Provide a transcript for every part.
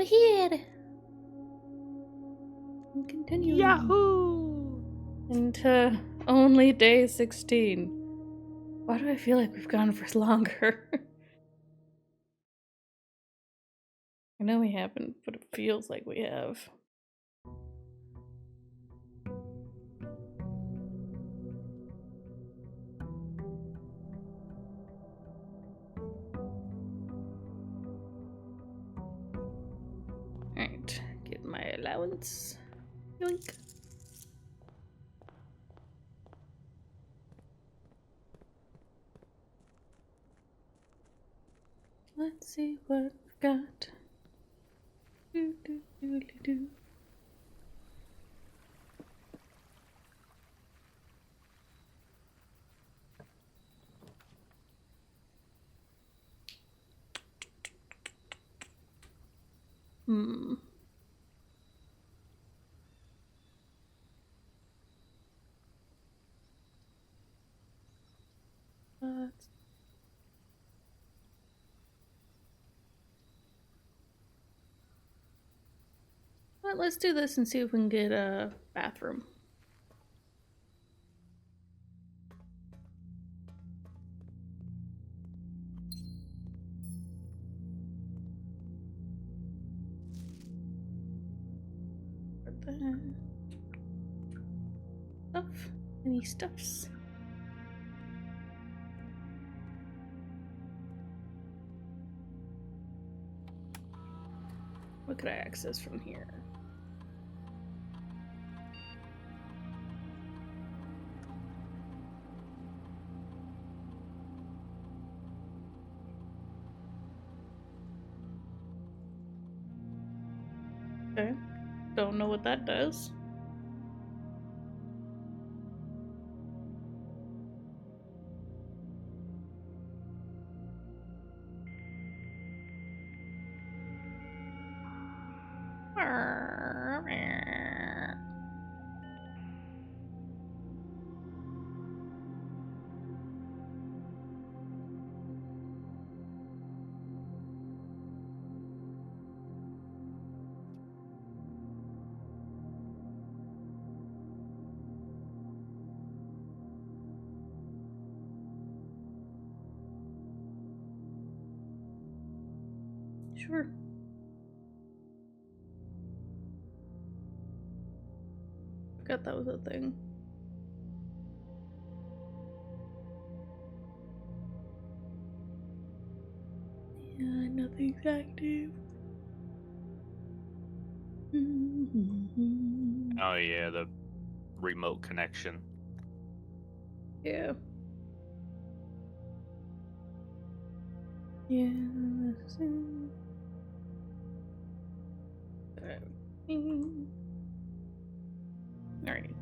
We're here. And continuing. Yahoo! Into only day 16. Why do I feel like we've gone for longer? I know we haven't, but it feels like we have. Alright, get my allowance. Yoink. Let's see what we've got. Do, do, do, do, do. Hmm. Let's... Well, let's do this and see if we can get a bathroom. What the stuff? Any stuffs? What could I access from here? Okay. Don't know what that does. Sure. Forgot that was a thing. Yeah, nothing's active. Oh yeah, the remote connection. Yeah. Yeah. Alrighty.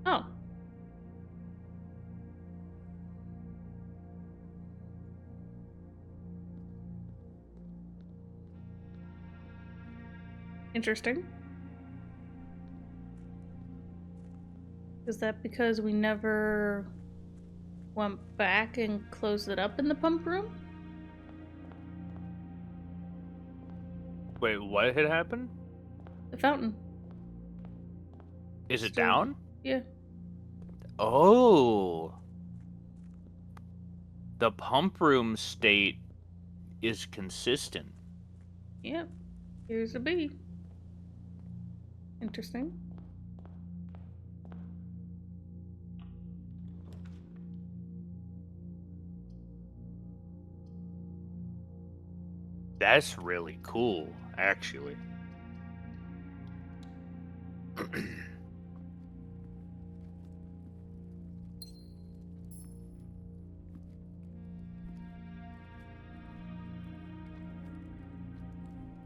Oh. Interesting. Is that because we never went back and closed it up in the pump room? Wait, what had happened? The fountain. Is it Still- down? Yeah. Oh. The pump room state is consistent. Yep. Here's a bee. Interesting. That's really cool, actually.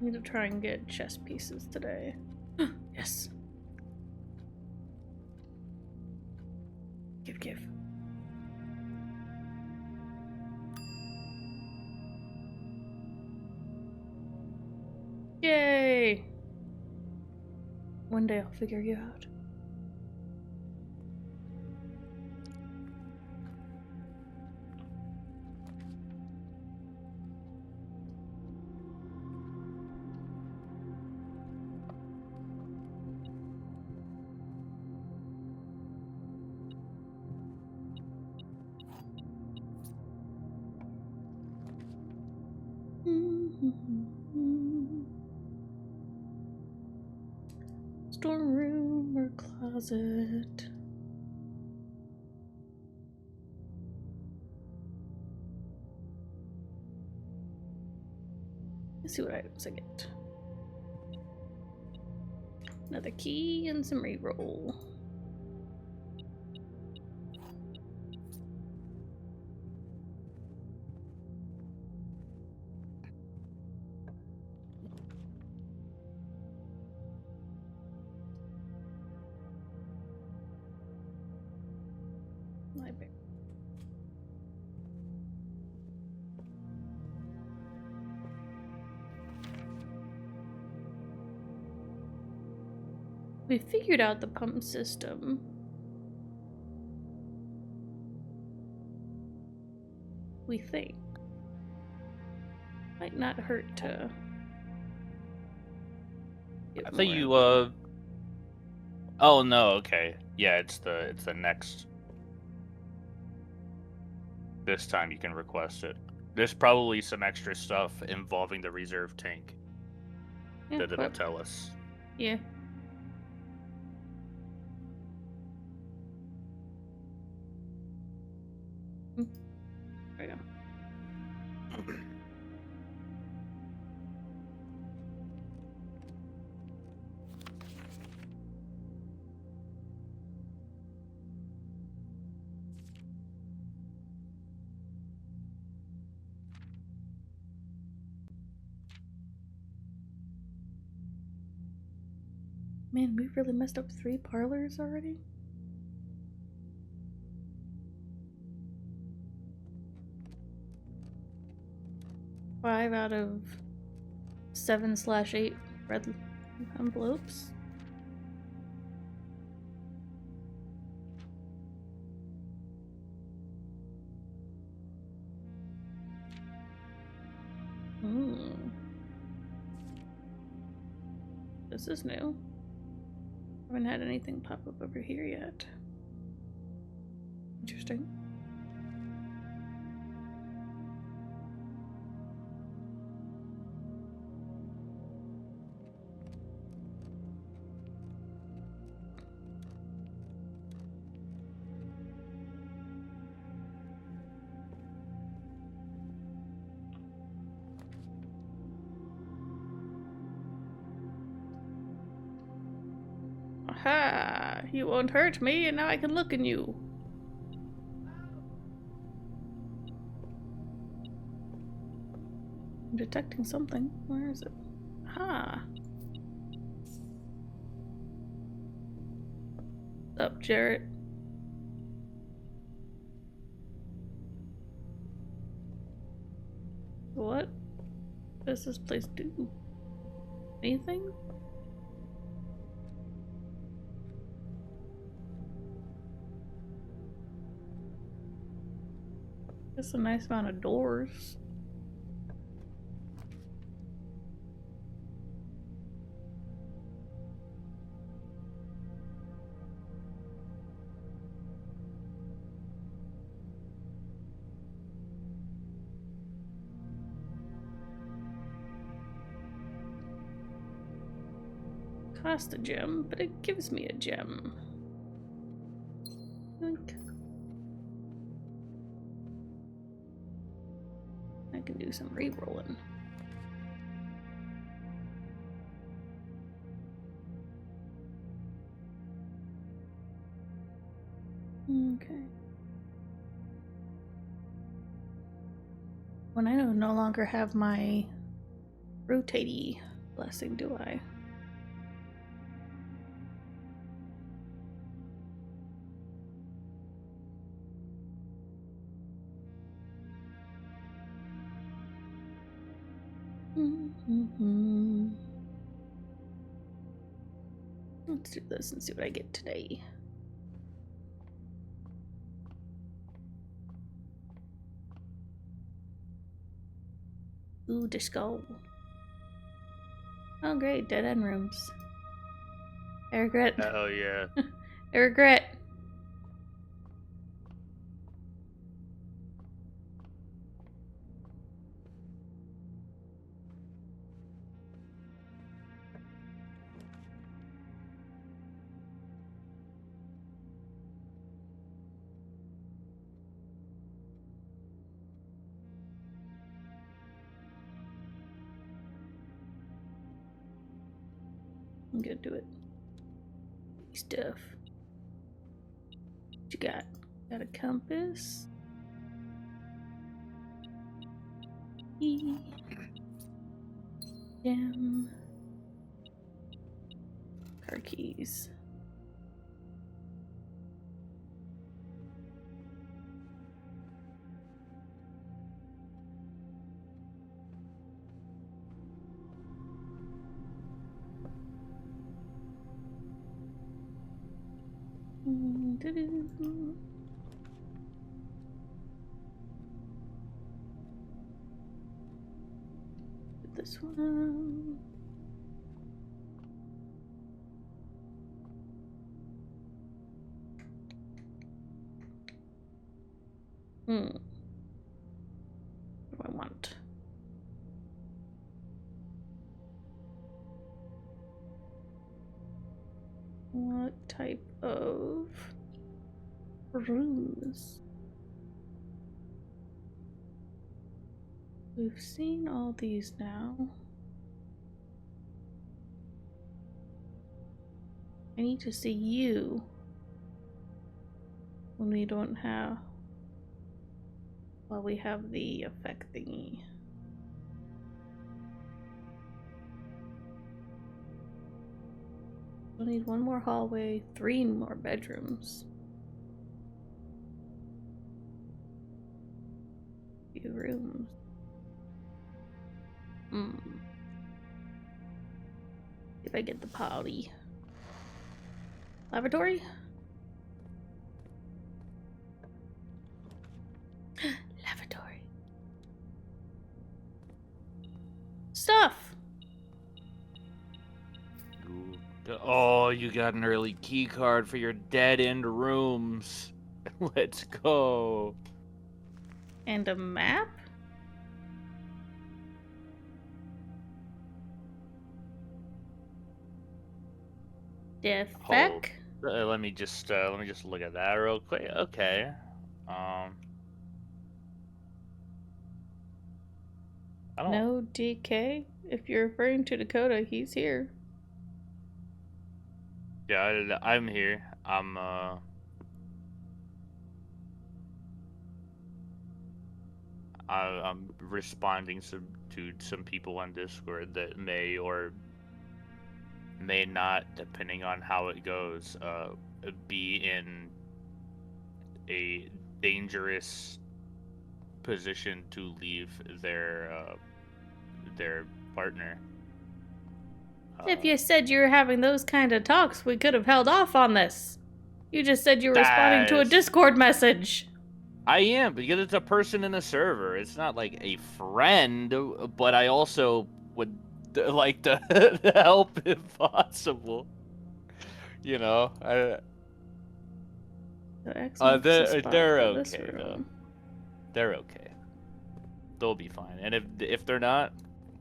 Need to try and get chess pieces today. Yes. Give give. Yay! One day I'll figure you out. Storeroom or closet? Let's see what items I get. Another key and some reroll. Library. We figured out the pump system. We think. Might not hurt to get I think more you info. Oh no, okay. Yeah, it's the next. This time you can request it. There's probably some extra stuff involving the reserve tank Yeah, that it'll but tell us. yeah. There we go. Man, we really messed up 3 parlors already? Five out of 7/8 red envelopes. Hmm. This is new. Haven't had anything pop up over here yet. Interesting. Aha! You won't hurt me, and now I can look in you. I'm detecting something. Where is it? Ah. Up, Jarrett. What does this place do? Anything? Just a nice amount of doors. Cost a gem, but it gives me a gem. Yoink. I can do some re-rolling. Okay. When I no longer have my rotatey blessing, do I? Mm-hmm. Let's do this and see what I get today. Ooh, disco. Oh, great, dead end rooms. I regret. Oh yeah. I regret. I'm gonna do it. Stuff. What you got? Got a compass. Gem. Car keys. This one. What do I want? What type of rooms? We've seen all these now. I need to see you when we don't have. Well, we have the effect thingy. We'll need one more hallway, 3 more bedrooms. Few rooms. If I get the poly. Lavatory? Lavatory. Stuff! Oh, you got an early key card for your dead end rooms. Let's go. And a map? The feck? Let me just look at that real quick. Okay. I don't. No DK? If you're referring to Dakota, he's here. Yeah, I'm here. I'm responding to some people on Discord that may or may not, depending on how it goes, be in a dangerous position to leave their partner. If you said you were having those kind of talks, we could have held off on this. You just said you were responding to a Discord message. I am, because it's a person in a server. It's not like a friend, but I also would like to help if possible. You know, they're okay though. They're okay. They'll be fine. And if they're not,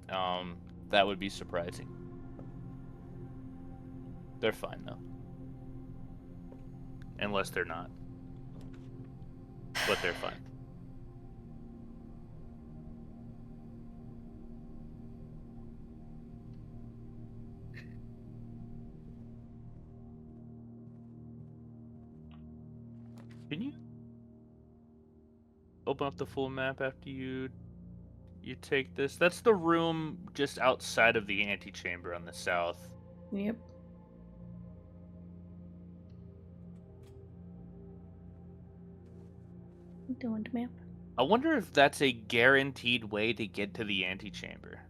that would be surprising. They're fine though. Unless they're not. But they're fine. Can you open up the full map after you take this? That's the room just outside of the antechamber on the south. Yep. Doing map. I wonder if that's a guaranteed way to get to the antechamber.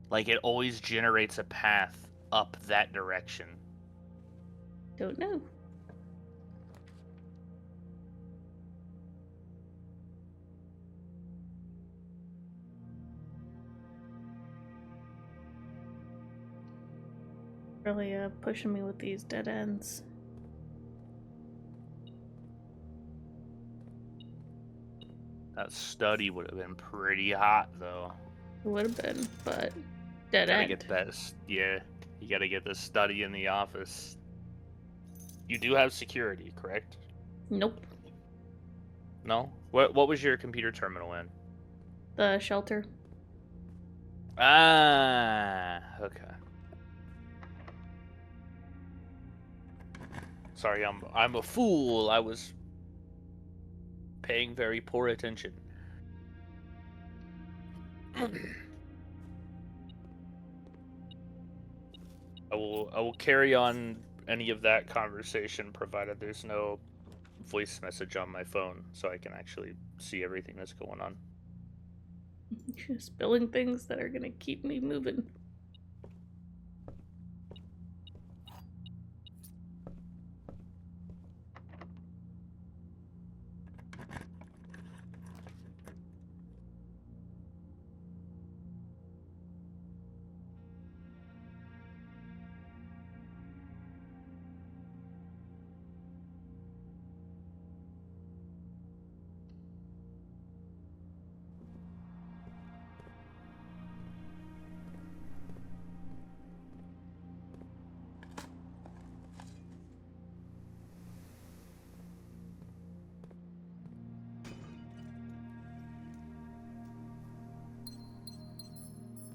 Like, it always generates a path up that direction. Don't know. Really pushing me with these dead ends. That study would have been pretty hot, though. It would have been, but dead Gotta end. get that. Yeah, you gotta get the study in the office. You do have security, correct? Nope. No. What was your computer terminal in? The shelter. Ah, okay. Sorry, I'm a fool. I was paying very poor attention. I will carry on any of that conversation provided there's no voice message on my phone so I can actually see everything that's going on. Spilling things that are gonna keep me moving.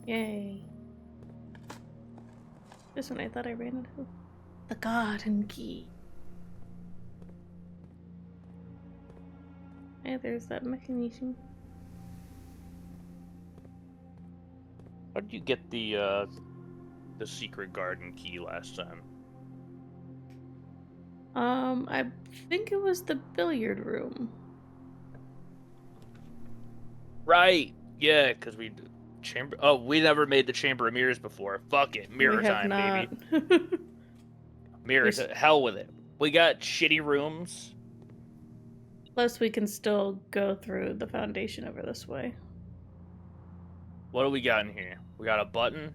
Yay. This one I thought I ran into. The garden key. Hey, there's that mechanism. How did you get the secret garden key last time? I think it was the billiard room. Right. Yeah, because we chamber. Oh, we never made the Chamber of Mirrors before. Fuck it, mirror We have time, not. baby. Mirrors, hell with it. We got shitty rooms. Plus, we can still go through the foundation over this way. What do we got in here? We got a button.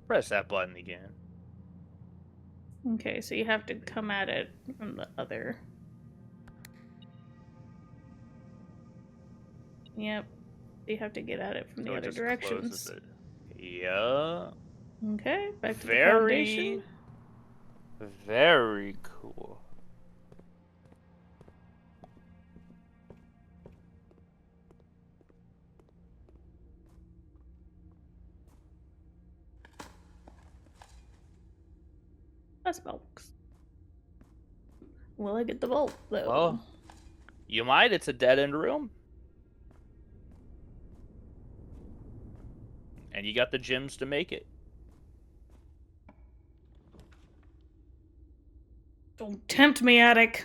Press that button again. Okay, so you have to come at it from the other. Yep. You have to get at it from the other directions. Yeah. Okay, back to the foundation. Very cool. That's box. Will I get the vault though? Well, you might. It's a dead end room. And you got the gems to make it. Don't tempt me, Attic.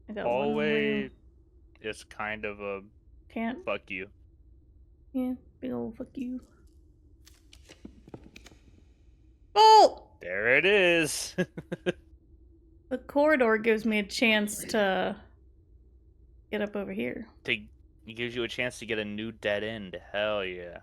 I got Hallway is kind of a can't. fuck you. Yeah, big old fuck you. Vault! There it is. The corridor gives me a chance to get up over here. It gives you a chance to get a new dead end. Hell yeah.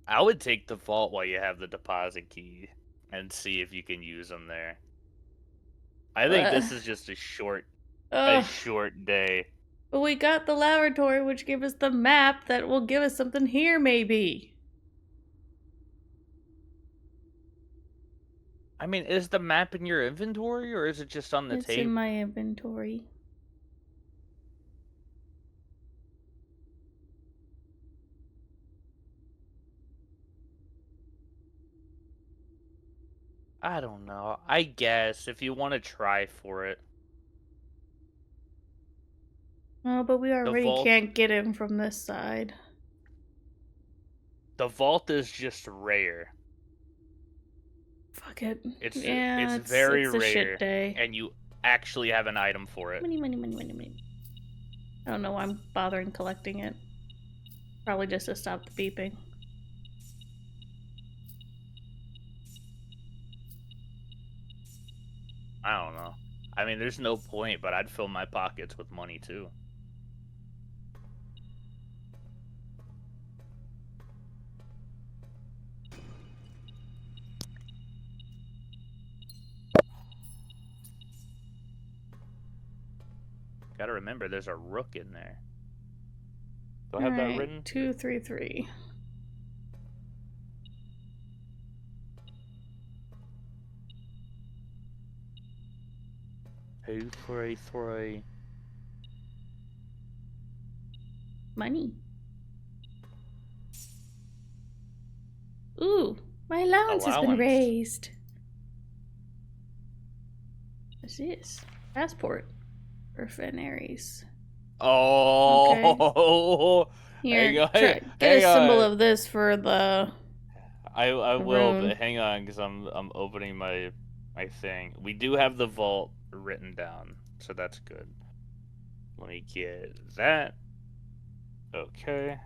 I would take the vault while you have the deposit key and see if you can use them there. I think this is just a short day. But we got the laboratory, which gave us the map that will give us something here, maybe. I mean, is the map in your inventory, or is it just on the table? It's in my inventory. I don't know. I guess if you want to try for it. Oh, but we The already vault can't get in from this side. the vault is just rare. Fuck it. It's Yeah, very it's a rare. shit day. And you actually have an item for it. Money, money, money, money, money. I don't know why I'm bothering collecting it. Probably just to stop the beeping. I don't know. I mean, there's no point, but I'd fill my pockets with money too. Gotta remember, there's a rook in there. Do I have that written? 233. Who for a three? Money. Ooh, my allowance has been raised. What's this? Passport for Fenaries. Oh, okay. Here, get a symbol of this for the. I will, but hang on, because I'm opening my thing. We do have the vault written down, so that's good. Let me get that. Okay.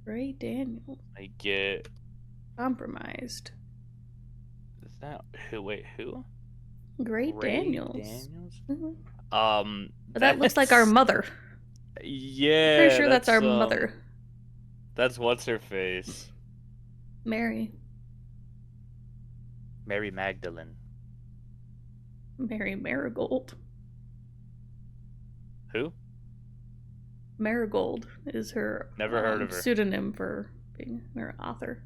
Ray Daniels. I get compromised. Is that who? Wait, who? Ray Daniels. Mm-hmm. But that looks like our mother. Yeah. Pretty sure that's our mother. That's what's her face. Mary. Mary Magdalene. Mary Marigold. Who? Marigold is her Never heard of her. Pseudonym for being her author.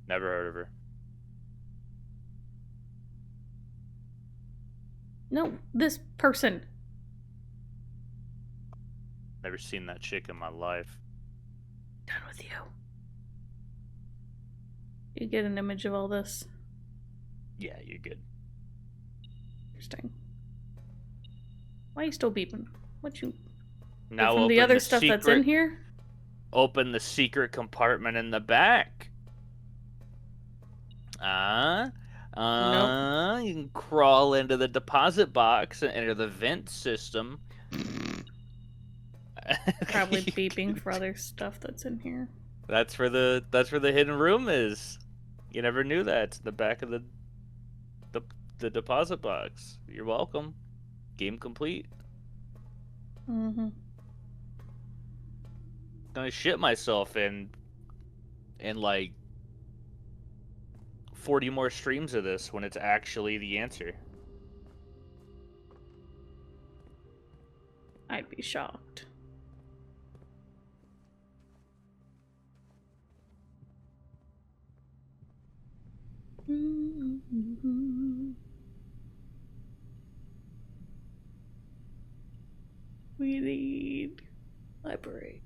Never heard of her. No, this person. Never seen that chick in my life. Done with you. You get an image of all this? Yeah, you're good. Interesting. Why are you still beeping? What you? Now from the other stuff that's in here? Open the secret compartment in the back. Nope. You can crawl into the deposit box and enter the vent system. Probably beeping for other stuff that's in here. That's where the hidden room is. You never knew that. It's in the back of the deposit box. You're welcome. Game complete. Mm-hmm. Gonna shit myself in like 40 more streams of this when it's actually the answer. I'd be shocked. Mm-hmm. We need library.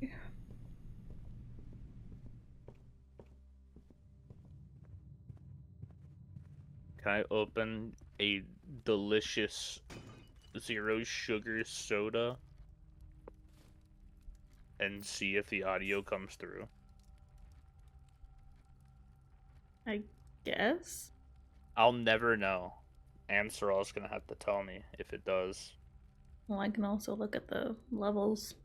Can I open a delicious 0 sugar soda and see if the audio comes through? I guess. I'll never know. Anseral's gonna have to tell me if it does. Well, I can also look at the levels.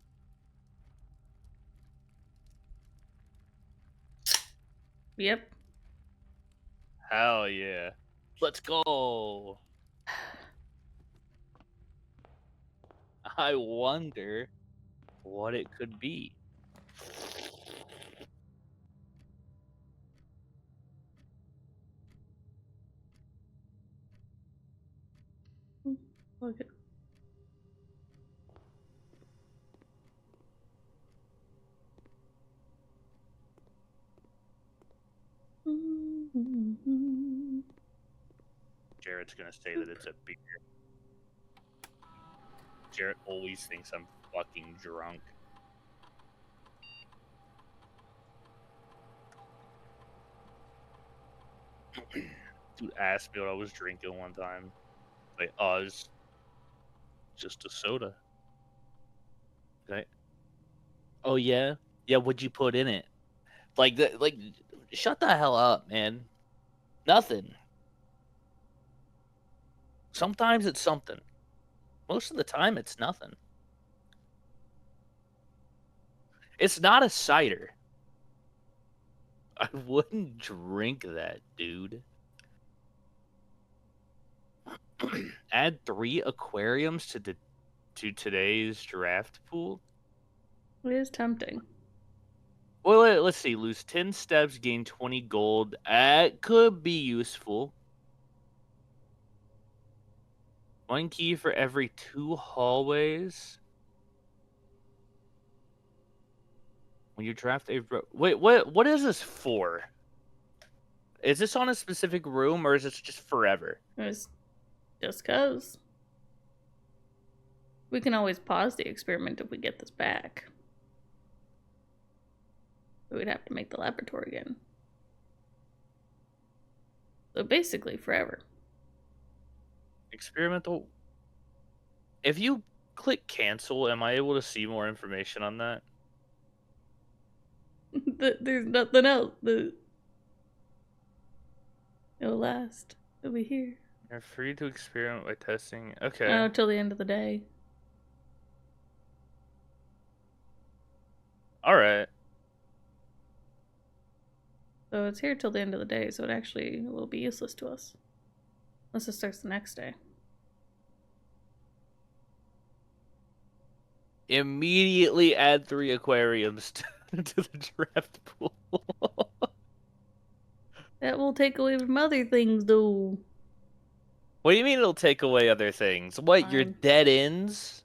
Yep. Hell yeah. Let's go. I wonder what it could be. Look at. Jared's gonna say that it's a beer. Jarrett always thinks I'm fucking drunk. Dude asked me what I was drinking one time. Like, oh, it's just a soda. Right? Oh yeah? Yeah, what'd you put in it? Like shut the hell up, man. Nothing. Sometimes it's something. Most of the time it's nothing. It's not a cider. I wouldn't drink that, dude. Add 3 aquariums to today's draft pool. It is tempting. Well, let's see. Lose 10 steps, gain 20 gold. That could be useful. 1 key for every 2 hallways. When you draft a... Wait, what is this for? Is this on a specific room, or is this just forever? It's just cause. We can always pause the experiment if we get this back. We'd have to make the laboratory again. So basically forever. Experimental... If you click cancel, am I able to see more information on that? There's nothing else. It'll last. It'll be here. You're free to experiment by testing. Okay. Oh, till the end of the day. Alright. So it's here till the end of the day, so it actually will be useless to us. Unless it starts the next day. Immediately add 3 aquariums to the draft pool. That will take away from other things, though. What do you mean it'll take away other things? What, your dead ends?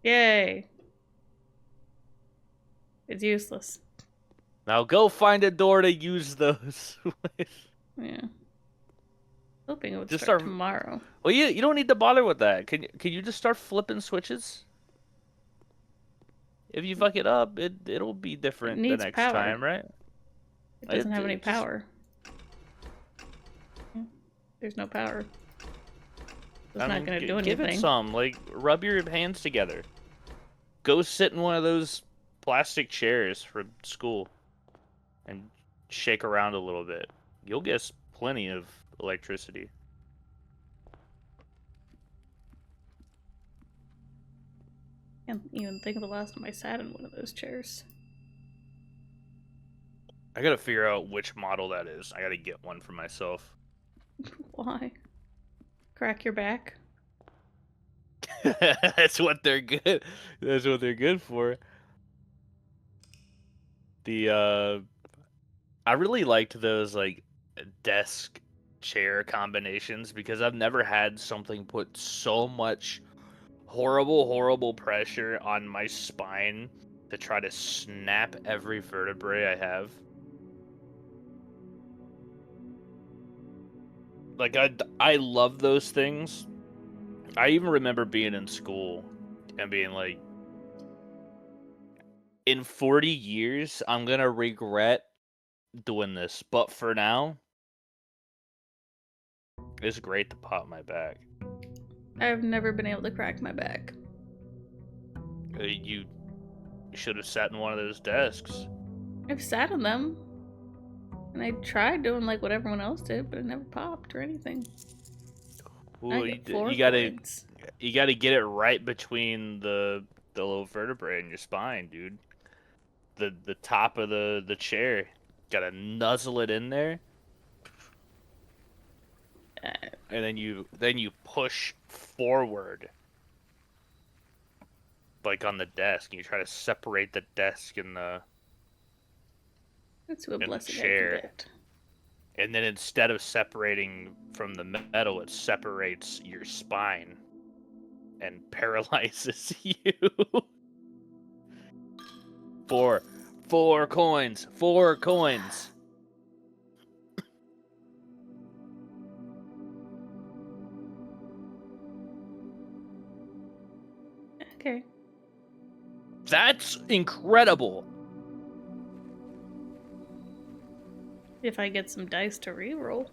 Yay. It's useless. Now go find a door to use those with. Yeah. Hoping it would Just start tomorrow. Well, you don't need to bother with that. Can you just start flipping switches? If you fuck it up, it'll be different the next time, right? It doesn't have any power. There's no power. It's not gonna do anything. Give it some. Like, rub your hands together. Go sit in one of those plastic chairs from school and shake around a little bit. You'll get plenty of electricity. Can't even think of the last time I sat in one of those chairs. I gotta figure out which model that is. I gotta get one for myself. Why? Crack your back? That's what they're good. That's what they're good for. I really liked those like desk chair combinations because I've never had something put so much horrible pressure on my spine to try to snap every vertebrae I have. Like, I love those things. I even remember being in school and being like, in 40 years, I'm gonna regret doing this, but for now, it's great to pop my back. I've never been able to crack my back. You should have sat in one of those desks. I've sat in them. And I tried doing like what everyone else did, but it never popped or anything. Well, you gotta get it right between the little vertebrae in your spine, dude. The top of the chair. Gotta nuzzle it in there. And then you push forward. Like on the desk, and you try to separate the desk and the That's a blessing chair. I can get. And then instead of separating from the metal, it separates your spine and paralyzes you. Four coins. Okay. That's incredible. If I get some dice to reroll.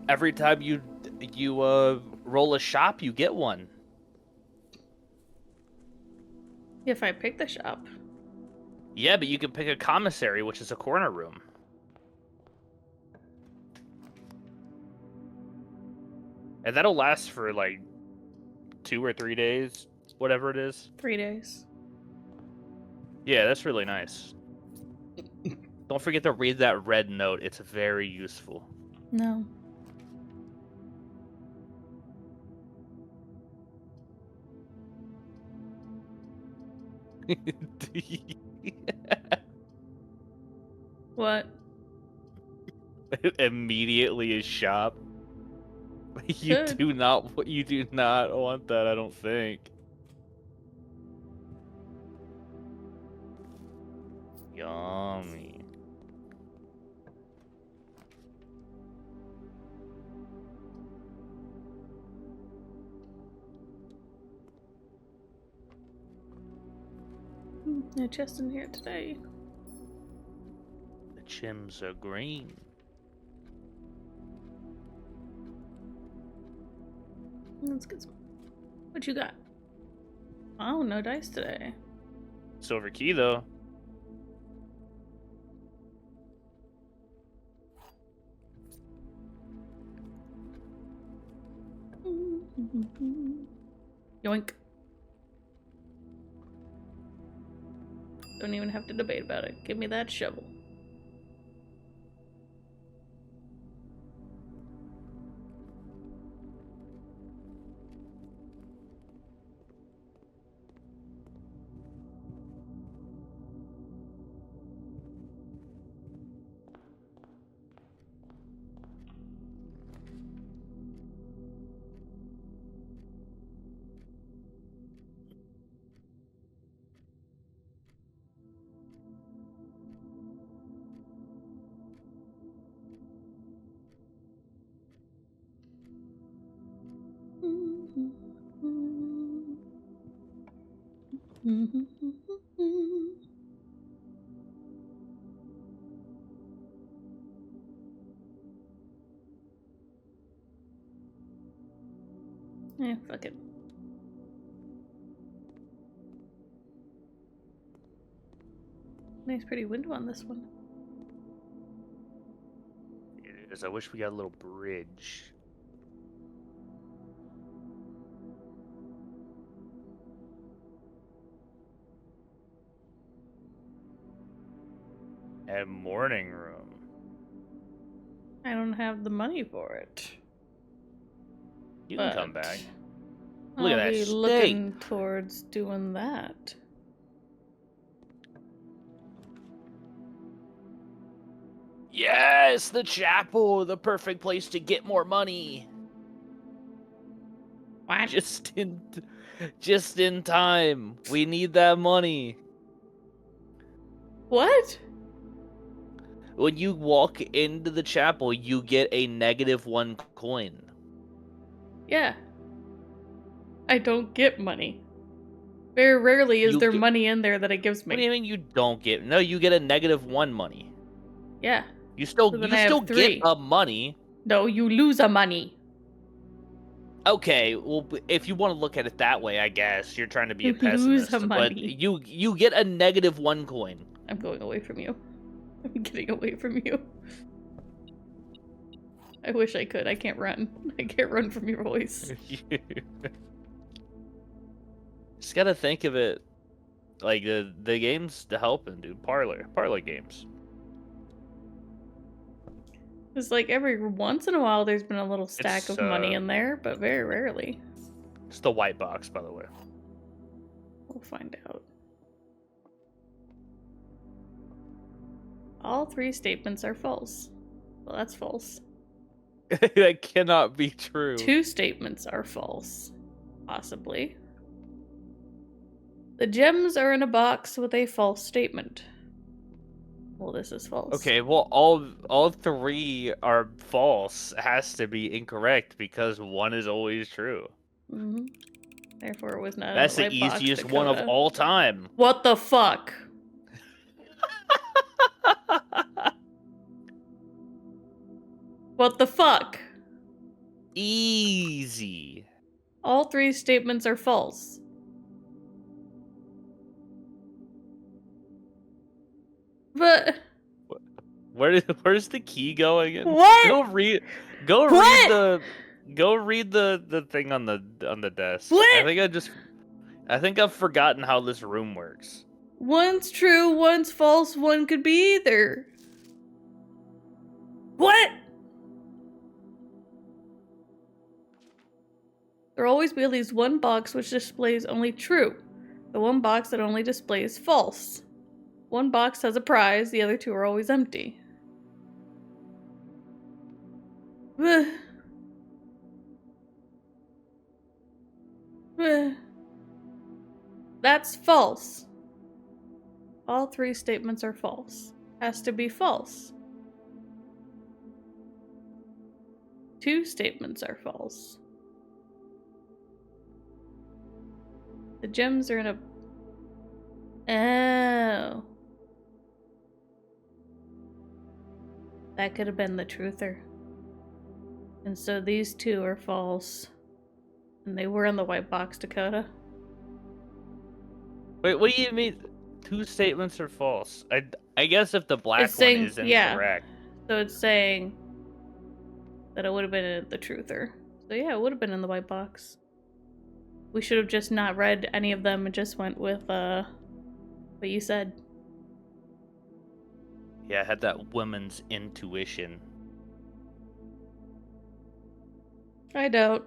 Every time you roll a shop, you get one. If I pick the shop. Yeah, but you can pick a commissary, which is a corner room. And that'll last for like 2 or 3 days, whatever it is. 3 days. Yeah, that's really nice. Don't forget to read that red note. It's very useful. No. What? Immediately a shop. You Good. do not want that, I don't think. Yummy. No chest in here today. The chims are green. Let's get some. What you got? Oh, no dice today. Silver key, though. Yoink. Don't even have to debate about it. Give me that shovel. Yeah, fuck it. Nice pretty window on this one. It is. I wish we got a little bridge. And morning room. I don't have the money for it. You can come back. I'll Look at that be steak. looking towards doing that. Yes, the chapel, the perfect place to get more money. What? Just in time. We need that money. What? When you walk into the chapel, you get a -1 coin. Yeah. I don't get money. Very rarely is there money in there that it gives me. What do you mean you don't get? No, you get a -1 money. Yeah. You still So you then I still have 3. get a money. No, you lose a money. Okay, well, if you want to look at it that way, I guess you're trying to be a You lose pessimist. a But money. you get a -1 coin. I'm going away from you. I'm getting away from you. I wish I could. I can't run. I can't run from your voice. Just gotta think of it like the games to helping, dude. Parlor games. It's like every once in a while there's been a little stack of money in there, but very rarely. It's the white box, by the way. We'll find out. All 3 statements are false. Well, that's false. That cannot be true. 2 statements are false. Possibly. The gems are in a box with a false statement. Well, this is false. Okay, well, all 3 are false. It has to be incorrect because one is always true. Mm-hmm. Therefore, it was not That's a the white box, easiest one of Dakota. all time. What the fuck? What the fuck? Easy. All 3 statements are false. But Where's the key going? what? Go read the thing on the desk. What? I think I've forgotten how this room works. One's true, one's false, one could be either. What? There'll always be at least one box which displays only true. The one box that only displays false. One box has a prize, the other 2 are always empty. That's false. All 3 statements are false. Has to be false. 2 statements are false. The gems are in a... Oh. That could have been the truther. And so these 2 are false. And they were in the white box, Dakota. Wait, what do you mean? 2 statements are false. I guess if the black It's saying, one is incorrect. Yeah. So it's saying that it would have been the truther. So yeah, it would have been in the white box. We should have just not read any of them and just went with what you said. Yeah, I had that woman's intuition. I don't.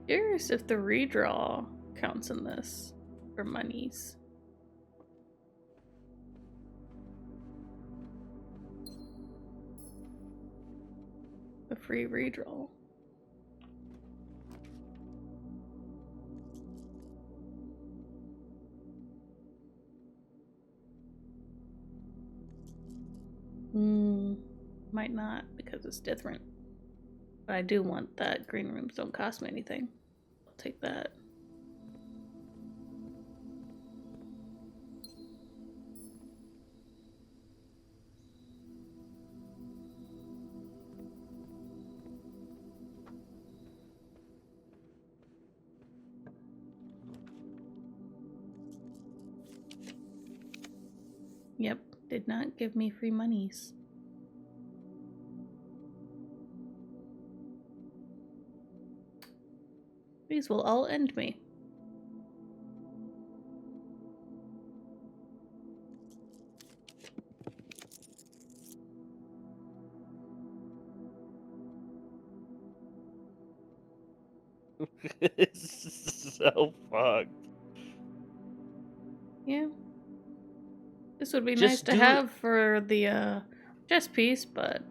Curious if the redraw counts in this for monies. A free redraw. Might not, because it's different. But I do want that green rooms don't cost me anything. I'll take that. Yep, did not give me free monies. These will all end me. It's so fucked. Yeah. This would be Just nice to have for the chess piece, but...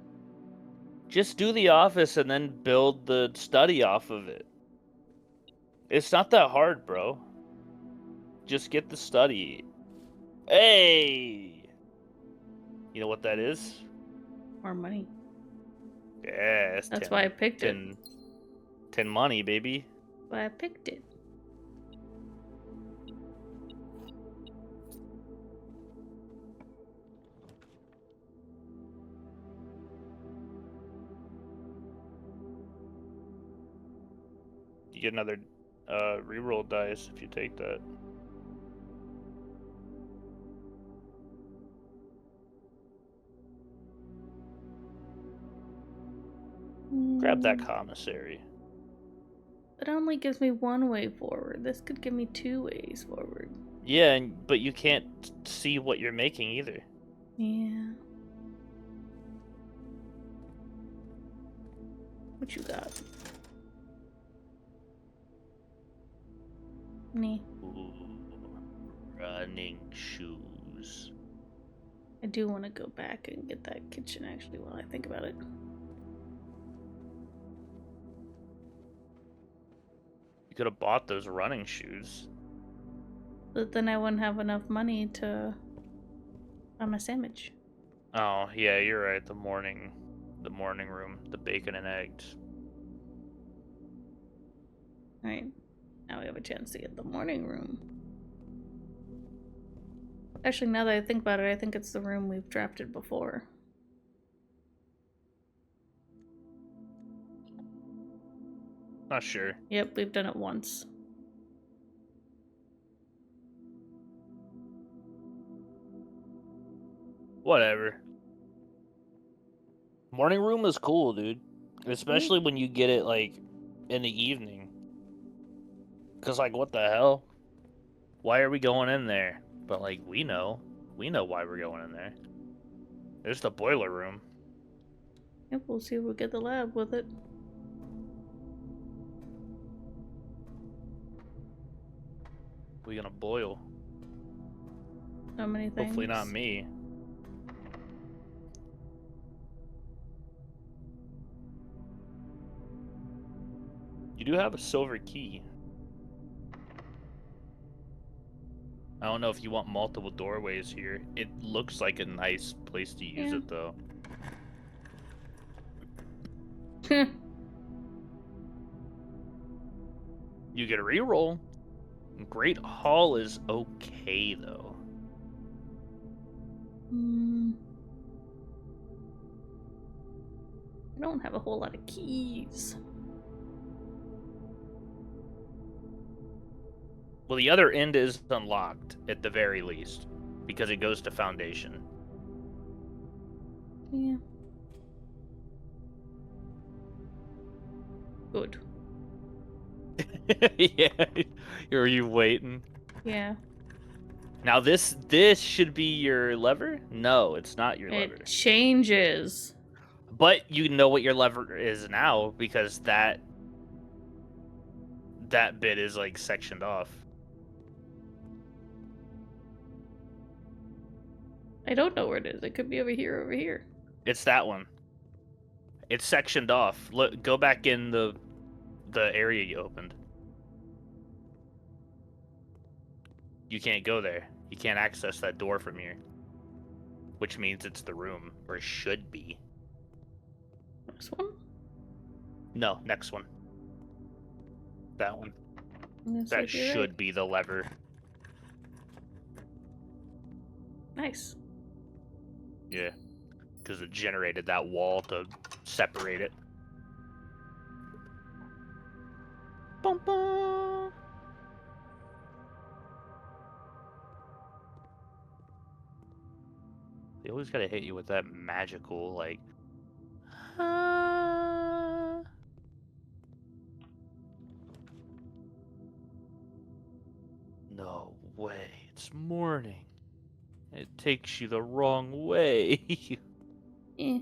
Just do the office and then build the study off of it. It's not that hard, bro. Just get the study. Hey! You know what that is? More money. Yeah, That's 10, why I picked 10, it. 10 money, baby. That's why I picked it. You get another reroll dice if you take that. Grab that commissary. It only gives me one way forward. This could give me 2 ways forward. Yeah, but you can't see what you're making either. Yeah. What you got? Me. Ooh, running shoes. I do want to go back and get that kitchen actually while I think about it. You could have bought those running shoes. But then I wouldn't have enough money to I'm a sandwich. Oh, yeah, you're right. The morning room, the bacon and eggs. Alright. Now we have a chance to get the morning room. Actually, now that I think about it, I think it's the room we've drafted before. Not sure. Yep, we've done it once. Whatever. Morning room is cool, dude. Especially when you get it, like, in the evening. Because, like, what the hell? Why are we going in there? But, like, we know. We know why we're going in there. There's the boiler room. Yep, we'll see if we get the lab with it. We gonna boil. So many things. Hopefully not me. You do have a silver key. I don't know if you want multiple doorways here. It looks like a nice place to use it, though. You get a reroll. Great Hall is okay, though. I don't have a whole lot of keys. Well, the other end is unlocked, at the very least, because it goes to Foundation. Yeah. Good. Yeah. Are you waiting? Yeah. Now this should be your lever? No, it's not your lever. It changes. But you know what your lever is now because that bit is like sectioned off. I don't know where it is. It could be over here, over here. It's that one. It's sectioned off. Look, go back in the area you opened. You can't go there. You can't access that door from here. Which means it's the room, or it should be. This one? No, next one. That one. That That should be the lever. Nice. Yeah. Because it generated that wall to separate it. Bum, bum. They always gotta hit you with that magical, like... No way, it's morning. It takes you the wrong way. Eh.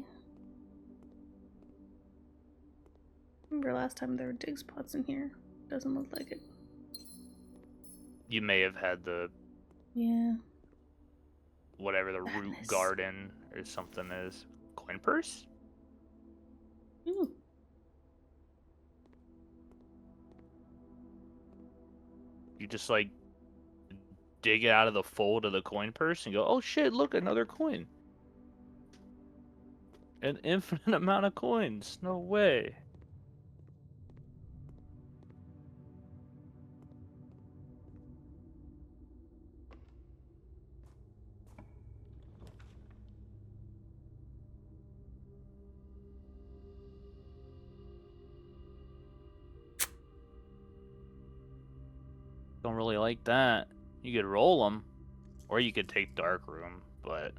Remember last time there were dig spots in here? Doesn't look like it. You may have had the... Yeah. Whatever the root garden or something is. Coin purse? Ooh. You just like dig it out of the fold of the coin purse and go, oh shit, look, another coin. An infinite amount of coins. No way. Don't really like that. You could roll them, or you could take dark room, but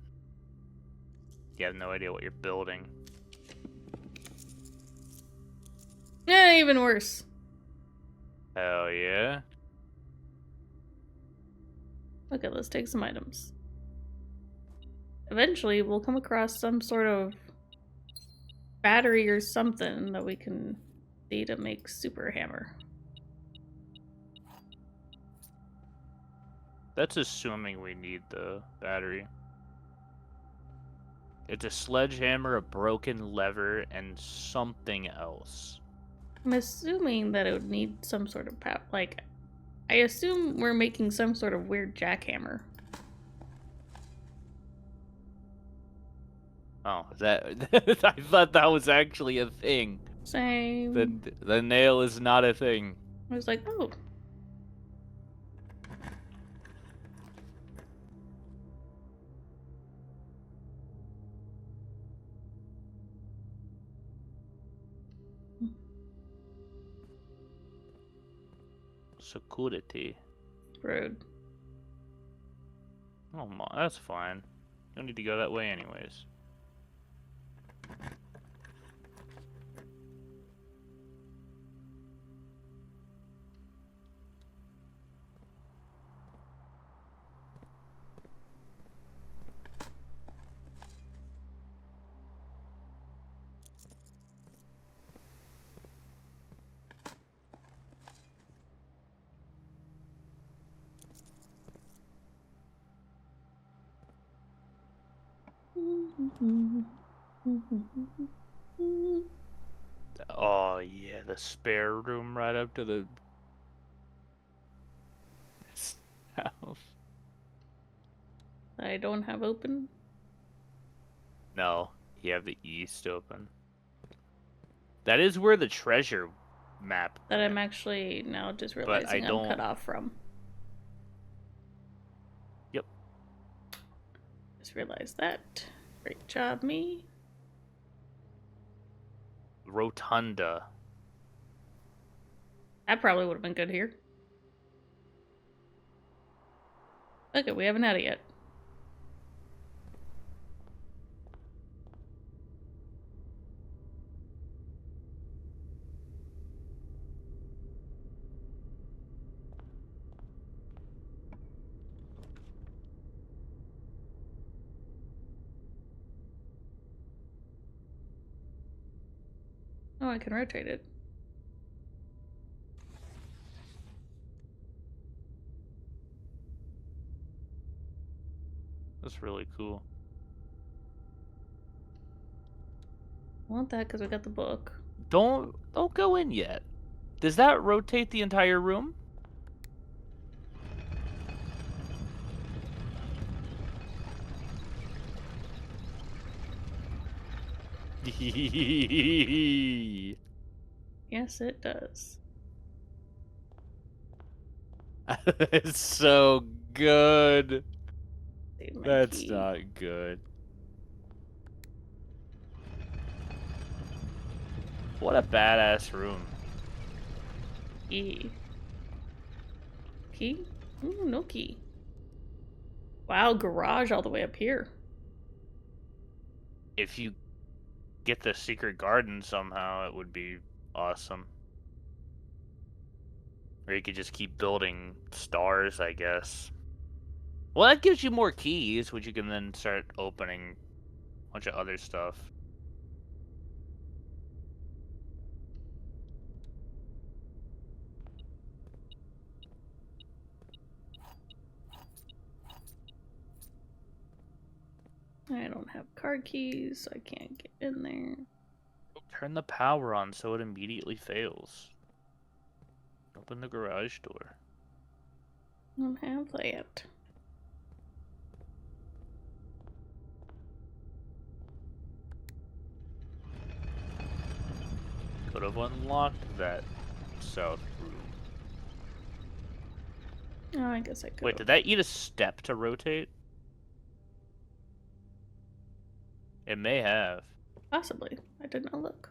you have no idea what you're building. Yeah, even worse. Hell yeah. Okay, let's take some items. Eventually, we'll come across some sort of battery or something that we can see to make super hammer. That's assuming we need the battery. It's a sledgehammer, a broken lever, and something else. I'm assuming that it would need some sort of power. Like, I assume we're making some sort of weird jackhammer. Oh, is that I thought that was actually a thing. Same. The nail is not a thing. I was like, oh. Security. Rude. Oh, that's fine. Don't need to go that way anyways. Oh yeah, the spare room right up to the house. I don't have open. No, you have the east open. That is where the treasure map That went, I'm actually now just but I realizing I'm cut don't. off from. Yep. Just realized that. Great job, me. Rotunda. That probably would have been good here. Okay, we haven't had it yet. Oh, I can rotate it. That's really cool. I want that because we got the book. Don't go in yet. Does that rotate the entire room? Yes, it does. It's so good. Save my That's key. not good. What a badass room. Key. Key? Ooh, no key. Wow, garage all the way up here. If you get the secret garden somehow, it would be awesome. Or you could just keep building stars, I guess. Well, that gives you more keys, which you can then start opening a bunch of other stuff. I don't have card keys, so I can't get in there. Turn the power on so it immediately fails. Open the garage door. I don't have that. Could have unlocked that south room. Oh, I guess I could. Wait, did that eat a step to rotate? It may have. Possibly. I did not look.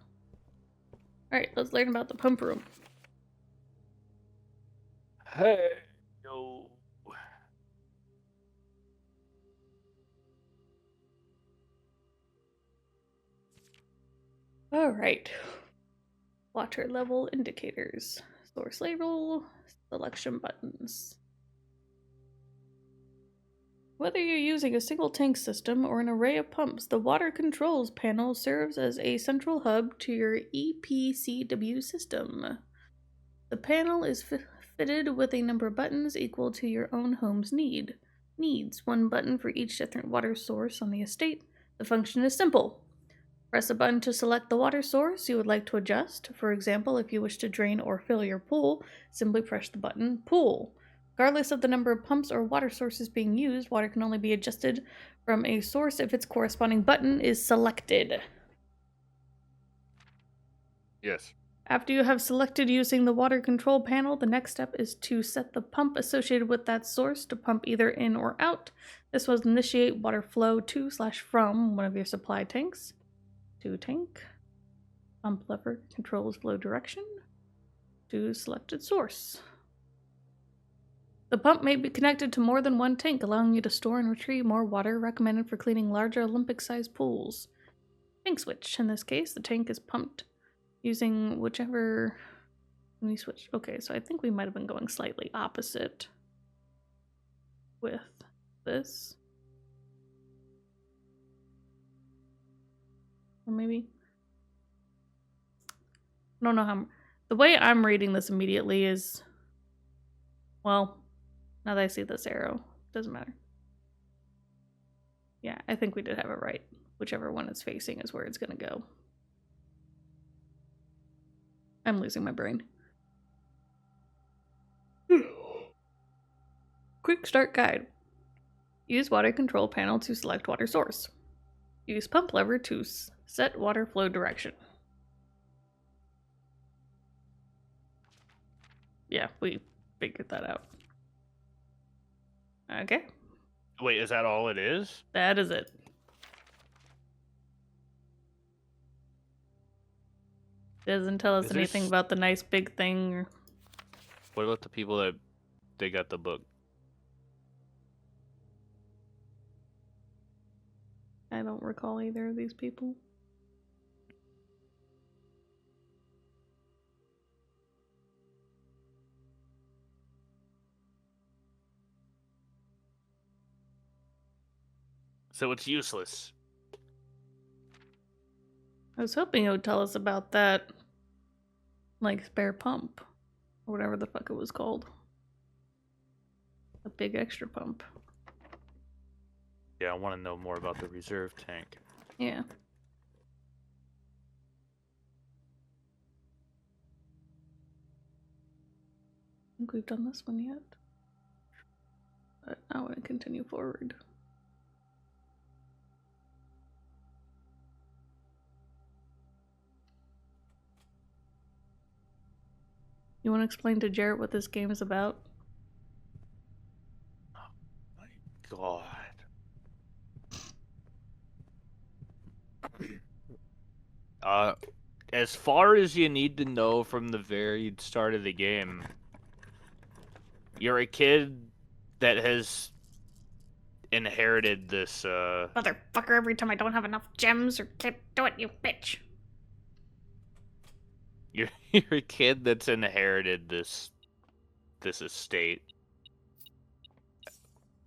Alright, let's learn about the pump room. Hey, yo. Alright. Water level indicators. Source label. Selection buttons. Whether you're using a single tank system or an array of pumps, the water controls panel serves as a central hub to your EPCW system. The panel is fitted with a number of buttons equal to your own home's needs. One button for each different water source on the estate. The function is simple. Press a button to select the water source you would like to adjust. For example, if you wish to drain or fill your pool, simply press the button Pool. Regardless of the number of pumps or water sources being used, water can only be adjusted from a source if its corresponding button is selected. Yes. After you have selected using the water control panel, the next step is to set the pump associated with that source to pump either in or out. This will initiate water flow to/from one of your supply tanks. To tank. Pump lever controls flow direction to selected source. The pump may be connected to more than one tank, allowing you to store and retrieve more water, recommended for cleaning larger Olympic-sized pools. Tank switch. In this case, the tank is pumped using whichever... Let me switch. Okay, so I think we might have been going slightly opposite with this. Or maybe... I don't know how... The way I'm reading this immediately is... Well, now that I see this arrow, doesn't matter. Yeah, I think we did have it right. Whichever one it's facing is where it's going to go. I'm losing my brain. Quick start guide. Use water control panel to select water source. Use pump lever to set water flow direction. Yeah, we figured that out. Okay. Wait, is that all it is? That is it. Doesn't tell us anything about the nice big thing. Or... What about the people that they got the book? I don't recall either of these people. So it's useless. I was hoping it would tell us about that, like, spare pump. Or whatever the fuck it was called. A big extra pump. Yeah, I want to know more about the reserve tank. Yeah. I think we've done this one yet. But I want to continue forward. You want to explain to Jarrett what this game is about? Oh my god. As far as you need to know from the very start of the game, you're a kid that has inherited this, Motherfucker, every time I don't have enough gems or can't do it, you bitch. You're a kid that's inherited this estate.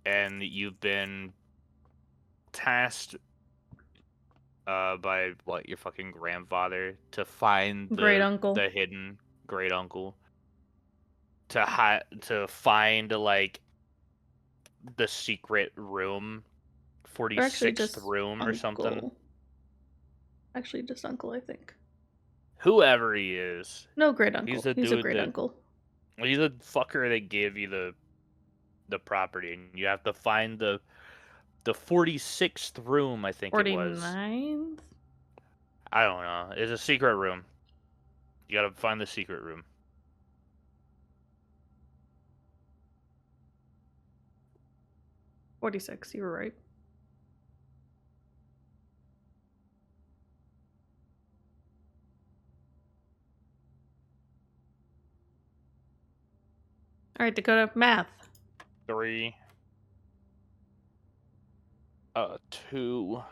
And you've been tasked by what, your fucking grandfather to find Great uncle. the hidden great uncle, to find like the secret room, 46th room or something. Actually, just uncle, I think. Whoever he is. No, great uncle. He's a great uncle. He's a fucker that gave you the property, and you have to find the 46th room, I think 49th? It was. 49th? I don't know. It's a secret room. You gotta find the secret room. $46, you were right. Alright, Dakota, math. 3. 2.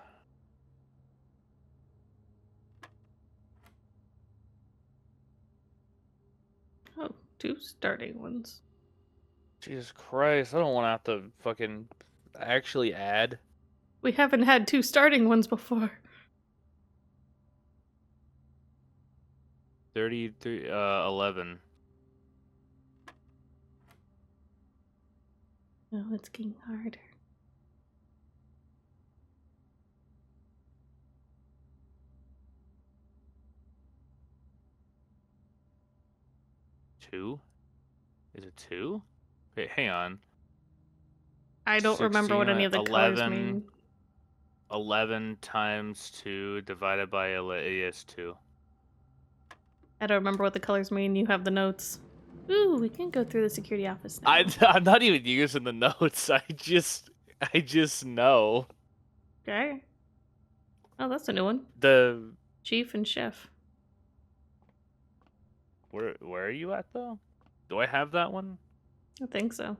Oh, 2 starting ones. Jesus Christ, I don't want to have to fucking actually add. We haven't had 2 starting ones before. 33, 11. No, it's getting harder. Two? Is it 2? Wait, hang on. I don't remember what 16, any of the colors 11, mean. 11 times 2 divided by is 2. I don't remember what the colors mean. You have the notes. Ooh, we can go through the security office now. I'm not even using the notes. I just know. Okay. Oh, that's a new one. The Chief and chef. where are you at though? Do I have that one? I think so.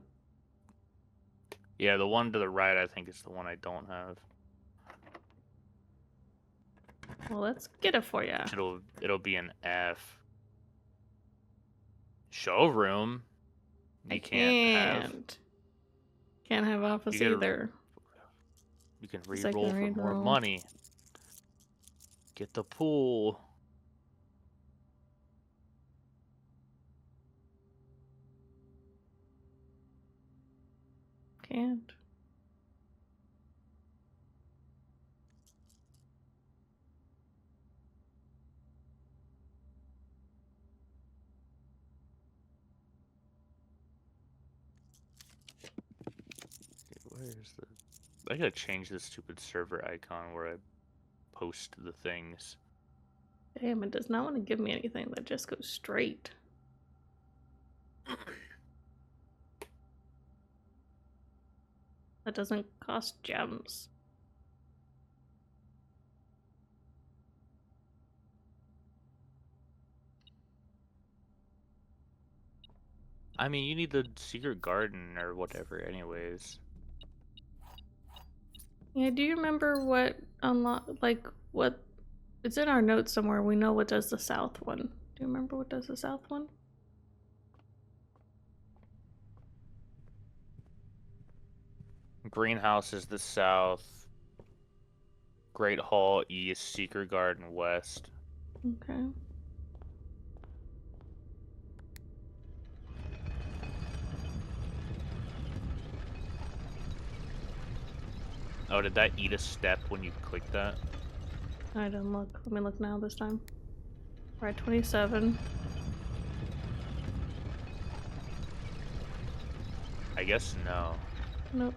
Yeah, the one to the right I think is the one I don't have. Well, let's get it for ya. It'll be an F. Showroom. You Can't have office You gotta- either. You can Yes, I can re-roll for more re-roll. money. Get the pool. Can't. Where's the? I gotta change this stupid server icon where I post the things. Damn, it does not want to give me anything that just goes straight. That doesn't cost gems. I mean, you need the secret garden or whatever, anyways. Yeah, do you remember what what it's in our notes somewhere. We know what does the south one. Do you remember what does the south one? Greenhouse is the south. Great Hall east. Secret Garden west. Okay. Oh, did that eat a step when you clicked that? I didn't look. Let me look now this time. Alright, 27. I guess no. Nope.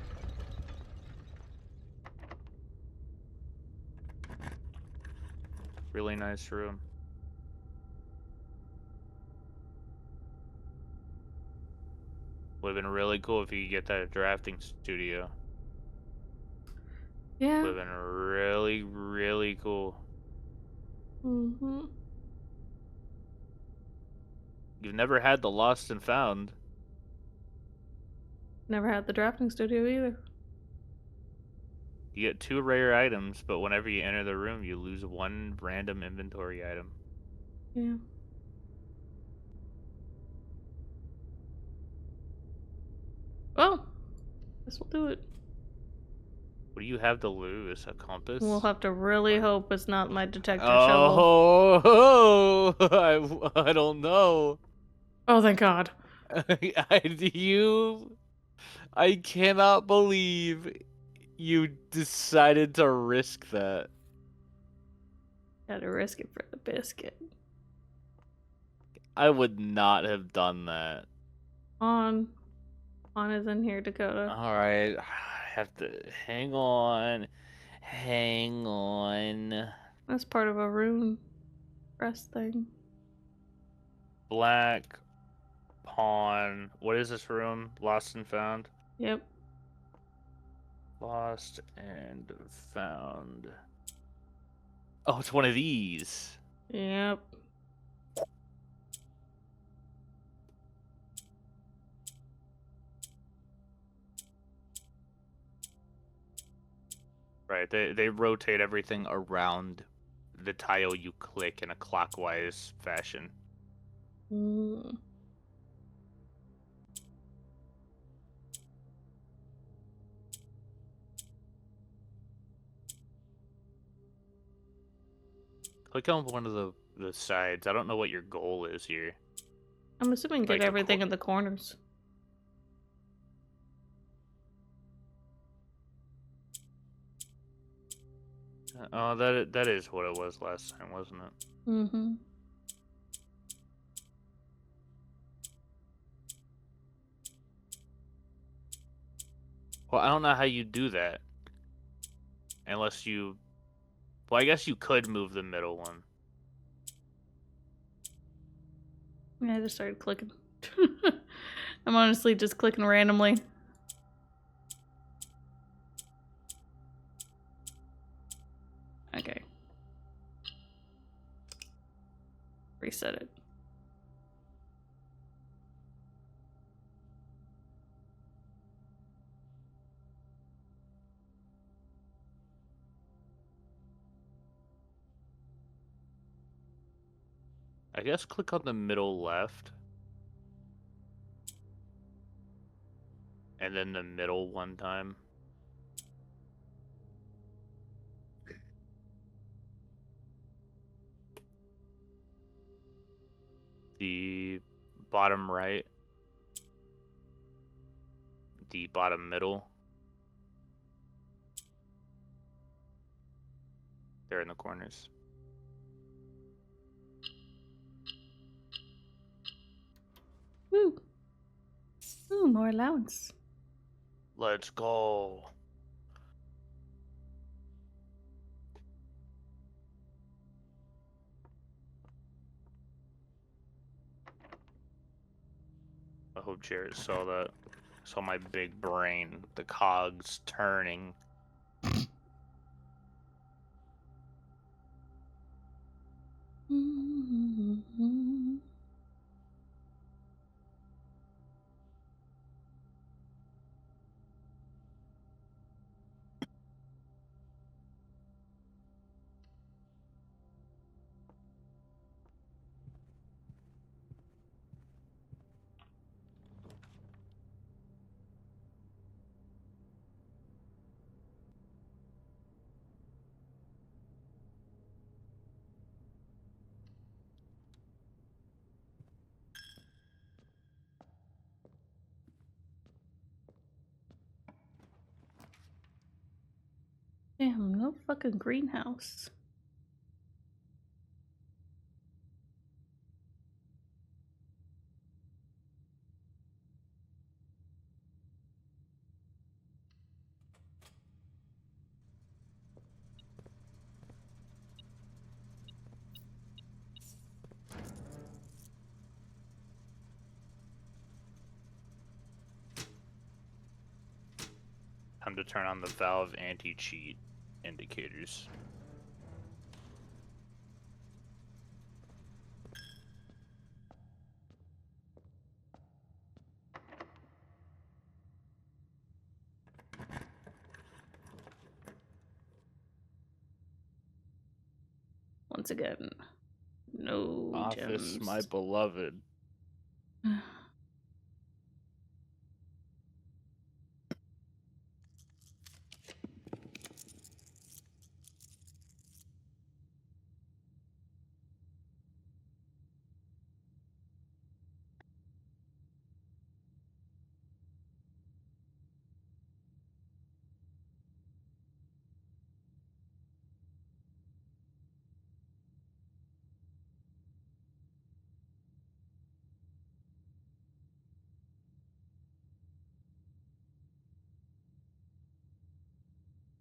Really nice room. Would have been really cool if you could get that drafting studio. Yeah. Would have been really, really cool. Mm-hmm. You've never had the Lost and Found. Never had the drafting studio either. You get 2 rare items, but whenever you enter the room, you lose 1 random inventory item. Yeah. Well, guess we'll do it. What do you have to lose? A compass? We'll have to really hope it's not my detector shovel. Oh, I don't know. Oh, thank God. I cannot believe you decided to risk that. Gotta risk it for the biscuit. I would not have done that. On is in here, Dakota. Alright, I have to hang on. That's part of a rune press thing. Black pawn. What is this room? Lost and found? Yep. Lost and found. Oh, it's one of these. Yep. Right, they rotate everything around the tile you click in a clockwise fashion. Mm. Click on one of the sides. I don't know what your goal is here. I'm assuming get Like the everything in the corners. Oh, that is what it was last time, wasn't it? Mm-hmm. Well, I don't know how you do that. Unless you... Well, I guess you could move the middle one. Yeah, I just started clicking. I'm honestly just clicking randomly. Okay. Reset it. I guess click on the middle left. And then the middle one time. The bottom right. The bottom middle. They're in the corners. Woo! Ooh, more allowance. Let's go. I hope Jared saw that. Saw my big brain, the cogs turning. Damn, no fucking greenhouse. Time to turn on the valve anti-cheat indicators. Once again, no Office, gems. my beloved.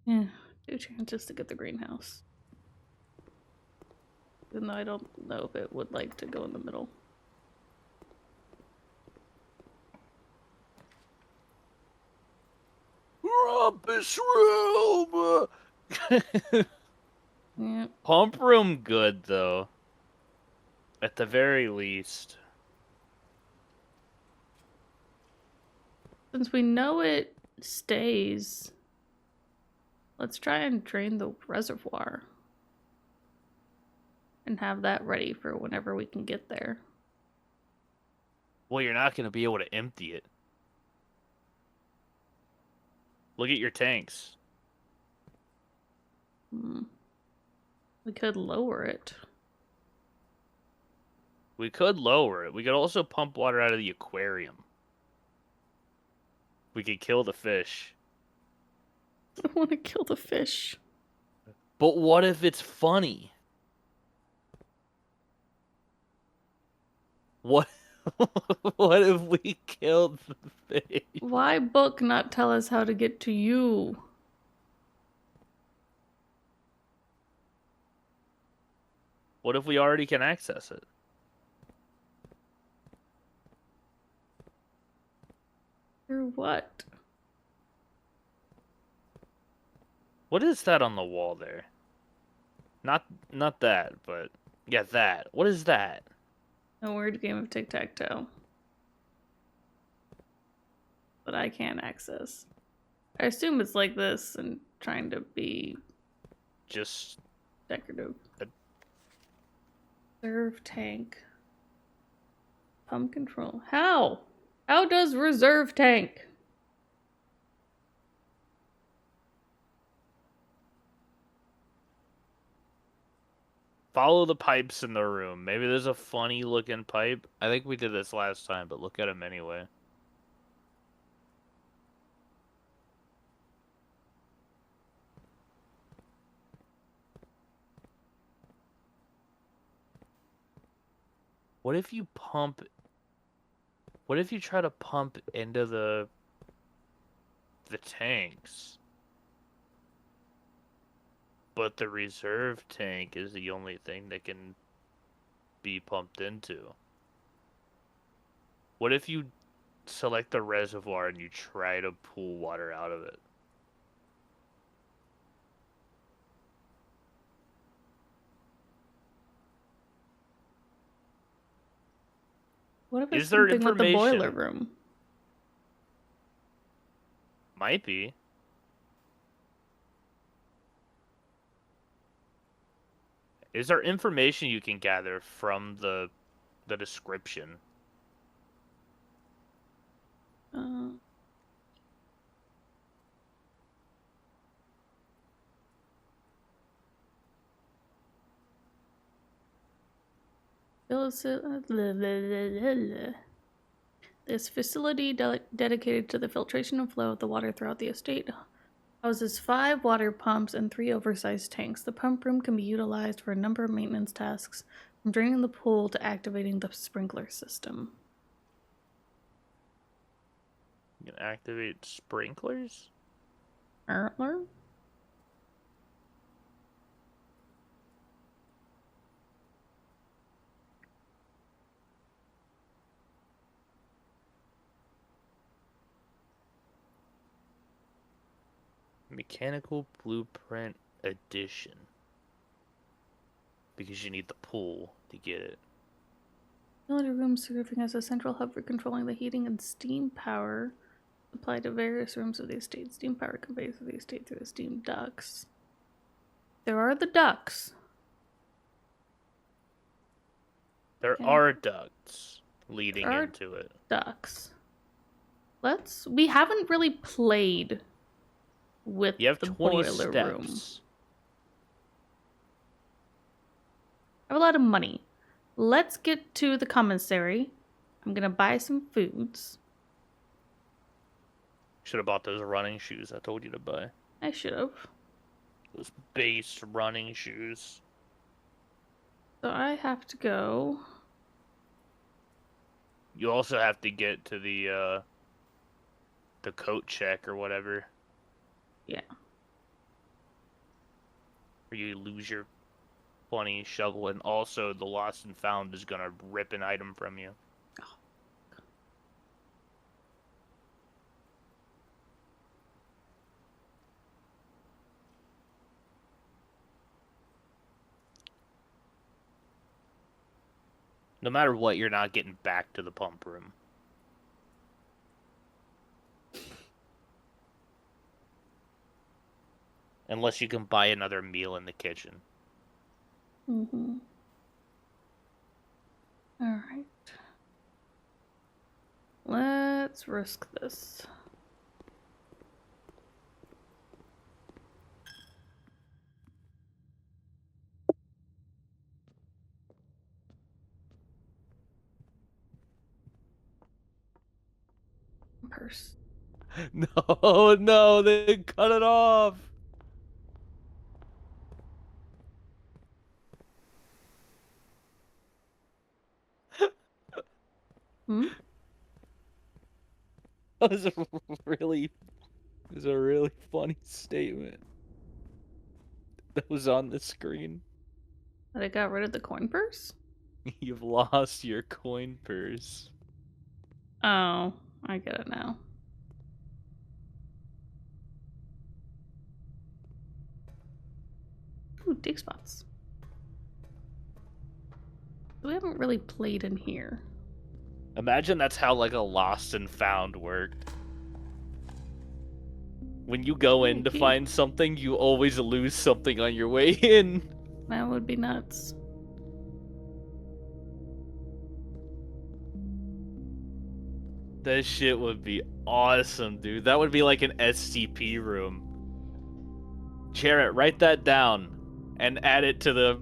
Yeah, 2 chances to get the greenhouse. Even though I don't know if it would like to go in the middle. Rumpus room! Yeah. Pump room good, though. At the very least. Since we know it stays, let's try and drain the reservoir. And have that ready for whenever we can get there. Well, you're not going to be able to empty it. Look at your tanks. We could lower it. We could lower it. We could also pump water out of the aquarium. We could kill the fish. I want to kill the fish. But what if it's funny? What What if we killed the thing? Why book not tell us how to get to you? What if we already can access it? Or what? What is that on the wall there? Not that, but yeah, that. What is that? A weird game of tic-tac-toe. But I can't access. I assume it's like this and trying to be Just decorative. a... Reserve tank. Pump control. How? How does reserve tank? Follow the pipes in the room. Maybe there's a funny looking pipe. I think we did this last time, but look at them anyway. What if you pump... What if you try to pump into the tanks? But the reserve tank is the only thing that can be pumped into. What if you select the reservoir and you try to pull water out of it? What if Is it's there something with the boiler information? room? Might be. Is there information you can gather from the description? Uh, This facility dedicated to the filtration and flow of the water throughout the estate houses 5 water pumps and 3 oversized tanks. The pump room can be utilized for a number of maintenance tasks, from draining the pool to activating the sprinkler system. You can activate sprinklers? Ertler? Mechanical Blueprint Edition. Because you need the pool to get it. Utility room serving as a central hub for controlling the heating and steam power applied to various rooms of the estate. Steam power conveyed through the estate through the steam ducts. There are the ducts. There Okay. are ducts leading into it. Ducts. We haven't really played with You have the 20 boiler room. steps. I have a lot of money. Let's get to the commissary. I'm gonna buy some foods. Should have bought those running shoes I told you to buy. I should have. Those base running shoes. So I have to go. You also have to get to the coat check or whatever. Yeah. Or you lose your funny shovel, and also the lost and found is gonna rip an item from you. Oh. No matter what, you're not getting back to the pump room. Unless you can buy another meal in the kitchen. Mm-hmm. Alright. Let's risk this. Purse. No, no, they cut it off. Hmm? That was a really funny statement that was on the screen. That I got rid of the coin purse? You've lost your coin purse. Oh, I get it now. Ooh, dig spots. We haven't really played in here. Imagine that's how like a lost and found worked. When you go in to Cute. find something, you always lose something on your way in. That would be nuts. That shit would be awesome, dude. That would be like an SCP room. Jarrett, write that down and add it to the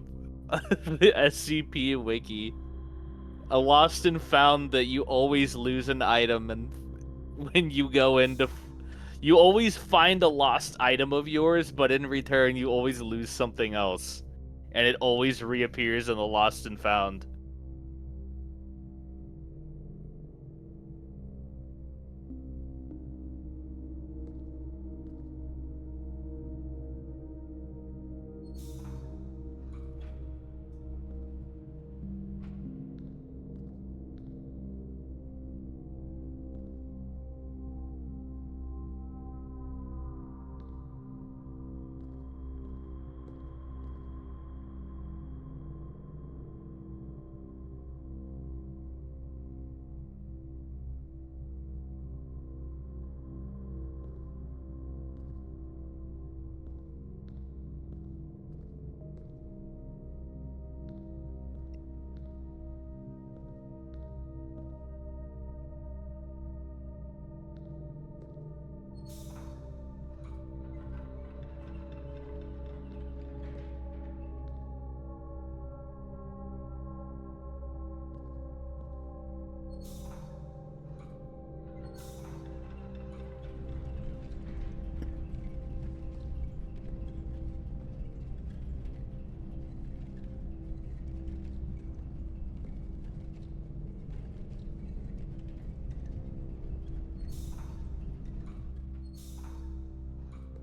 SCP wiki. A lost and found that you always lose an item, and when you go into you always find a lost item of yours, but in return you always lose something else, and it always reappears in the lost and found.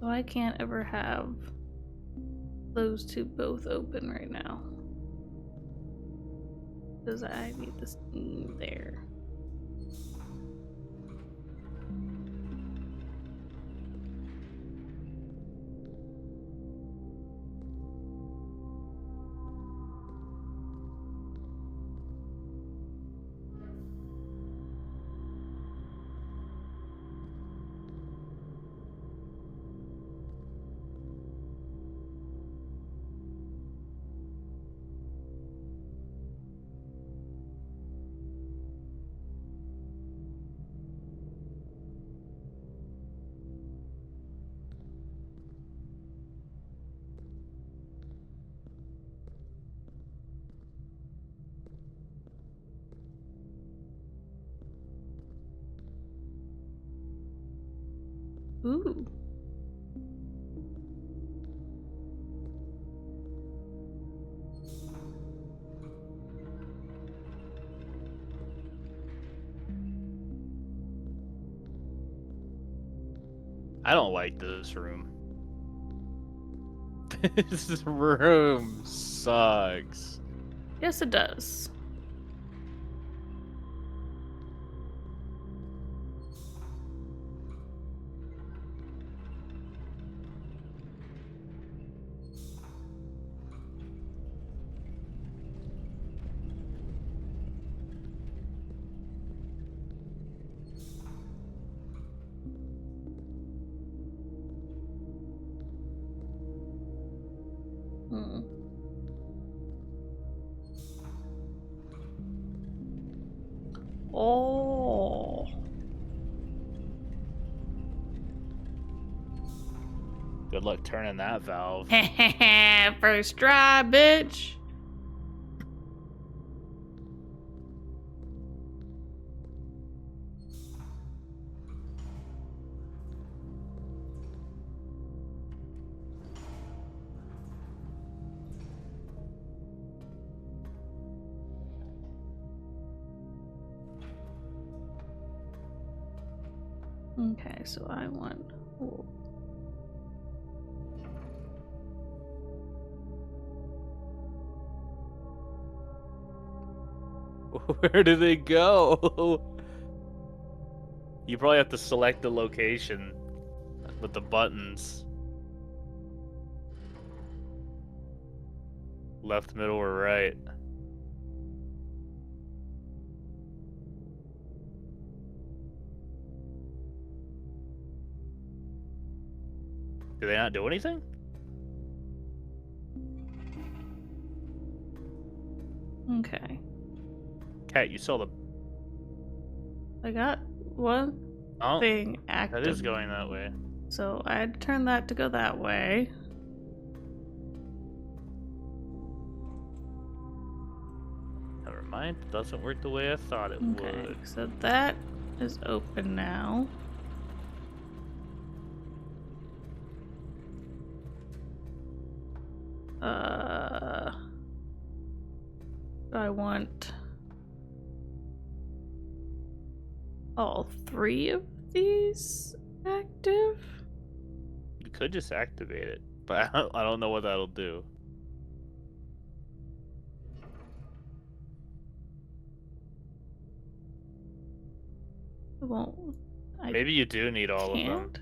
So I can't ever have those two both open right now. Because I need this there. Ooh. I don't like this room. This room sucks. Yes, it does. Hmm. Oh. Good luck turning that valve. First try, bitch. Okay, so I want. Oh. Where do they go? You probably have to select the location with the buttons. Left, middle, or right. Do they not do anything? Okay. Cat, you saw the... I got one Oh, thing active. that is going that way. So I had to turn that to go that way. Never mind, it doesn't work the way I thought it Okay, would. so that is open now. I want all 3 of these active. You could just activate it, but I don't know what that'll do. It won't. Maybe you do need all of them. Can't.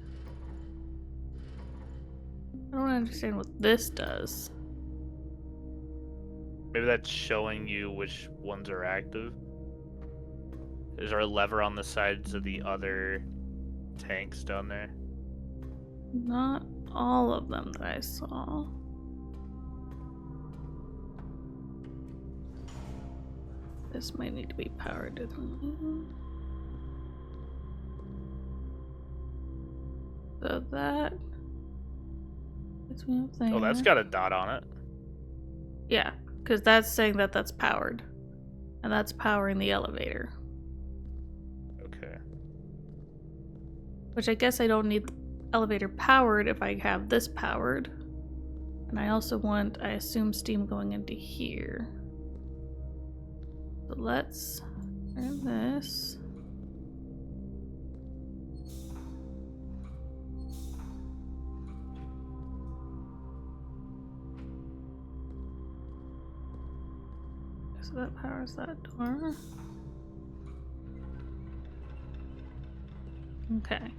I don't understand what this does. Maybe that's showing you which ones are active. Is there a lever on the sides of the other tanks down there? Not all of them that I saw. This might need to be powered. So that gets me up there. Oh, that's got a dot on it. Yeah, because that's saying that that's powered. And that's powering the elevator. Okay. Which I guess I don't need the elevator powered if I have this powered. And I also want, I assume, steam going into here. So let's turn this. So that powers that door. Okay.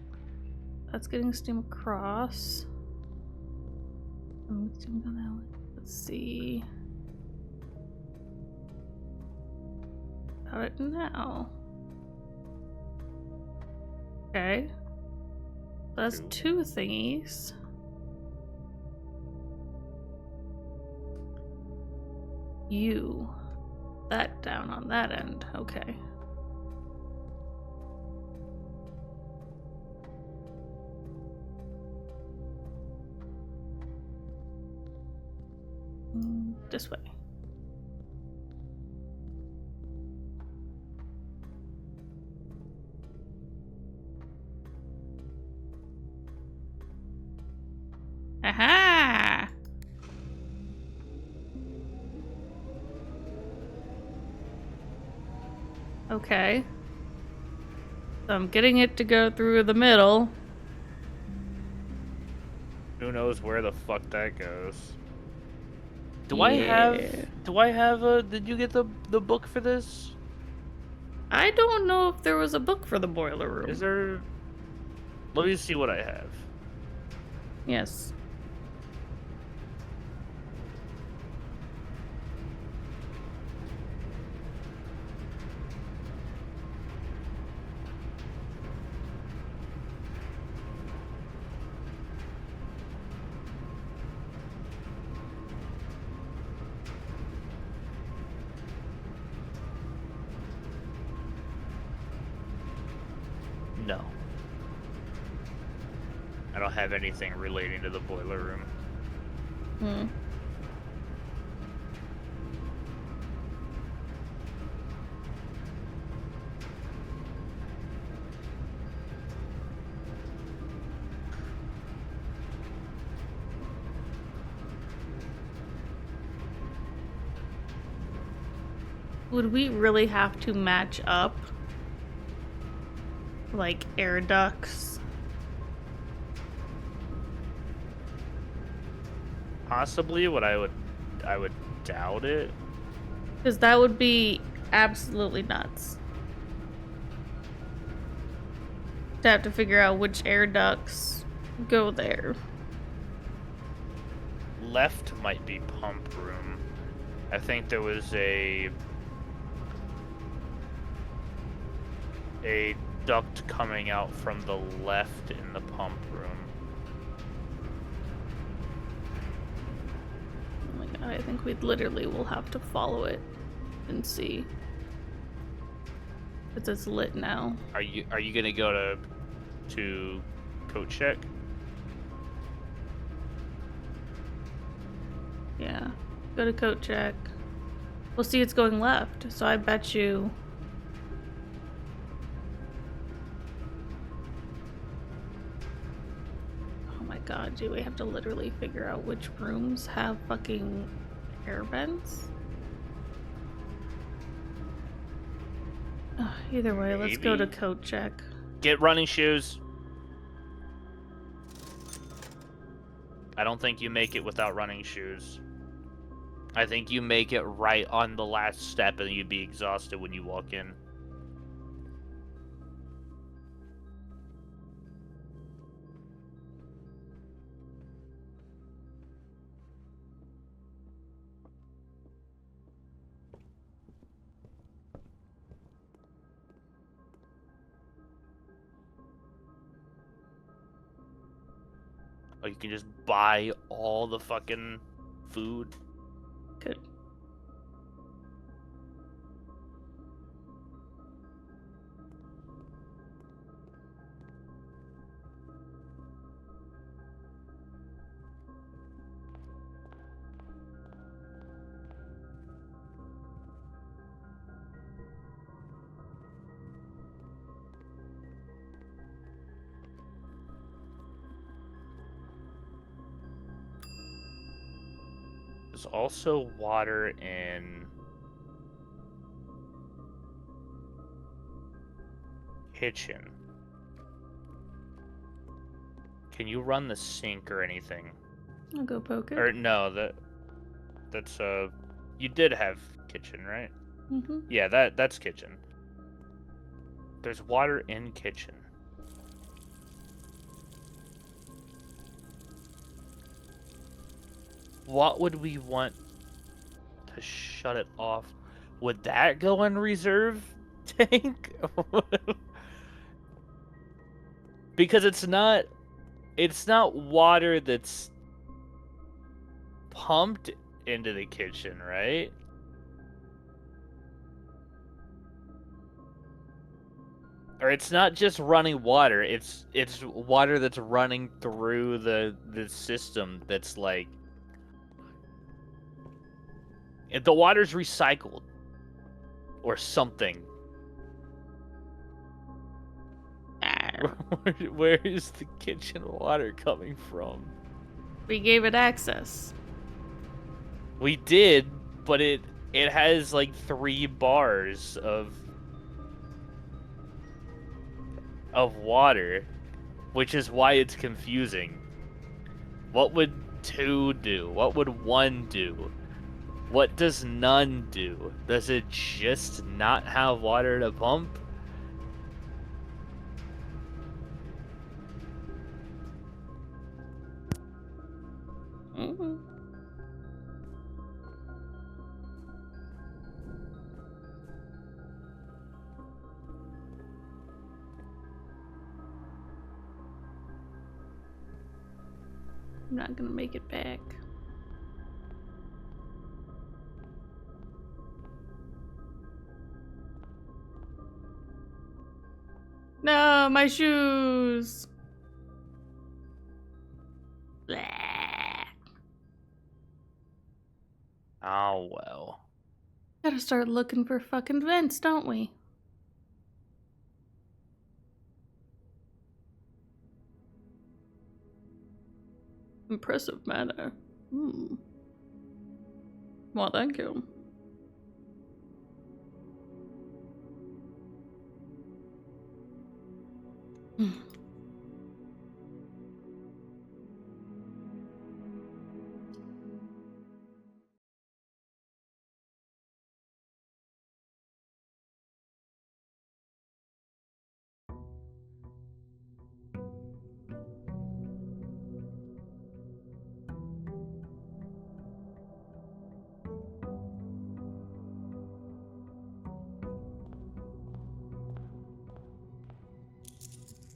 That's getting steam across. Steam go that way. Let's see. About it now. Okay. That's 2 thingies. You. That down on that end. Okay. This way. Aha! Okay. So I'm getting it to go through the middle. Who knows where the fuck that goes? Do I have a... Did you get the book for this? I don't know if there was a book for the boiler room. Is there... Let me see what I have. Yes. No. I don't have anything relating to the boiler room. Hmm. Would we really have to match up? like air ducts. Possibly, I would doubt it. Because that would be absolutely nuts. To have to figure out which air ducts go there. Left might be pump room. I think there was a duct coming out from the left in the pump room. Oh my god, I think we literally will have to follow it and see. Because it's lit now. Are you gonna go to coat check? Yeah. Go to coat check. We'll see it's going left, so I bet you. Oh my god, do we have to literally figure out which rooms have fucking air vents? Either way, let's go to Maybe. coat check. Get running shoes. I don't think you make it without running shoes. I think you make it right on the last step and you'd be exhausted when you walk in. Or you can just buy all the fucking food. Good. There's also water in kitchen. Can you run the sink or anything? I'll go poke it. Or no, that's you did have kitchen, right? Mm-hmm. Yeah, that's kitchen. There's water in kitchen. What would we want to shut it off? Would that go in reserve tank? Because it's not water that's pumped into the kitchen, right? Or it's not just running water, it's water that's running through the system that's like the water's recycled or something. Where is the kitchen water coming from? We gave it access. We did, but it has like 3 bars of water, which is why it's confusing. What would 2 do? What would 1 do? What does none do? Does it just not have water to pump? Mm-hmm. I'm not gonna make it back. No, my shoes. Blah. Oh well. Gotta start looking for fucking vents, don't we? Impressive manner. Well, thank you.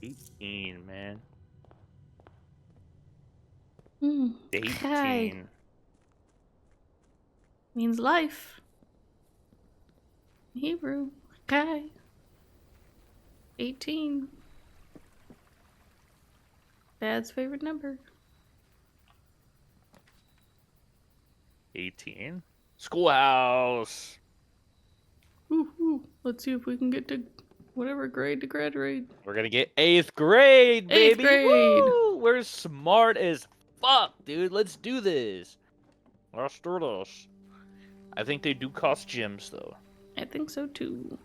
18, man. Kai 18. means life. Hebrew. Kai. 18. Dad's favorite number. 18? Schoolhouse. Woo-hoo. Let's see if we can get to whatever grade to graduate. We're gonna get 8th grade, 8th baby. grade. Woo! We're smart as fuck, dude. Let's do this. Let's do this. I think they do cost gyms, though. I think so too.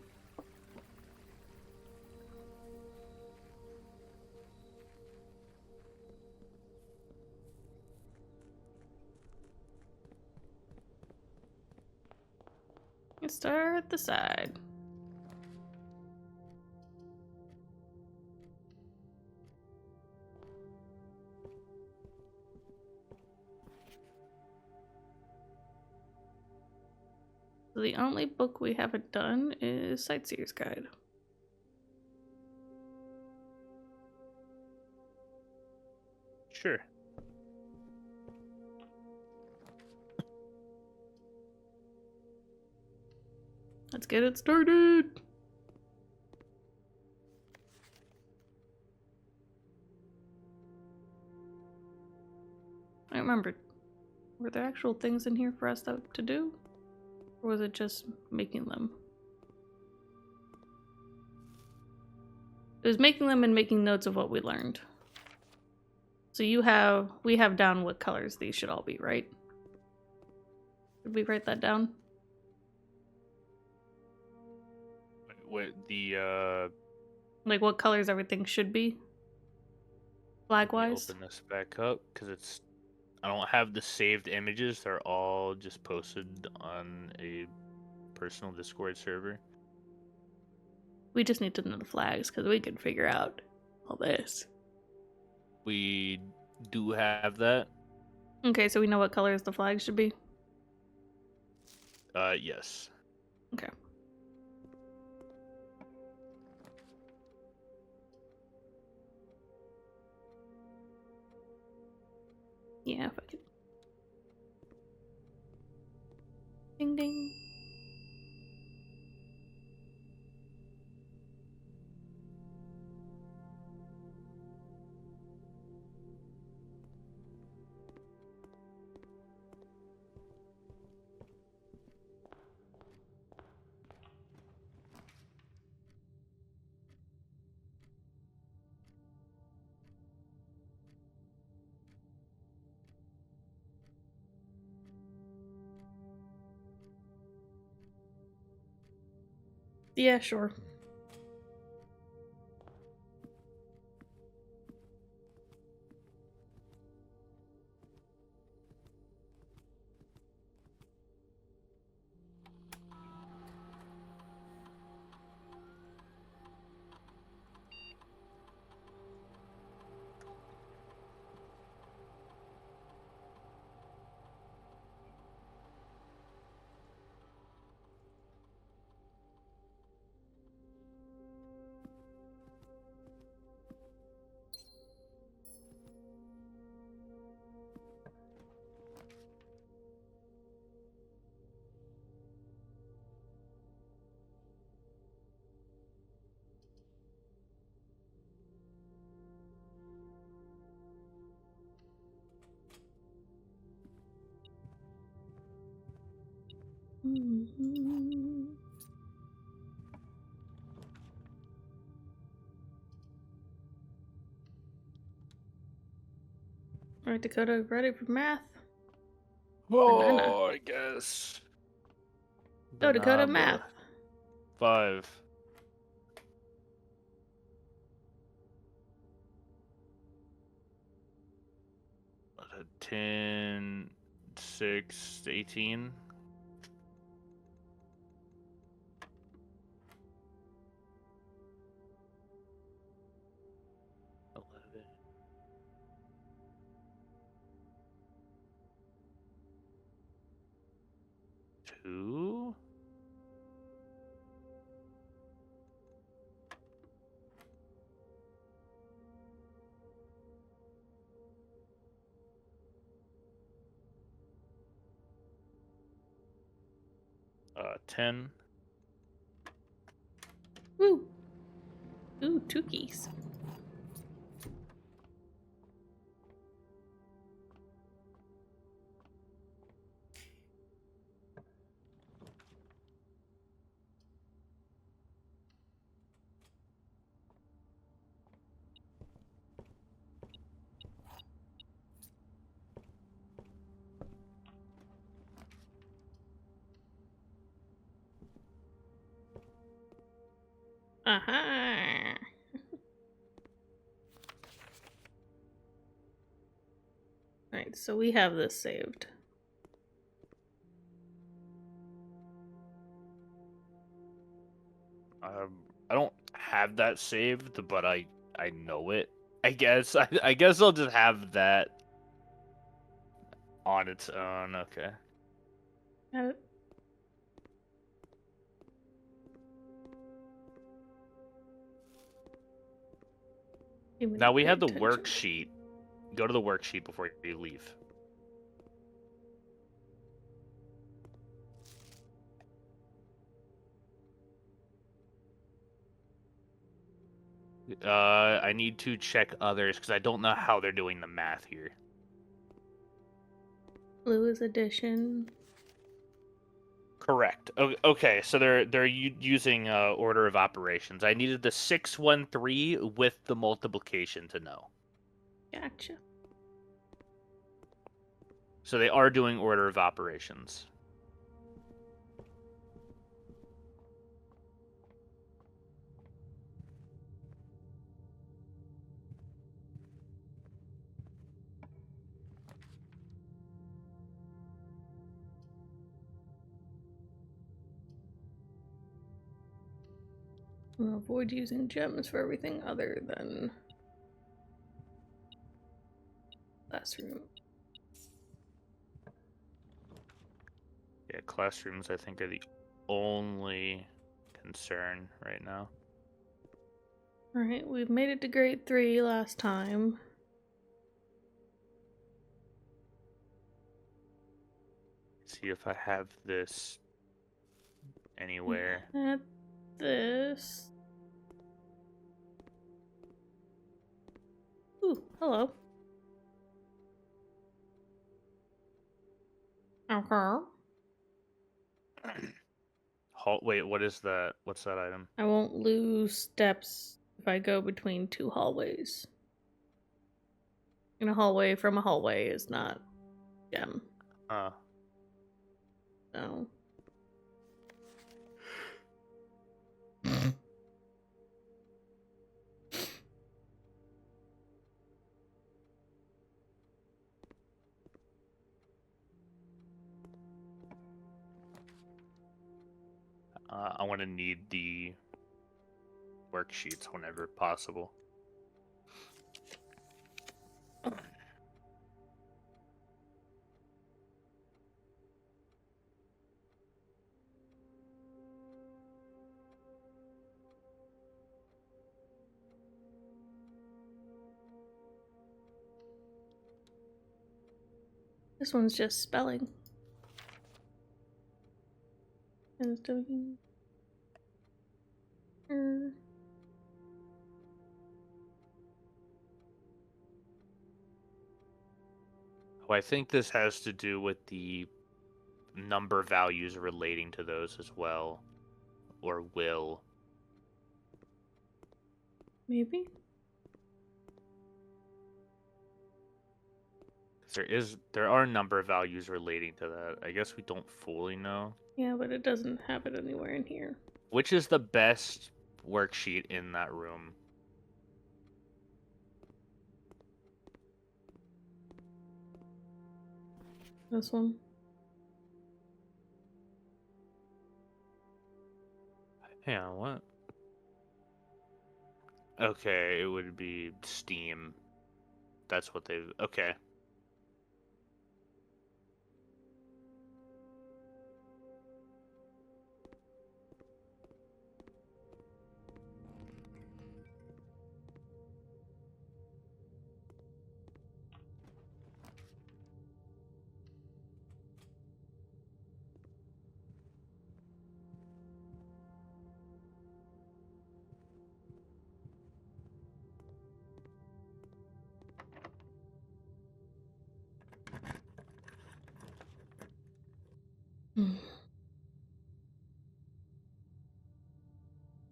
Let's start at the side. So the only book we haven't done is Sightseer's Guide. Sure. Let's get it started. I remember, were there actual things in here for us to do? Or was it just making them? It was making them and making notes of what we learned. So we have down what colors these should all be, right? Did we write that down? What the Like what colors everything should be? Flag-wise? Open this back up because I don't have the saved images. They're all just posted on a personal Discord server. We just need to know the flags because we can figure out all this. We do have that. Okay, so we know what colors the flags should be? Yes. Okay. Yeah, if I could. Ding ding. Yeah, sure. Alright, Dakota, ready for math? Banana. Oh, I guess. Go, Dakota, Banana. math. 5. Uh, 10, 6, 18. 11. 2. 10. Woo! Ooh, 2 keys. Aha! Alright, so we have this saved. I don't have that saved, but I know it. I guess I guess I'll just have that on its own. Okay. Got it. Now we have the Attention. worksheet. Go to the worksheet before you leave. I need to check others because I don't know how they're doing the math here. Lewis edition. Correct. Okay, so they're using order of operations. I needed the 613 with the multiplication to know. Gotcha. So they are doing order of operations. I'm gonna avoid using gems for everything other than classroom. Yeah, classrooms I think are the only concern right now. Alright, we've made it to grade 3 last time. See if I have this anywhere. At this. Ooh, hello. Okay. Wait, what is that? What's that item? I won't lose steps if I go between 2 hallways. And a hallway from a hallway is not gem. So. I want to need the worksheets whenever possible. This one's just spelling. And it's doing. Oh, I think this has to do with the number values relating to those as well, or will. Maybe? There are number values relating to that. I guess we don't fully know. Yeah, but it doesn't have it anywhere in here. Which is the best worksheet in that room? This one. Hang on, what? Okay, it would be Steam. That's what they... Okay.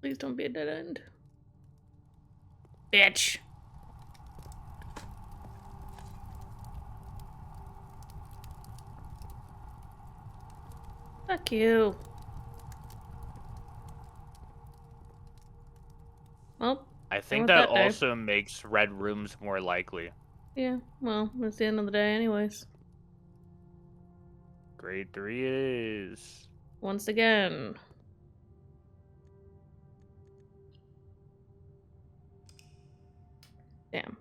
Please don't be a dead end. Bitch. Fuck you. Well, I think with that that day. also makes red rooms more likely. Yeah, well, that's the end of the day anyways. Grade 3 is. Once again. Damn.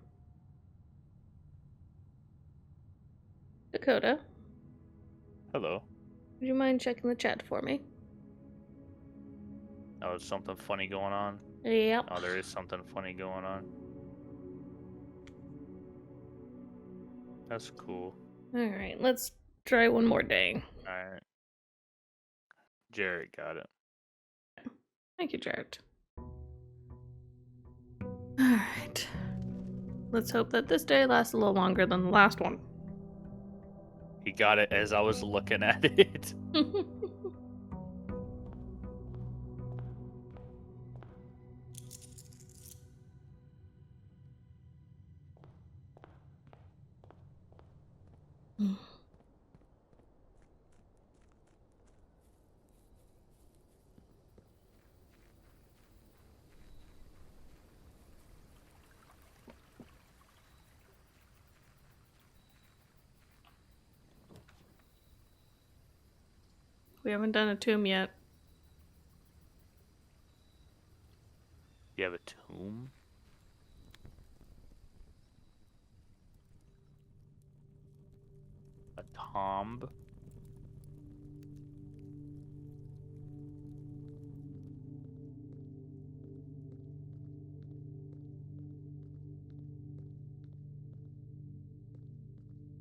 Dakota, Hello. would you mind checking the chat for me? Oh, is something funny going on? Yep. Oh, there is something funny going on. That's cool. Alright, let's try one more day. Alright. Jared got it. Thank you, Jared. Alright. Let's hope that this day lasts a little longer than the last one. He got it as I was looking at it. We haven't done a tomb yet. You have a tomb? A tomb?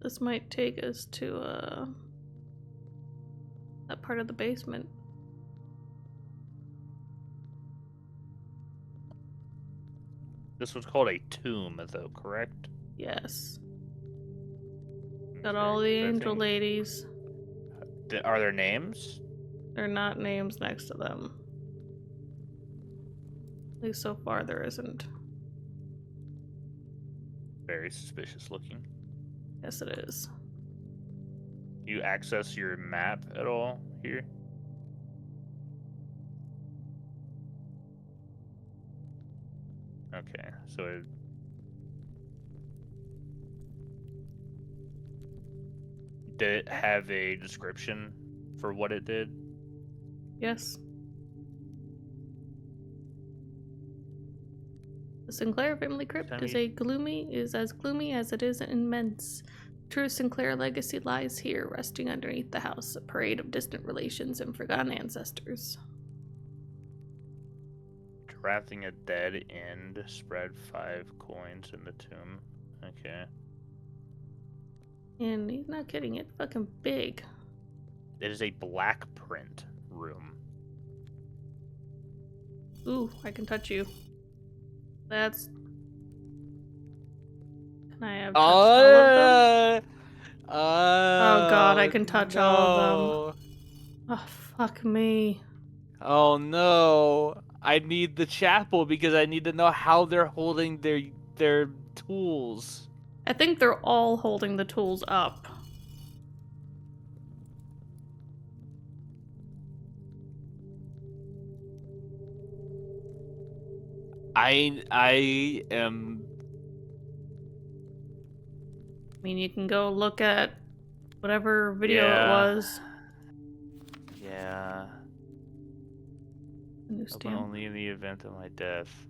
This might take us to that part of the basement. This was called a tomb, though, correct? Yes. Got all the angel ladies. Are there names? They're not names next to them. At least so far there isn't. Very suspicious looking. Yes, it is. You access your map at all here? Okay, so did it have a description for what it did? Yes. The Sinclair family crypt is as gloomy as it is immense. True Sinclair legacy lies here, resting underneath the house, a parade of distant relations and forgotten ancestors. Drafting a dead end, spread 5 coins in the tomb. Okay. And he's not kidding, it's fucking big. It is a black print room. Ooh, I can touch you. That's... Can I have touched all of them? Oh god, I can touch all of them. Oh, fuck me. Oh no. I need the chapel because I need to know how they're holding their tools. I think they're all holding the tools up. I am... I mean, you can go look at whatever video it was. Yeah. Open only in the event of my death.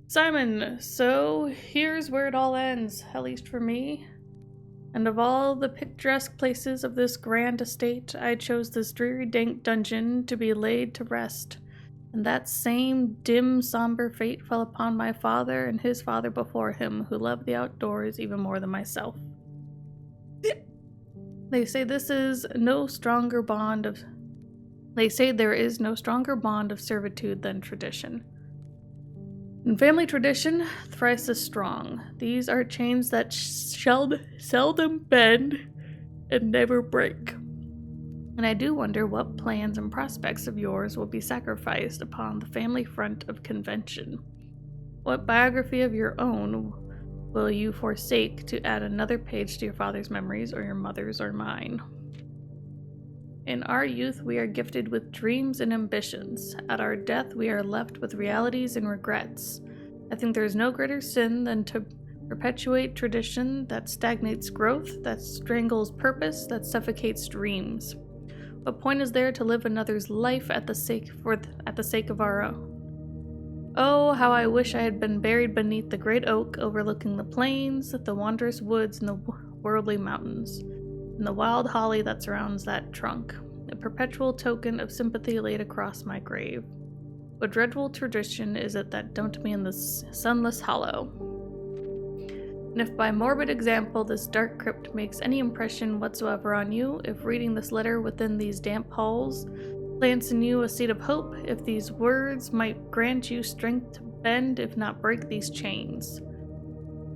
Simon, so here's where it all ends, at least for me. And of all the picturesque places of this grand estate, I chose this dreary, dank dungeon to be laid to rest. And that same dim, somber fate fell upon my father and his father before him, who loved the outdoors even more than myself. They say there is no stronger bond of servitude than tradition. In family tradition, thrice as strong. These are chains that seldom bend and never break. And I do wonder what plans and prospects of yours will be sacrificed upon the family front of convention. What biography of your own will you forsake to add another page to your father's memories, or your mother's, or mine? In our youth, we are gifted with dreams and ambitions. At our death, we are left with realities and regrets. I think there is no greater sin than to perpetuate tradition that stagnates growth, that strangles purpose, that suffocates dreams. What point is there to live another's life at the sake of our own? Oh, how I wish I had been buried beneath the great oak overlooking the plains, the wondrous woods, and the worldly mountains, and the wild holly that surrounds that trunk, a perpetual token of sympathy laid across my grave. What dreadful tradition is it that dumped me in this sunless hollow? And if by morbid example this dark crypt makes any impression whatsoever on you, if reading this letter within these damp halls plants in you a seed of hope, if these words might grant you strength to bend, if not break these chains,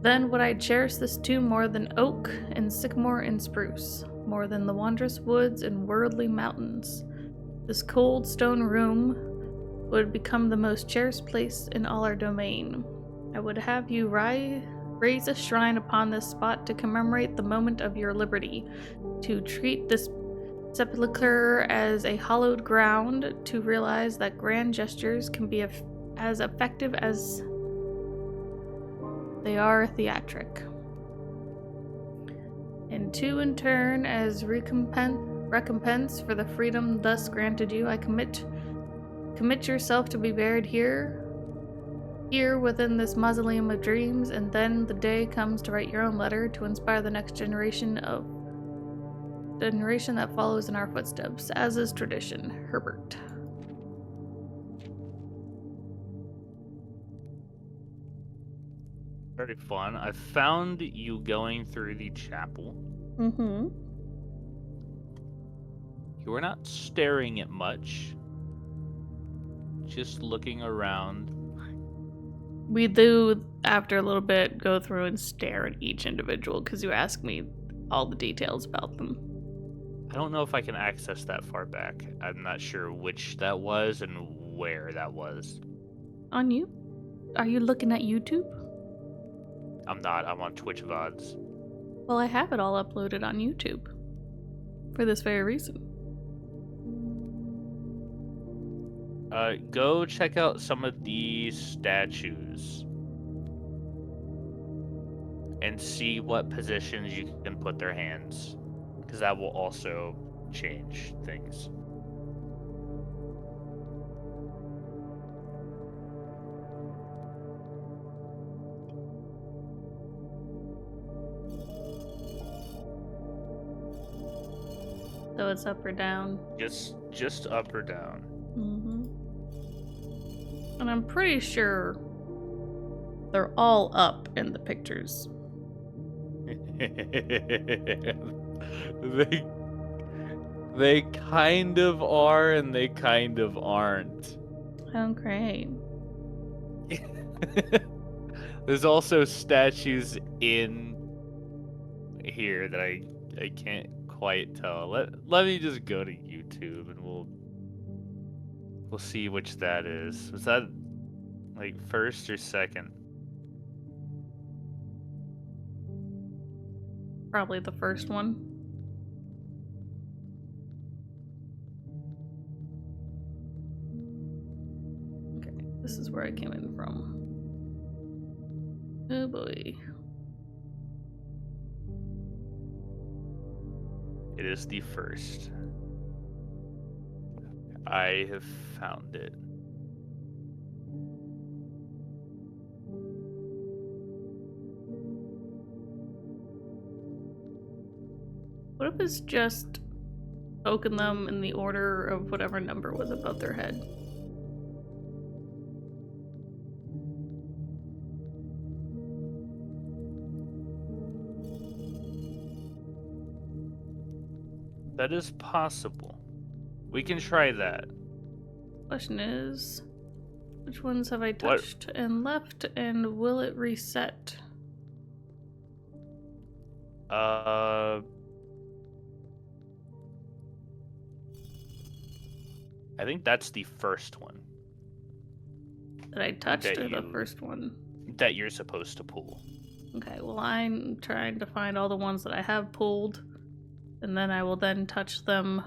then would I cherish this tomb more than oak and sycamore and spruce, more than the wondrous woods and worldly mountains. This cold stone room would become the most cherished place in all our domain. I would have you raise a shrine upon this spot to commemorate the moment of your liberty, to treat this sepulchre as a hallowed ground, to realize that grand gestures can be as effective as they are theatric. And to, in turn, as recompense for the freedom thus granted you, I commit yourself to be buried here within this mausoleum of dreams, and then the day comes to write your own letter to inspire the next generation that follows in our footsteps, as is tradition. Herbert. Very fun. I found you going through the chapel. Mm-hmm. You were not staring at much, just looking around. We do, after a little bit, go through and stare at each individual because you ask me all the details about them. I don't know if I can access that far back. I'm not sure which that was and where that was. On you? Are you looking at YouTube? I'm not. I'm on Twitch VODs. Well, I have it all uploaded on YouTube. For this very reason. Go check out some of these statues and see what positions you can put their hands, because that will also change things. So it's up or down? Just up or down. Mm-hmm. And I'm pretty sure they're all up in the pictures. They kind of are and they kind of aren't. Oh, great. There's also statues in here that I can't quite tell. Let me just go to YouTube and we'll see which that is. Was that like first or second? Probably the first one. Okay, this is where I came in from. Oh boy. It is the first. I have found it. What if it's just poking them in the order of whatever number was above their head? That is possible. We can try that. Question is, which ones have I touched and left, and will it reset? I think that's the first one That I touched That or the you- first one? that you're supposed to pull. Okay, well, I'm trying to find all the ones that I have pulled, and then I will then touch them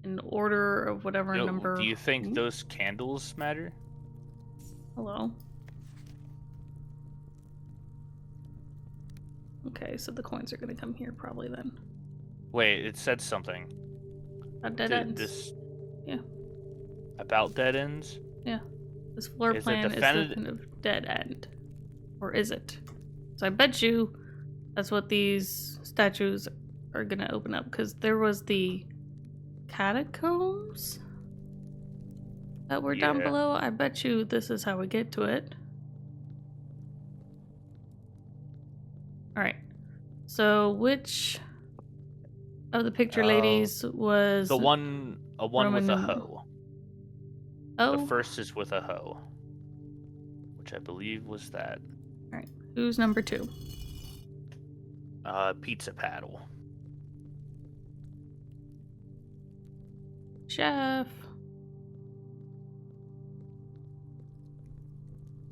in order of whatever number. Do you think those candles matter? Hello? Okay, so the coins are gonna come here probably then. Wait, it said something. Dead ends. This Yeah. about dead ends? Yeah. This floor Is it plan is the kind of dead end. Or is it? So I bet you that's what these statues are gonna open up, because there was the catacombs that were down Yeah. below. I bet you this is how we get to it. Alright. So which of the picture ladies was a one Roman with a and- hoe. Oh, The first is with a hoe, which I believe was that. alright. Who's number 2? Pizza paddle. Chef.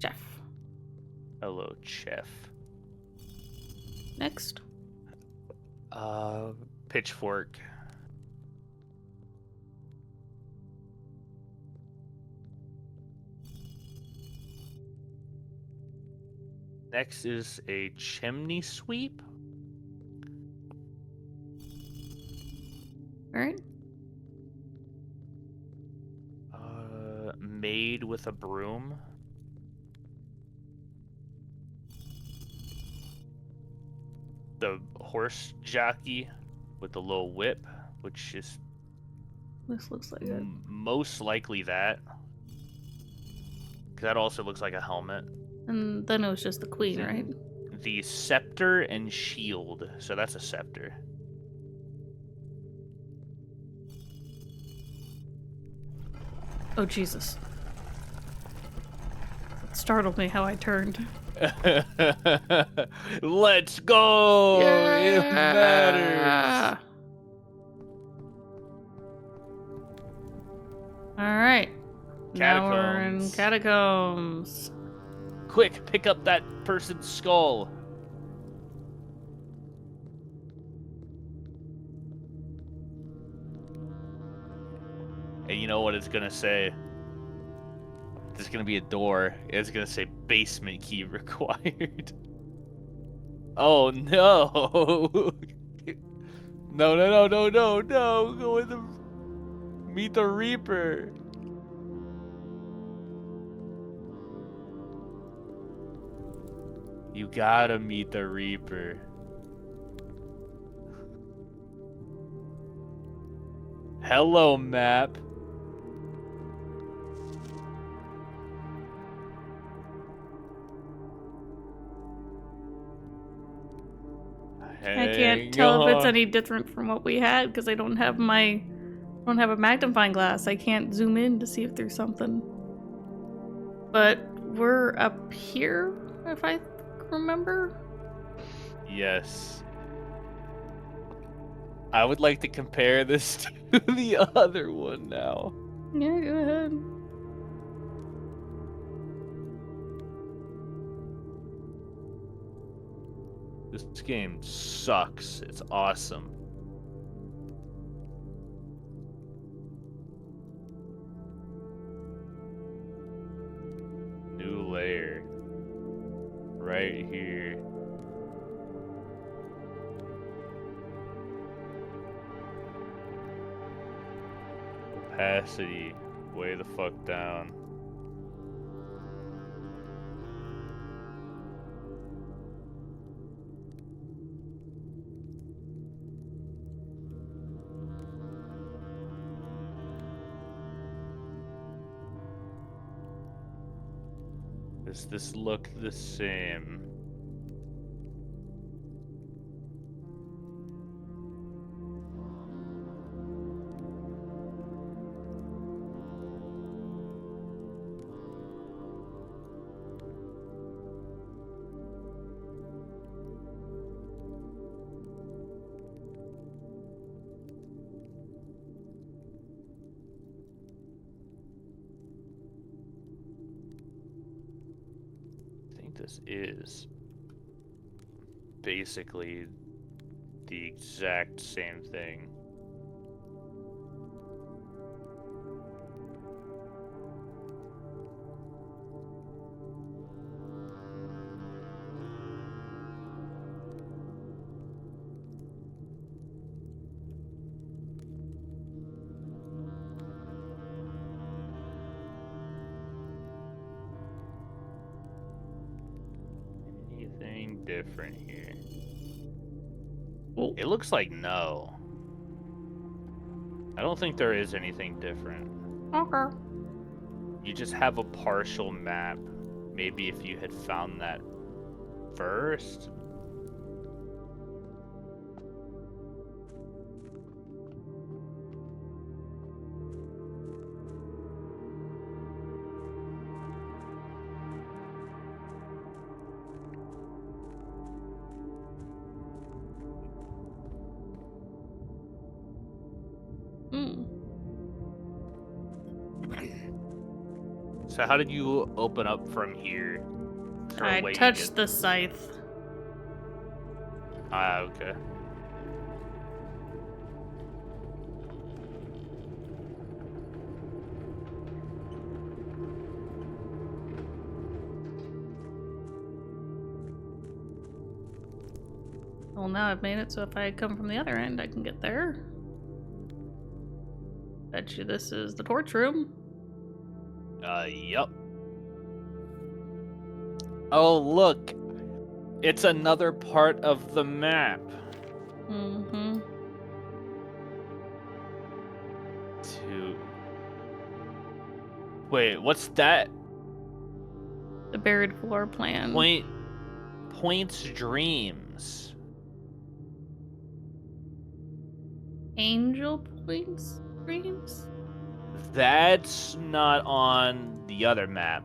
Chef. Hello, chef. Next. Pitchfork. Next is a chimney sweep. Alright. Maid with a broom. The horse jockey with the little whip, which is This looks like it. most likely that. 'Cause that also looks like a helmet. And then it was just the queen, Mhm. right? The scepter and shield. So that's a scepter. Oh, Jesus. It startled me how I turned. Let's go! It matters. Alright. Now we're in Catacombs. catacombs. Quick, pick up that person's skull. And you know what it's gonna say? There's gonna be a door. It's gonna say basement key required. Oh no! No! Go in the meet the Reaper. You gotta meet the Reaper. Hello, map. I can't tell Hang if it's on. any different from what we had because I don't have a magnifying glass. I can't zoom in to see if there's something. But we're up here, if I remember. Yes. I would like to compare this to the other one now. Yeah, go ahead. This game sucks. It's awesome. New layer. Right here. Opacity. Way the fuck down. Does this look the same? this is basically the exact same thing. Anything different here? Oh. It looks like no. I don't think there is anything different. Okay. You just have a partial map. Maybe if you had found that first. So how did you open up from here? I touched the scythe. Ah, okay. Well, now I've made it so if I come from the other end, I can get there. Bet you this is the torch room. Yup. Oh, look. It's another part of the map. Mm-hmm. Wait, what's that? The buried floor plan. Point's dreams. Angel Point's dreams? That's not on the other map.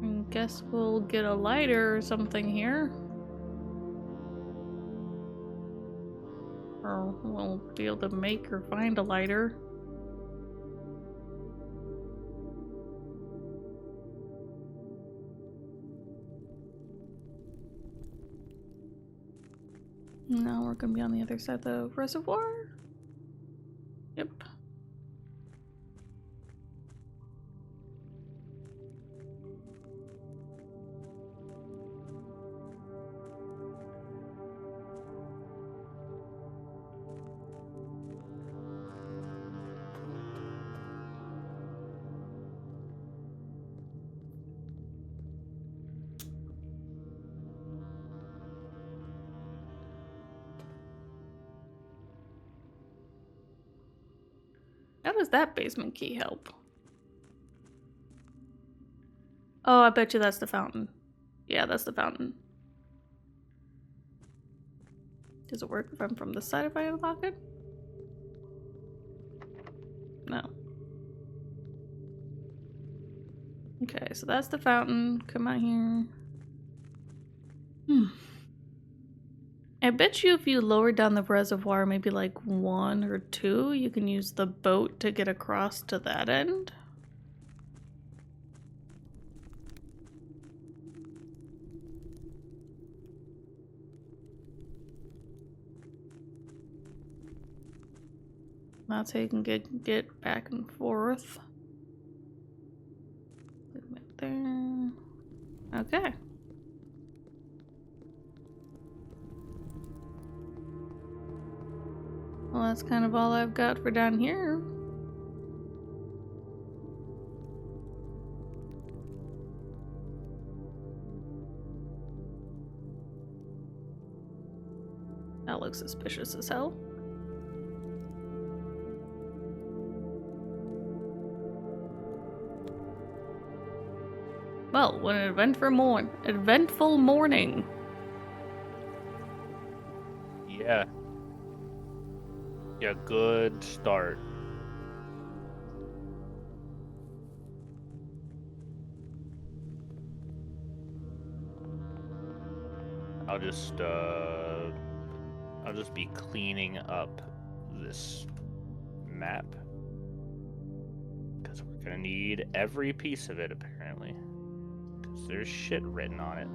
I guess we'll get a lighter or something here. Or we'll be able to make or find a lighter. Now we're gonna be on the other side of the reservoir. Yep. How does that basement key help? Oh, I bet you that's the fountain. Yeah, that's the fountain. Does it work if I'm from this side if I unlock it? No. Okay, so that's the fountain. Come out here. I bet you if you lower down the reservoir maybe like 1 or 2, you can use the boat to get across to that end. That's how you can get back and forth. There. Okay. Well, that's kind of all I've got for down here. That looks suspicious as hell. Well, what an eventful morning. Yeah. Yeah, good start. I'll just be cleaning up this map. Because we're gonna need every piece of it, apparently. Because there's shit written on it.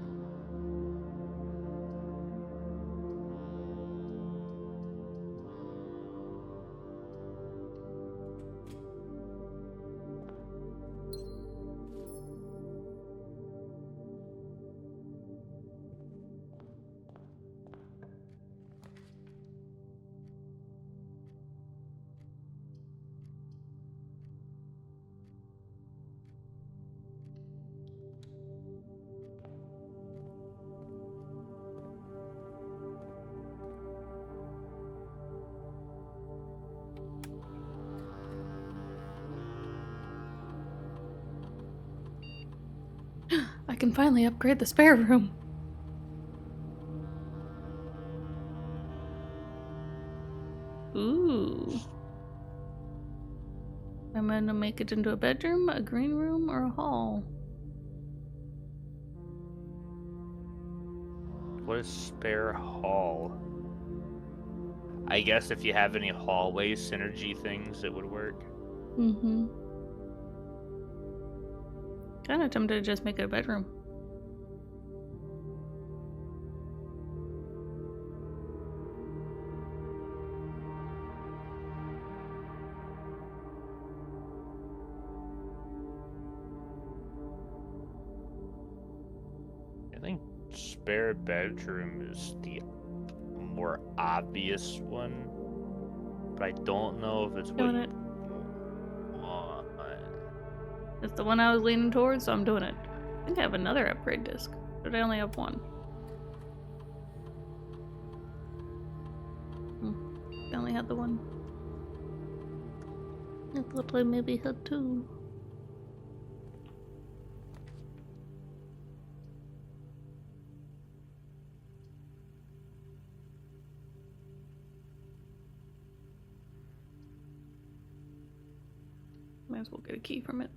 I can finally upgrade the spare room. Ooh. I'm gonna make it into a bedroom, a green room, or a hall. What is spare hall? I guess if you have any hallway synergy things, it would work. Mm-hmm. Kind of tempted to just make it a bedroom. I think spare bedroom is the more obvious one, but I don't know if it's what Doing you it. want. It's the one I was leaning towards, so I'm doing it. I think I have another upgrade disc, but I only have one. I only had the one. I thought I maybe had two. Might as well get a key from it.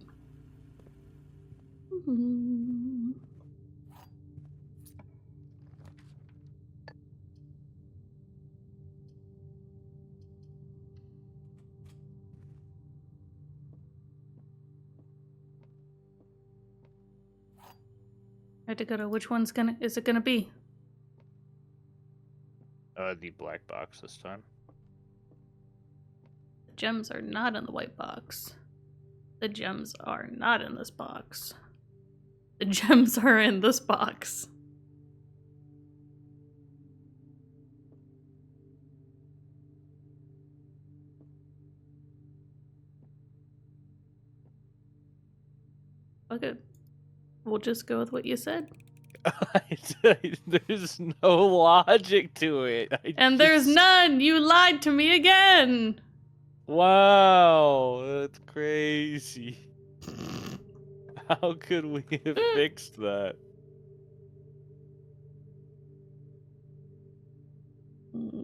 I had to go to which one's is it gonna be? The black box this time. The gems are not in the white box. The gems are not in this box. The gems are in this box. Okay. We'll just go with what you said. There's no logic to it. And there's none! You lied to me again! Wow, that's crazy. How could we have fixed that?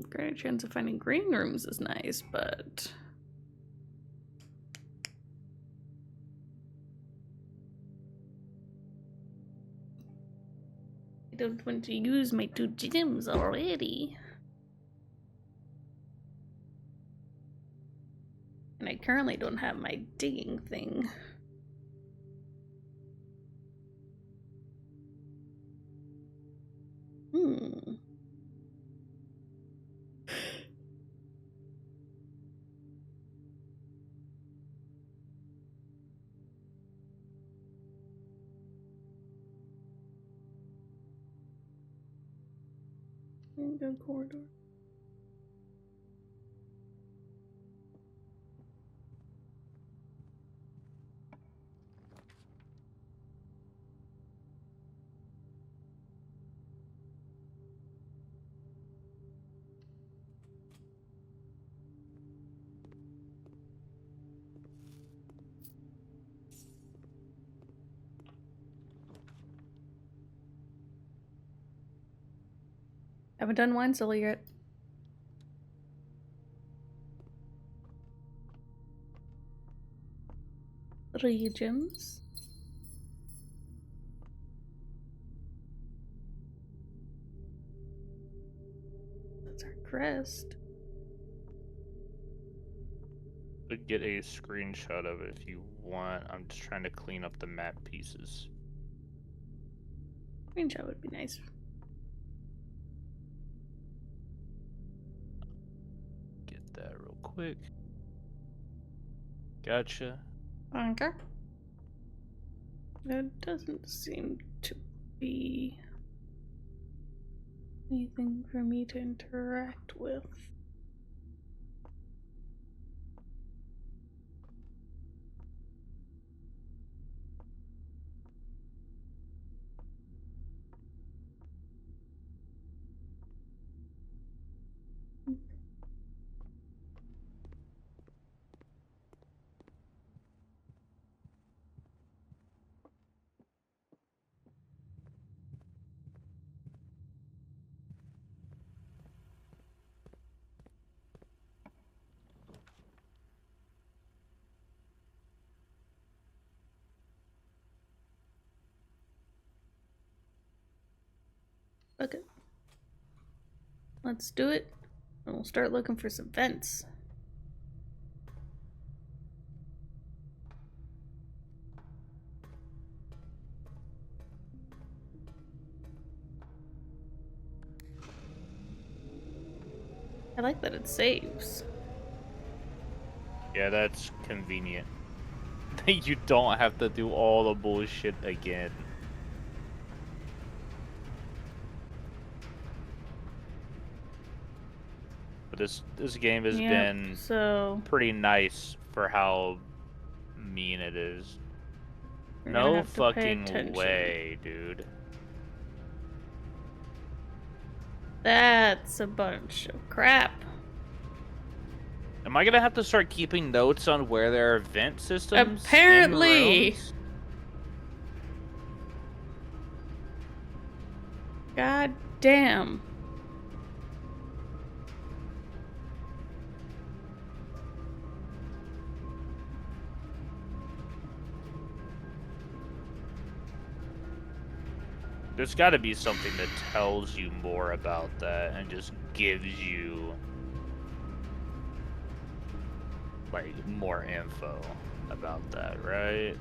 Greater chance of finding green rooms is nice, but... I don't want to use my 2 gems already. And I currently don't have my digging thing. Good corridor. Haven't done wine cellar yet. Three gems. That's our crest. Could get a screenshot of it if you want. I'm just trying to clean up the map pieces. Screenshot would be nice. Get that real quick. Gotcha. Okay. There doesn't seem to be anything for me to interact with. Okay. Let's do it, and we'll start looking for some vents. I like that it saves. Yeah, that's convenient. You don't have to do all the bullshit again. But this game has been pretty nice for how mean it is. No fucking way, dude. That's a bunch of crap. Am I gonna have to start keeping notes on where there are vent systems? Apparently. God damn. There's got to be something that tells you more about that and just gives you like more info about that, right?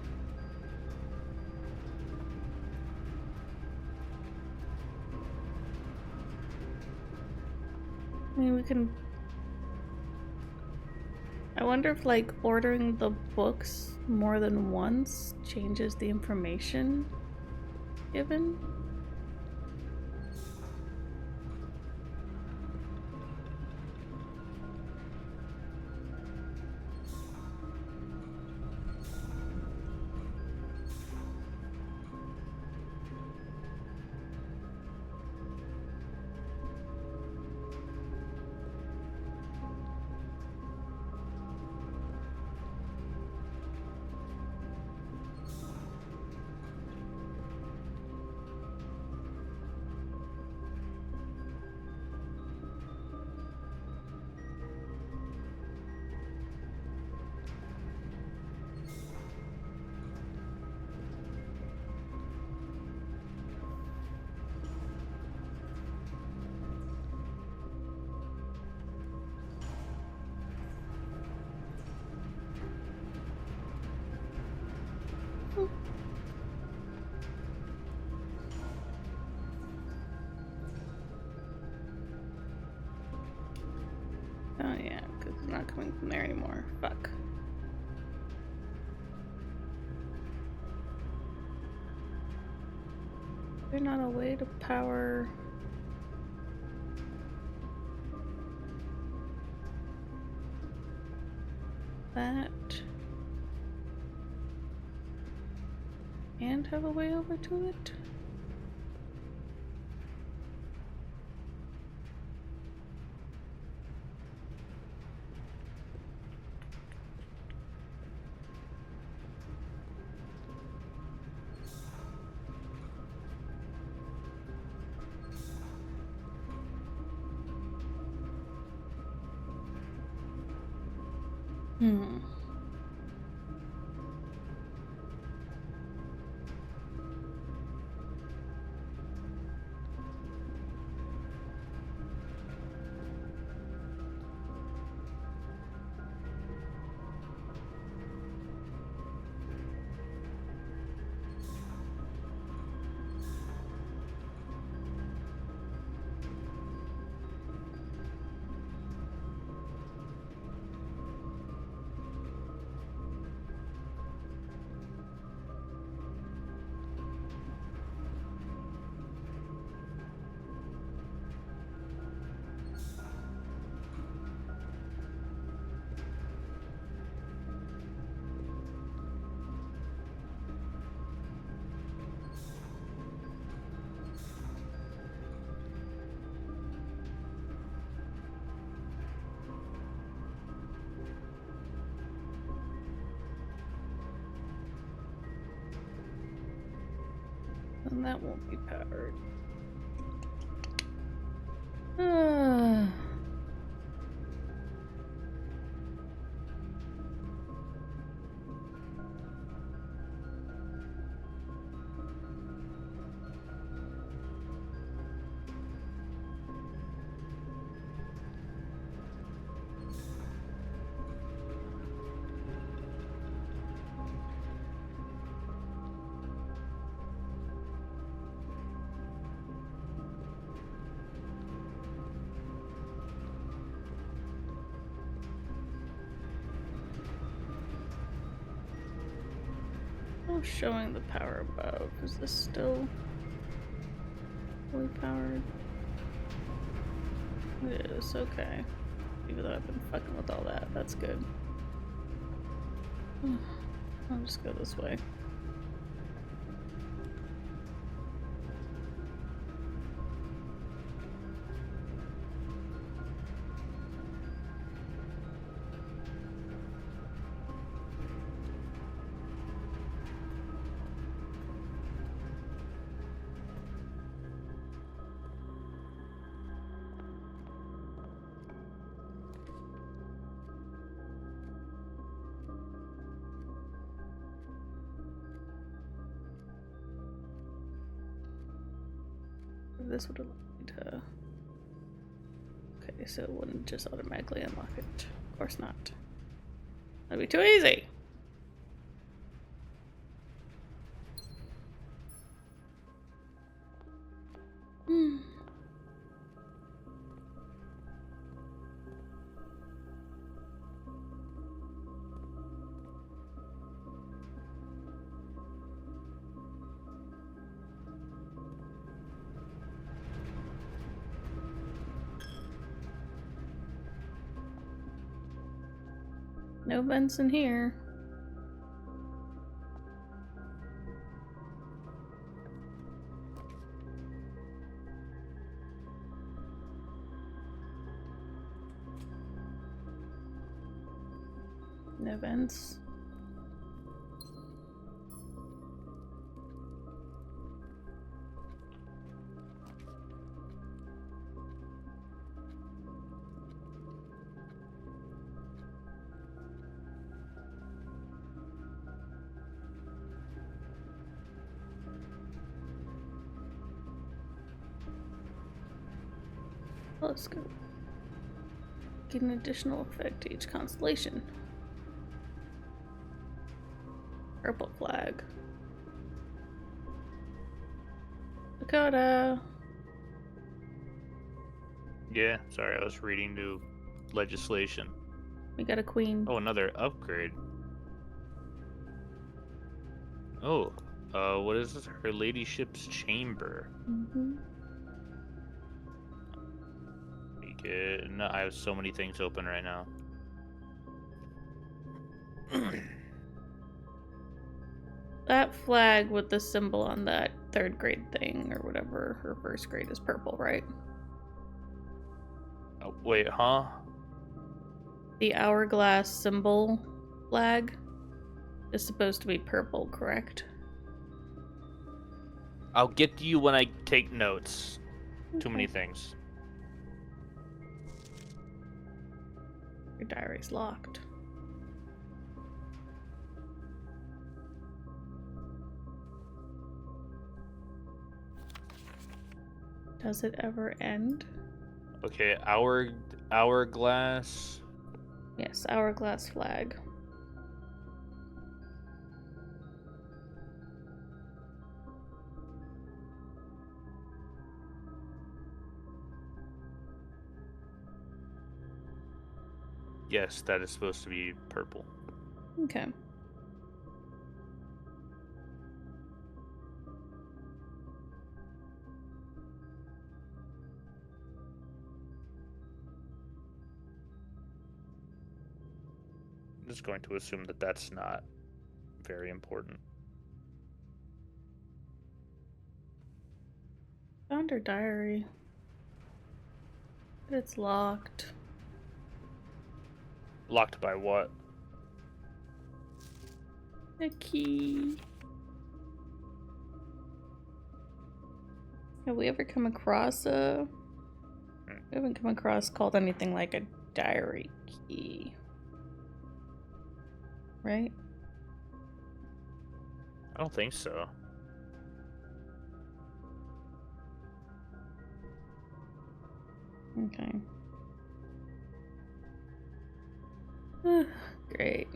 I mean, we can... I wonder if, like, ordering the books more than once changes the information given? Oh yeah, because it's not coming from there anymore. Fuck. Is there not a way to power... that? And have a way over to it? Hmm. And that won't be powered. Showing the power above. Is this still fully powered? It is, okay. Even though I've been fucking with all that, that's good. I'll just go this way. This would allow me to... Okay, so it wouldn't just automatically unlock it. Of course not. That'd be too easy! No vents in here. No vents. Telescope. Get an additional effect to each constellation. Purple flag. Dakota. Yeah, sorry, I was reading new legislation. We got a queen. Oh, another upgrade. Oh, what is this? Her ladyship's chamber. No, I have so many things open right now. That flag with the symbol on that 3rd grade thing or whatever, her 1st grade is purple, right? Oh, wait, huh? The hourglass symbol flag is supposed to be purple, correct? I'll get to you when I take notes. Okay. Too many things. Your diary's locked. Does it ever end? Okay, hourglass. Yes, hourglass flag. Yes, that is supposed to be purple. Okay. I'm just going to assume that that's not very important. Found her diary. But it's locked. Locked by what? A key. Have we ever come across a... We haven't come across called anything like a diary key. Right? I don't think so. Okay. Great.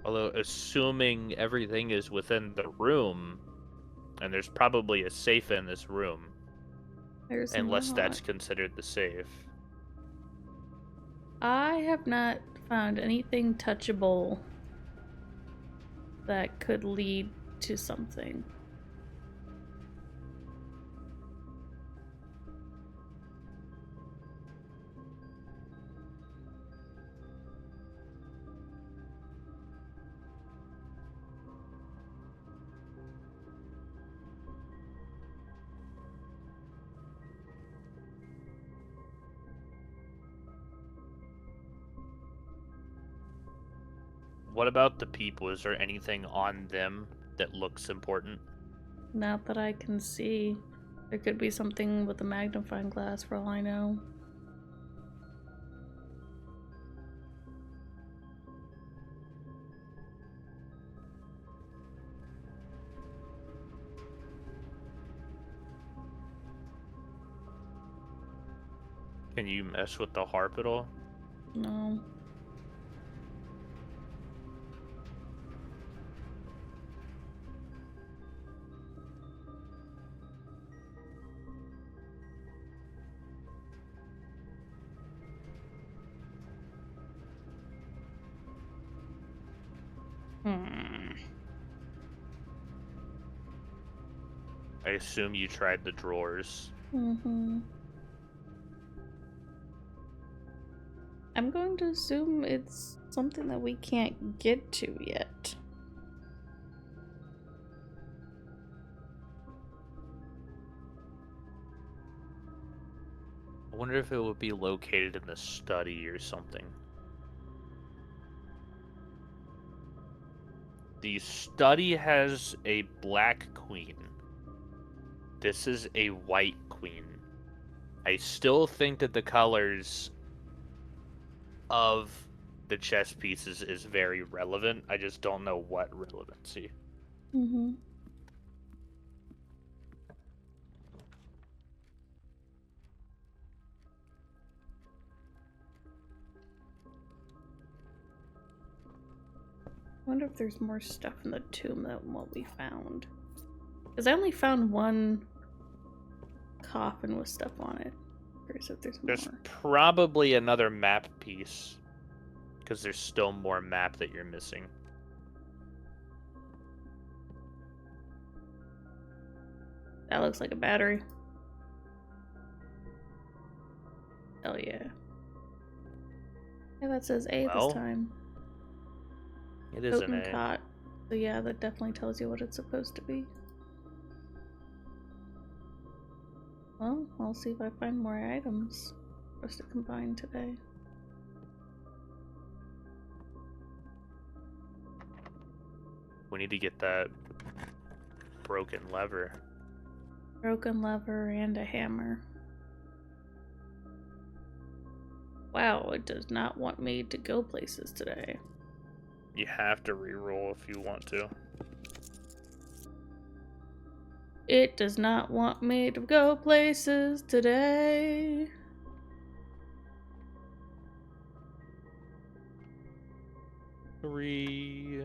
Although, assuming everything is within the room, and there's probably a safe in this room, There's unless not. that's considered the safe. I have not found anything touchable that could lead to something. What about the people? Is there anything on them that looks important? Not that I can see. There could be something with a magnifying glass for all I know. Can you mess with the harp at all? No. I assume you tried the drawers. I'm going to assume it's something that we can't get to yet. I wonder if it would be located in the study or something. The study has a black queen. This is a white queen. I still think that the colors of the chess pieces is very relevant. I just don't know what relevancy. I wonder if there's more stuff in the tomb than what we found. Because I only found one coffin with stuff on it. Curious if there's more. Probably another map piece. Because there's still more map that you're missing. That looks like a battery. Hell yeah. Yeah, that says A Well, this time. It is an Totem A. cot. So yeah, that definitely tells you what it's supposed to be. Well, I'll see if I find more items for us to combine today. We need to get that broken lever. Broken lever and a hammer. Wow, it does not want me to go places today. You have to reroll if you want to. It does not want me to go places today. Three.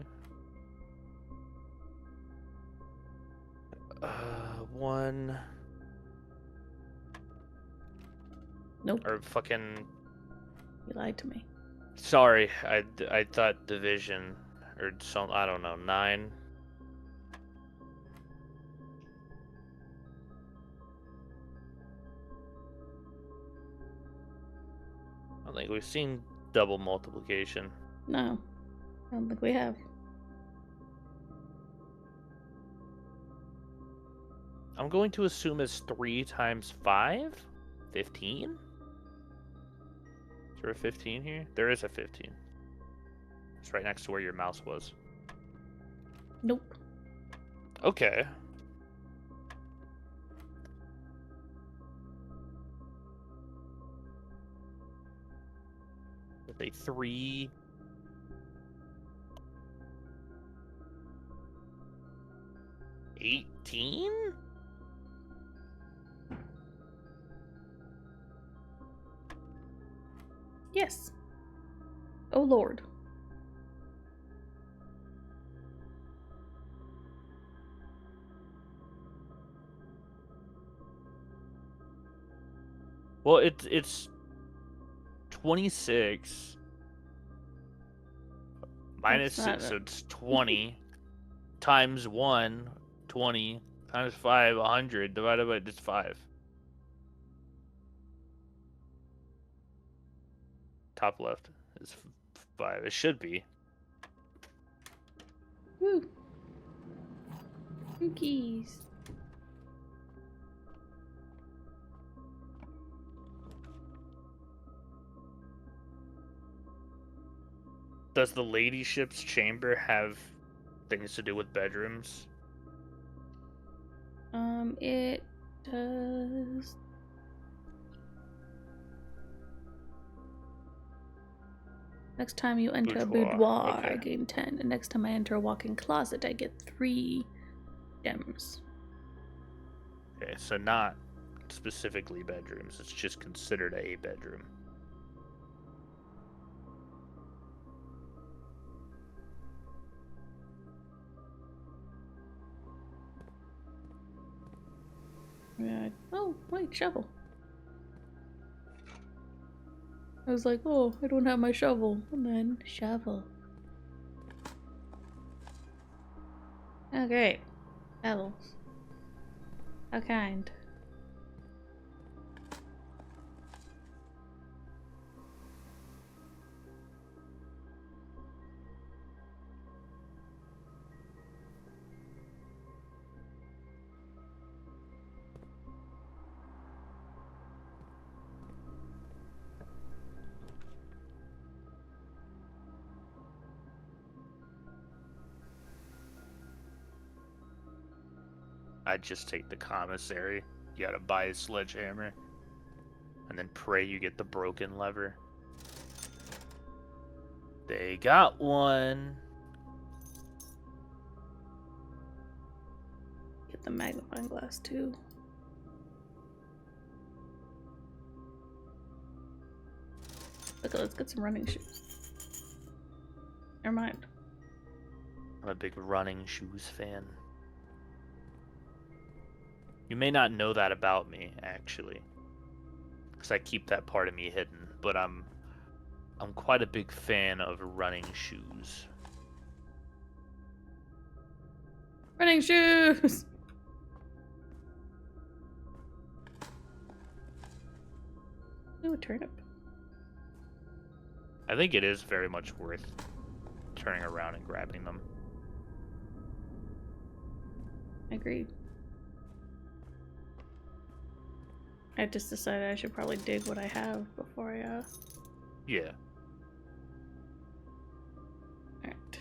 One. Nope. Or fucking. You lied to me. Sorry, I thought division or some. I don't know. 9. I don't think we've seen double multiplication. No, I don't think we have. I'm going to assume it's 3 times 5? 15? Is there a 15 here? There is a 15. It's right next to where your mouse was. Nope. Okay. With a 3. $18? Yes. Oh Lord. Well, it's 26 minus 6, so it's 20 times 1, 20 times 5, 100 divided by just 5. Top left is 5. It should be. Woo. Cookies. Does the ladyship's chamber have things to do with bedrooms? It does. Next time you enter a boudoir, okay. I gain 10. And next time I enter a walk-in closet, I get 3 gems. Okay, so not specifically bedrooms. It's just considered a bedroom. Yeah. Oh, wait, shovel. I was like, oh, I don't have my shovel. And then shovel. Oh, great. Pebbles. How kind. I'd just take the commissary. You gotta buy a sledgehammer. And then pray you get the broken lever. They got one. Get the magnifying glass too. Okay, let's get some running shoes. Never mind. I'm a big running shoes fan. You may not know that about me, actually, because I keep that part of me hidden. But I'm quite a big fan of running shoes. Running shoes! Ooh, a turnip. I think it is very much worth turning around and grabbing them. Agreed. I just decided I should probably dig what I have before I, Yeah. Alright.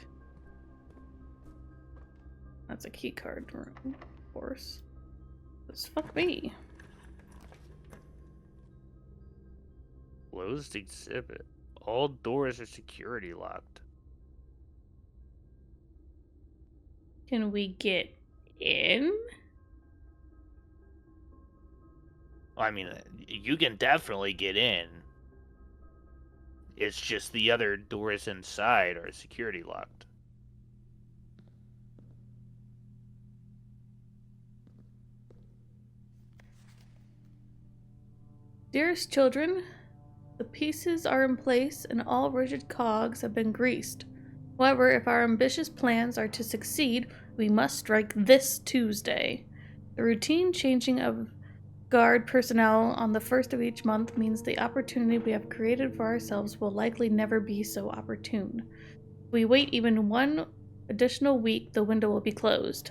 That's a key card room, of course. Let's fuck me. Closed exhibit. All doors are security locked. Can we get in? I mean, you can definitely get in. It's just the other doors inside are security locked. Dearest children, the pieces are in place and all rigid cogs have been greased. However, if our ambitious plans are to succeed, we must strike this Tuesday. The routine changing of guard personnel on the first of each month means the opportunity we have created for ourselves will likely never be so opportune. If we wait even one additional week, the window will be closed.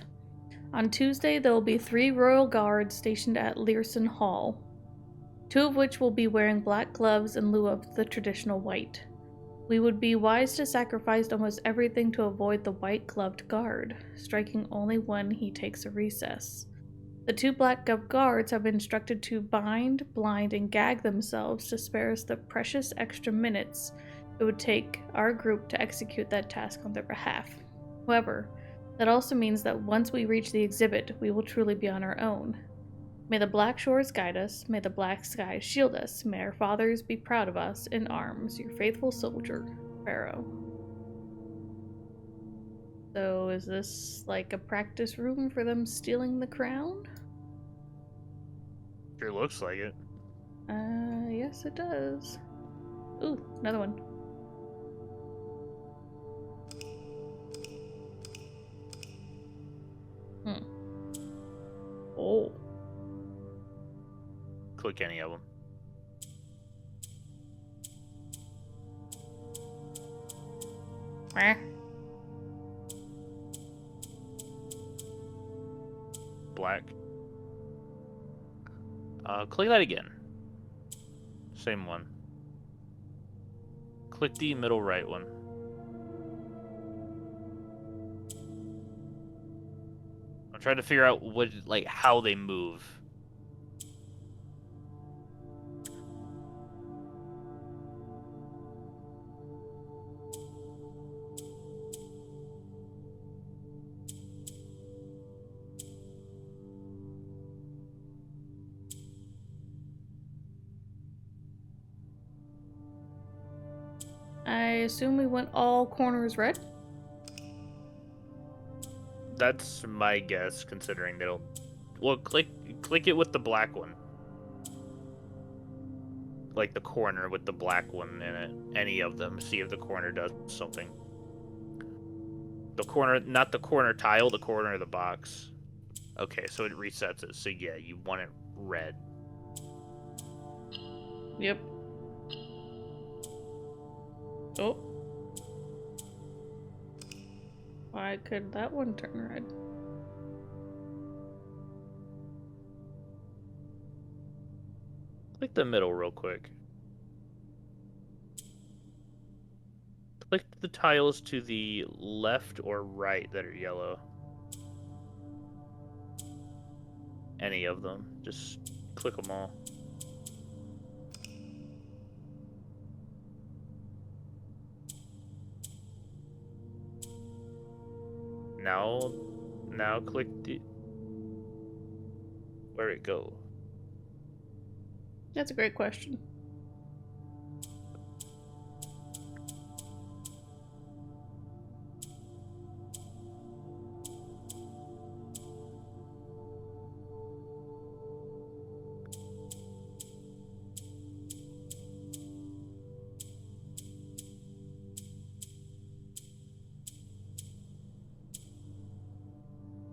On Tuesday, there will be 3 royal guards stationed at Learson Hall, 2 of which will be wearing black gloves in lieu of the traditional white. We would be wise to sacrifice almost everything to avoid the white-gloved guard, striking only when he takes a recess. The two black-gloved guards have been instructed to bind, blind, and gag themselves to spare us the precious extra minutes it would take our group to execute that task on their behalf. However, that also means that once we reach the exhibit, we will truly be on our own. May the black shores guide us, may the black skies shield us, may our fathers be proud of us in arms, your faithful soldier, Pharaoh. So is this like a practice room for them stealing the crown? Sure looks like it. Yes it does. Ooh, another one. Oh. Click any of them. Meh. Black. Click that again. Same one. Click the middle right one. I'm trying to figure out what, like, how they move. I assume we went all corners red? That's my guess, considering they don't... Well, click it with the black one. Like the corner with the black one in it. Any of them. See if the corner does something. The corner, not the corner tile, the corner of the box. Okay, so it resets it. So yeah, you want it red. Yep. Oh. Why could that one turn red? Click the middle real quick. Click the tiles to the left or right that are yellow. Any of them. Just click them all. Now click the... Where'd it go? That's a great question.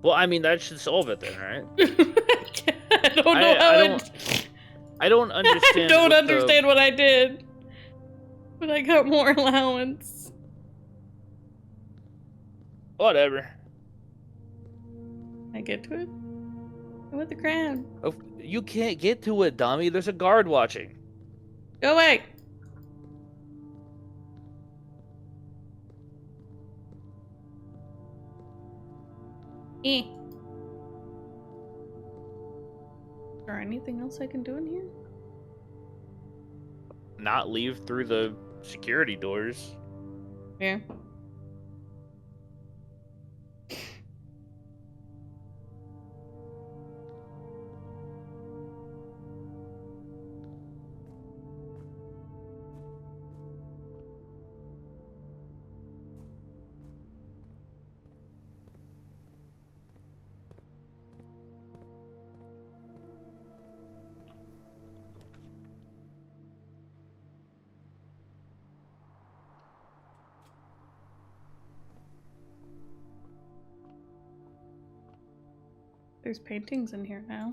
Well, I mean, that should solve it then, right? I don't know how I don't understand. I don't understand what I did. But I got more allowance. Whatever. I get to it? I want the crown. Oh, you can't get to it, dummy. There's a guard watching. Go away! Eh. Is there anything else I can do in here? Not leave through the security doors. Yeah. There's paintings in here now.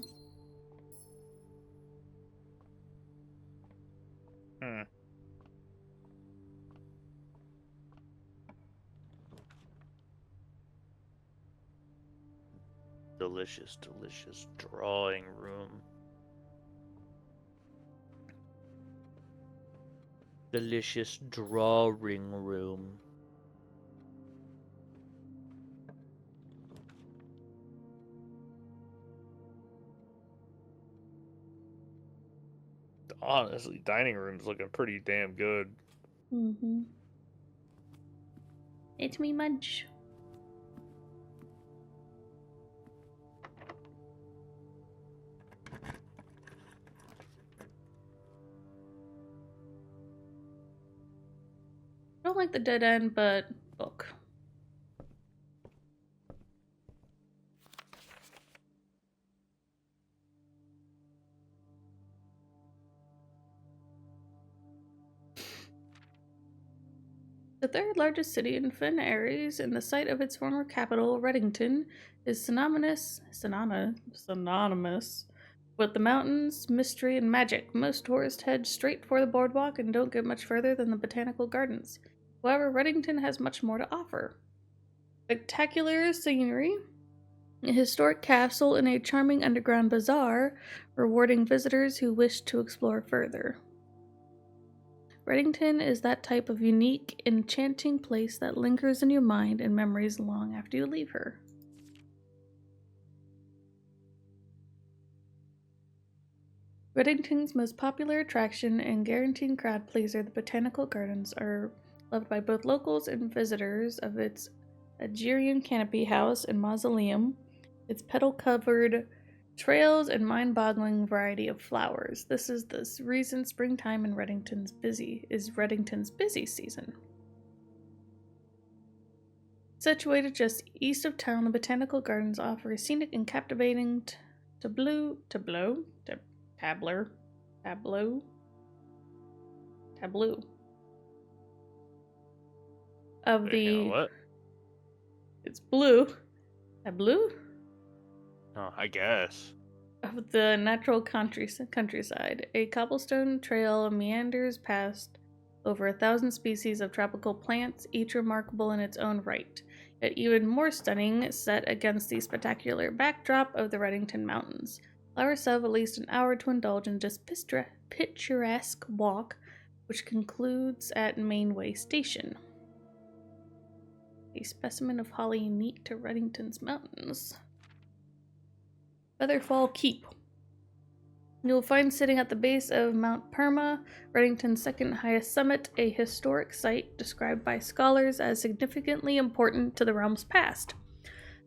Delicious, delicious drawing room. Delicious drawing room. Honestly, dining room's looking pretty damn good. Mm-hmm. It's me munch. I don't like the dead end, but book. The third largest city in Fen Ares and the site of its former capital, Reddington, is synonymous with the mountains, mystery, and magic. Most tourists head straight for the boardwalk and don't get much further than the botanical gardens. However, Reddington has much more to offer. Spectacular scenery, a historic castle, and a charming underground bazaar, rewarding visitors who wish to explore further. Reddington is that type of unique, enchanting place that lingers in your mind and memories long after you leave her. Reddington's most popular attraction and guaranteed crowd pleaser, the Botanical Gardens, are loved by both locals and visitors of its Agerian canopy house and mausoleum, its petal-covered trails, and mind-boggling variety of flowers. This is the reason springtime in Reddington's busy season. Situated just east of town, the Botanical Gardens offer a scenic and captivating tableau of the What? it's blue tableau Oh, I guess. of the natural countryside. A cobblestone trail meanders past over 1,000 species of tropical plants, each remarkable in its own right, yet even more stunning set against the spectacular backdrop of the Reddington Mountains. Flowers have at least an hour to indulge in this picturesque walk, which concludes at Mainway Station. A specimen of holly unique to Reddington's mountains. Featherfall Keep. You'll find sitting at the base of Mount Perma, Reddington's second highest summit, a historic site described by scholars as significantly important to the realm's past.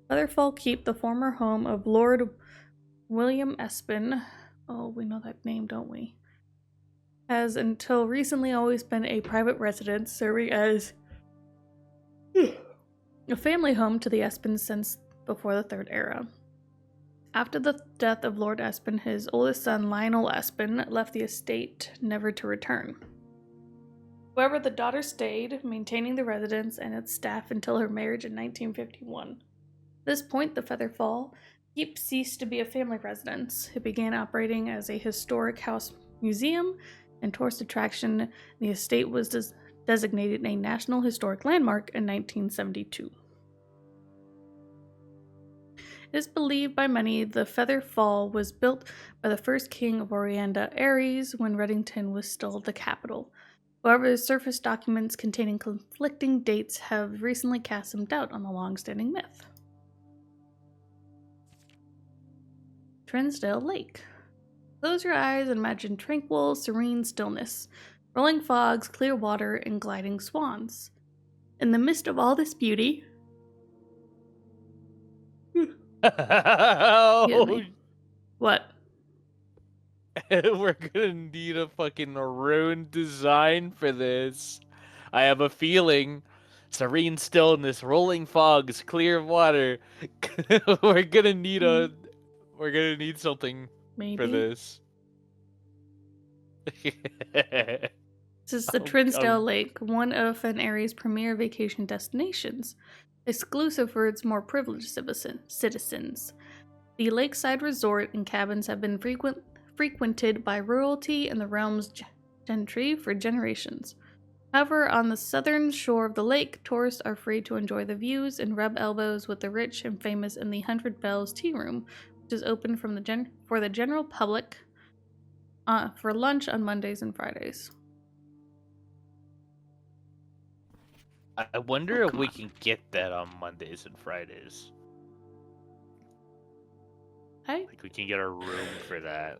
Featherfall Keep, the former home of Lord William Espin, oh, we know that name, don't we? Has until recently always been a private residence, serving as a family home to the Espins since before the Third Era. After the death of Lord Espin, his oldest son Lionel Espin left the estate, never to return. However, the daughter stayed, maintaining the residence and its staff until her marriage in 1951. At this point, the Featherfall Keep ceased to be a family residence. It began operating as a historic house museum and tourist attraction. The estate was designated a National Historic Landmark in 1972. It is believed by many the Featherfall was built by the first king of Orianda, Ares, when Reddington was still the capital. However, surface documents containing conflicting dates have recently cast some doubt on the long-standing myth. Trinsdale Lake. Close your eyes and imagine tranquil, serene stillness, rolling fogs, clear water, and gliding swans. In the midst of all this beauty, what? We're gonna need a fucking rune design for this. I have a feeling. Serene stillness, rolling fogs, clear water. We're gonna need something Maybe. for this. This is the Trinsdale Lake, one of Fen Ares' premier vacation destinations, exclusive for its more privileged citizens. The lakeside resort and cabins have been frequented by royalty and the realm's gentry for generations. However, on the southern shore of the lake, tourists are free to enjoy the views and rub elbows with the rich and famous in the 100 Bells Tea Room, which is open for the general public for lunch on Mondays and Fridays. I wonder Oh, if come we on. can get that on Mondays and Fridays. I Like we can get a room for that.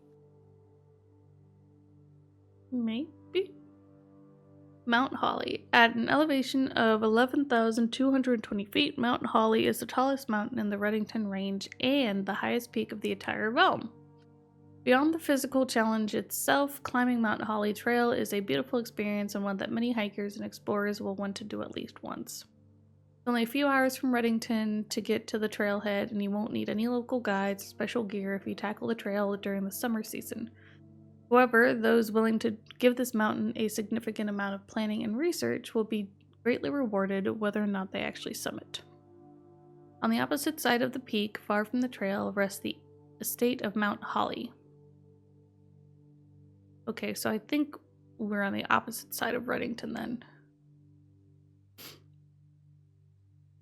maybe. Mount Holly. At an elevation of 11,220 feet, Mount Holly is the tallest mountain in the Reddington Range and the highest peak of the entire realm. Beyond the physical challenge itself, climbing Mount Holly Trail is a beautiful experience and one that many hikers and explorers will want to do at least once. It's only a few hours from Reddington to get to the trailhead, and you won't need any local guides or special gear if you tackle the trail during the summer season. However, those willing to give this mountain a significant amount of planning and research will be greatly rewarded whether or not they actually summit. On the opposite side of the peak, far from the trail, rests the estate of Mount Holly. Okay, so I think we're on the opposite side of Reddington then.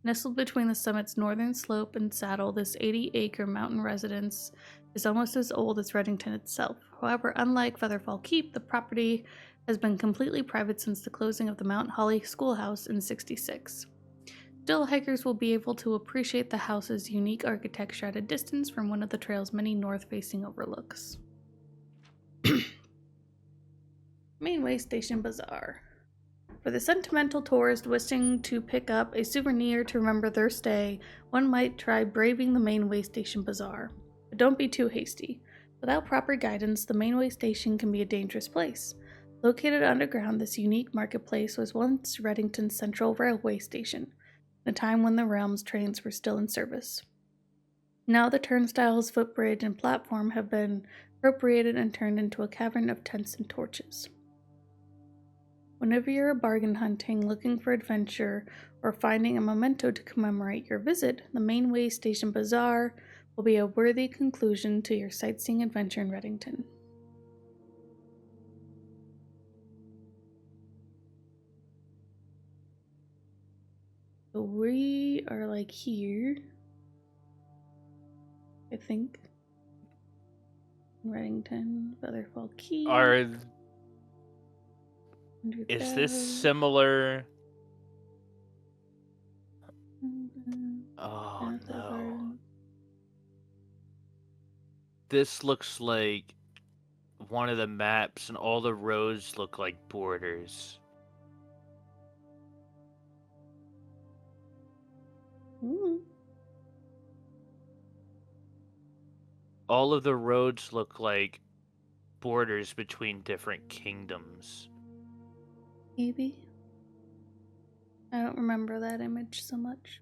Nestled between the summit's northern slope and saddle, this 80-acre mountain residence is almost as old as Reddington itself. However, unlike Featherfall Keep, the property has been completely private since the closing of the Mount Holly Schoolhouse in '66. Still, hikers will be able to appreciate the house's unique architecture at a distance from one of the trail's many north-facing overlooks. Main Way Station Bazaar. For the sentimental tourist wishing to pick up a souvenir to remember their stay, one might try braving the Main Way Station Bazaar. But don't be too hasty. Without proper guidance, the Main Way Station can be a dangerous place. Located underground, this unique marketplace was once Reddington's central railway station, a time when the realm's trains were still in service. Now the turnstiles, footbridge, and platform have been appropriated and turned into a cavern of tents and torches. Whenever you're bargain hunting, looking for adventure, or finding a memento to commemorate your visit, the Main Way Station Bazaar will be a worthy conclusion to your sightseeing adventure in Reddington. So we are like here, I think. Reddington, Featherfall Keep. Is this similar? Oh no. This looks like one of the maps, and all the roads look like borders. Ooh. All of the roads look like borders between different kingdoms. Maybe. I don't remember that image so much.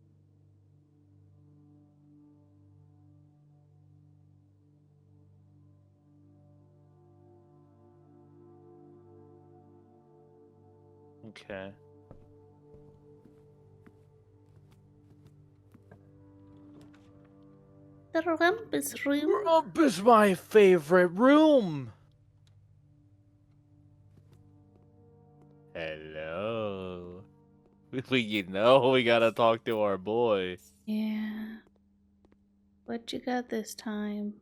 Okay. The Rumpus room. Rump is my favorite room. Hello. We gotta talk to our boy. Yeah. What you got this time?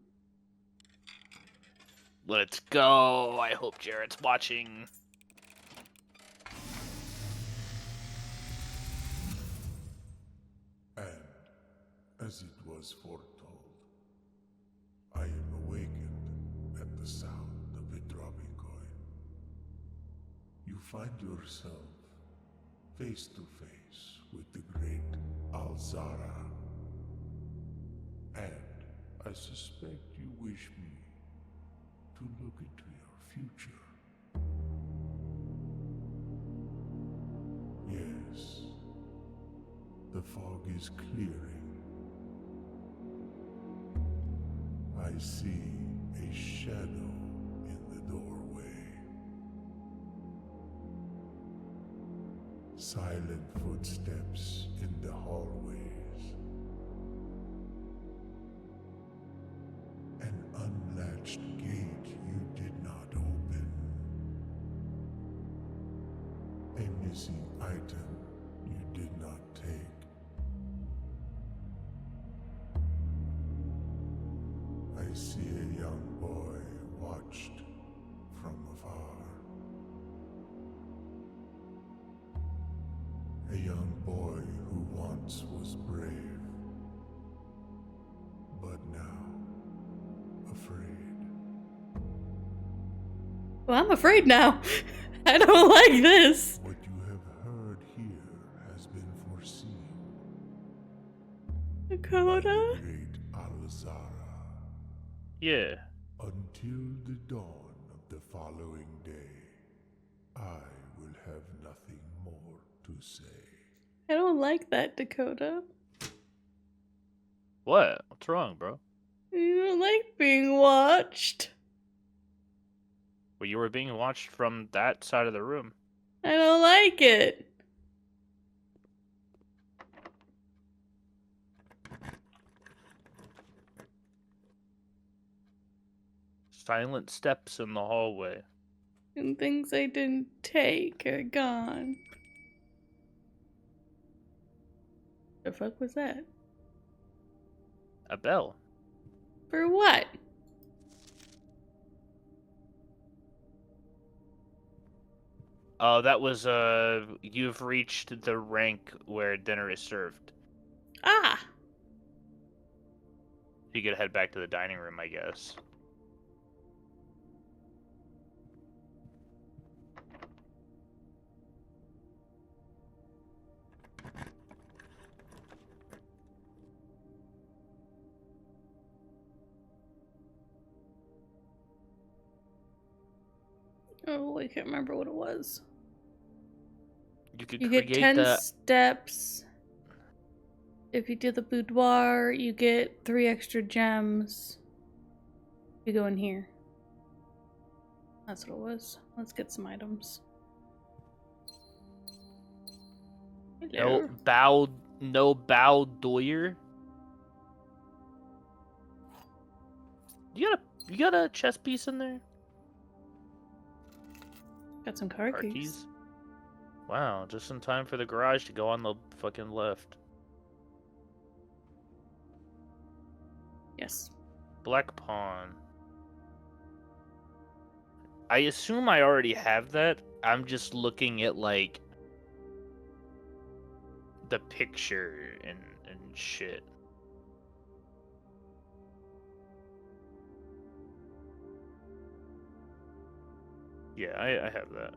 Let's go. I hope Jarrett's watching. And, as it was foretold, I am awakened at the sound of a dropping coin. You find yourself face to face with the great Alzara. And I suspect you wish me to look into your future. Yes, the fog is clearing. I see a shadow in the doorway. Silent footsteps in the hallways. An unlatched gate you did not open. A missing item you did not take. I see a young boy watched from afar. A young once was brave, but now afraid. Well, I'm afraid now. I don't like this. What you have heard here has been foreseen by Dakota? the great Alzara. Yeah. Until the dawn of the following day, I will have nothing more to say. I don't like that, Dakota. What? What's wrong, bro? You don't like being watched. Well, you were being watched from that side of the room. I don't like it. Silent steps in the hallway. And things I didn't take are gone. The fuck was that? A bell. For what? Oh, that was, you've reached the rank where dinner is served. Ah! You could head back to the dining room, I guess. Oh, I can't remember what it was. You could You create get 10 the... steps. If you do the boudoir, you get 3 extra gems. You go in here. That's what it was. Let's get some items. Hello. No bow doyer. You got a chess piece in there? Got some car Car keys. keys? Wow, just in time for the garage to go on the fucking left. Yes. Black Pawn. I assume I already have that. I'm just looking at, like, the picture and shit. Yeah, I have that.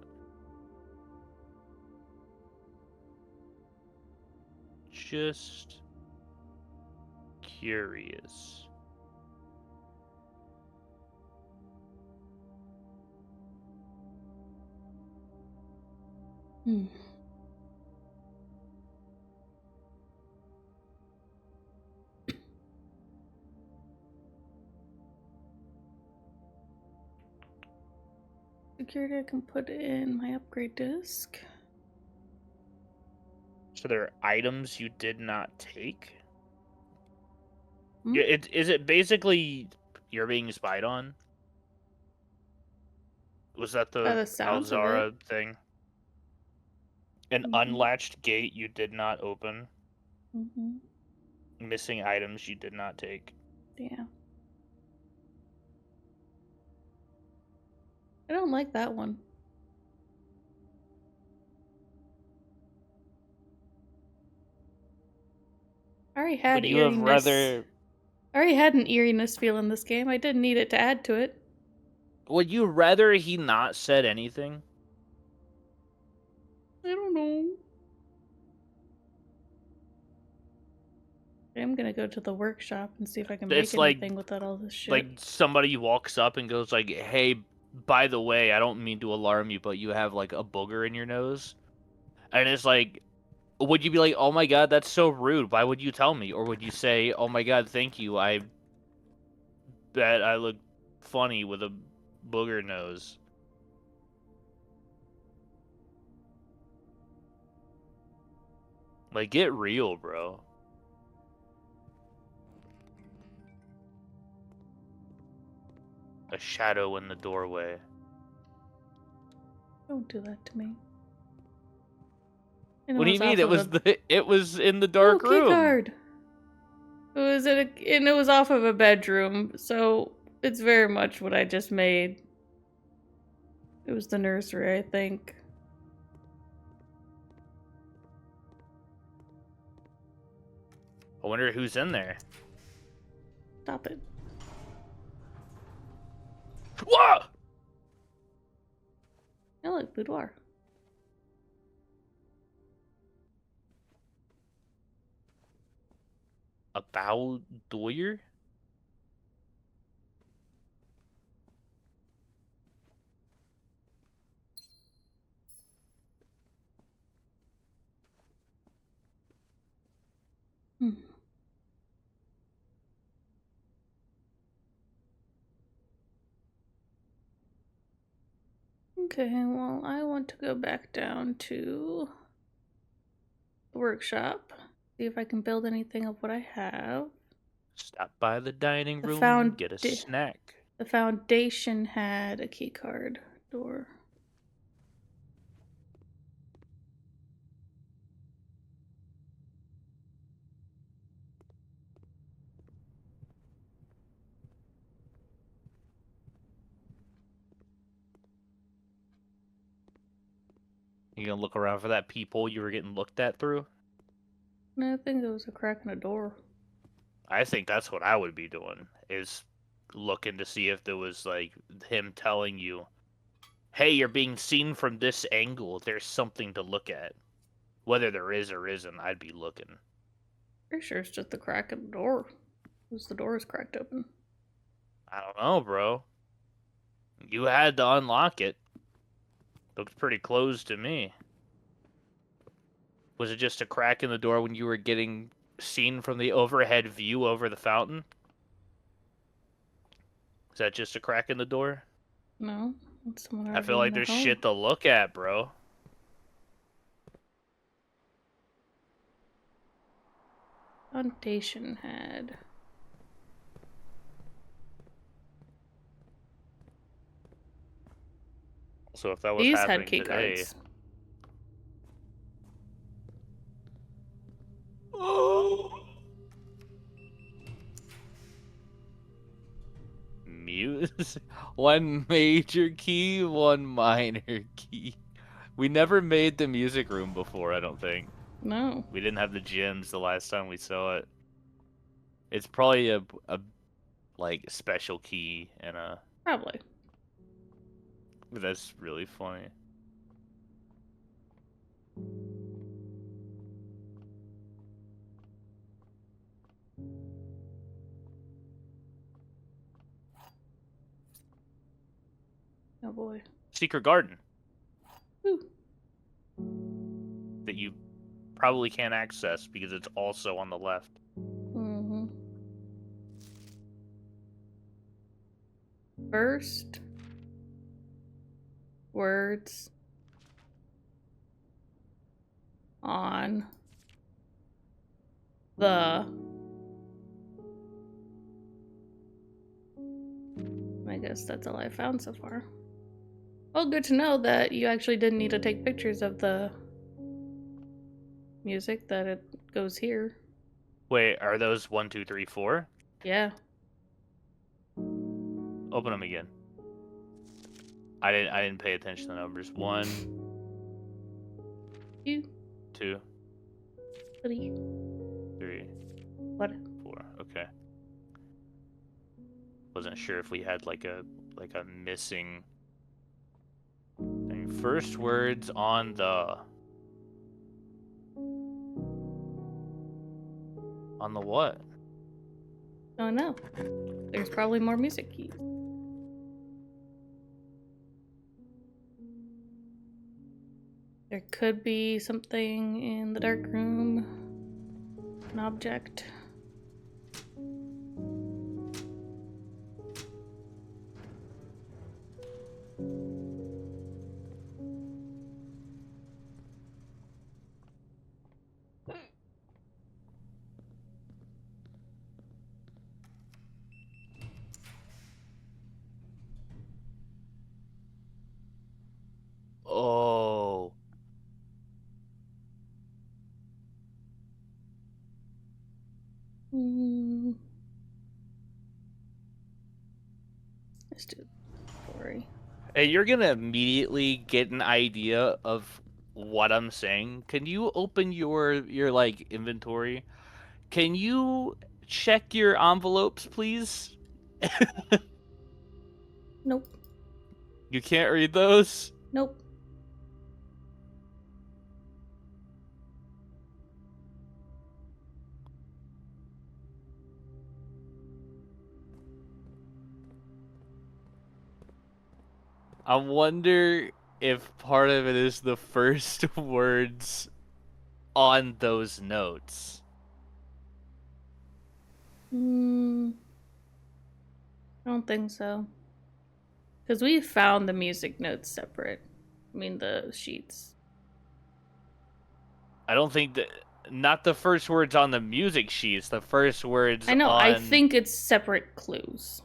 Just curious. Hmm. Security I can put in my upgrade disc. So there are items you did not take? Hmm? Yeah, is it basically you're being spied on? Was that By the the sounds of Alzara it. thing? An Mhm. unlatched gate you did not open? Mm-hmm. Missing items you did not take? Yeah. I don't like that one. I already had Would you have eeriness. rather... I already had an eeriness feel in this game. I didn't need it to add to it. Would you rather he not said anything? I don't know. I'm gonna go to the workshop and see if I can It's make like- anything without all this shit. Like, somebody walks up and goes like, hey, by the way, I don't mean to alarm you, but you have, like, a booger in your nose? And it's like, would you be like, oh my god, that's so rude, why would you tell me? Or would you say, oh my god, thank you, I bet I look funny with a booger nose? Like, get real, bro. A shadow in the doorway. Don't do that to me. And What do you mean? off of It was in the a... dark oh, room. keycard. It was and it was off of a bedroom, so it's very much what I just made. It was the nursery, I think. I wonder who's in there. Stop it. Whoa! Oh, look, boudoir. A boudoir? Hmm. Okay, well, I want to go back down to the workshop, see if I can build anything of what I have. Stop by the dining The room, get a snack. The foundation had a key card door. You gonna look around for that peephole you were getting looked at through? No, I think it was a crack in a door. I think that's what I would be doing, is looking to see if there was, like, him telling you, hey, you're being seen from this angle, there's something to look at. Whether there is or isn't, I'd be looking. Pretty sure it's just a crack in the door. Because the door is cracked open. I don't know, bro. You had to unlock it. Looked pretty closed to me. Was it just a crack in the door when you were getting seen from the overhead view over the fountain? Is that just a crack in the door? No, it's someone I feel like there's shit to look at, bro. Foundation had. So if that was These happening had key today, cards. Music. One major key, one minor key. We never made the music room before, I don't think. No. we didn't have the gems the last time we saw it. It's probably a like special key and a. Probably. That's really funny. Oh boy. Secret garden Ooh. that you probably can't access because it's also on the left. Mm-hmm. First words on the. I guess that's all I found so far. Well, good to know that you actually didn't need to take pictures of the music, that it goes here. Wait, are those 1, 2, 3, 4? Yeah. Open them again. I didn't pay attention to the numbers. 1, 2, 2, 3. 3, What? 4. Okay. Wasn't sure if we had like a missing thing. First words on the what? Oh no. There's probably more music keys. There could be something in the dark room. An object. Oh. Let's do story. Hey, you're gonna immediately get an idea of what I'm saying. Can you open your like inventory? can you check your envelopes, please? Nope. You can't read those? Nope. I wonder if part of it is the first words on those notes. I don't think so. Because we found the music notes separate. I mean, the sheets. I don't think that. Not the first words on the music sheets, the first words I know, on... I think it's separate clues.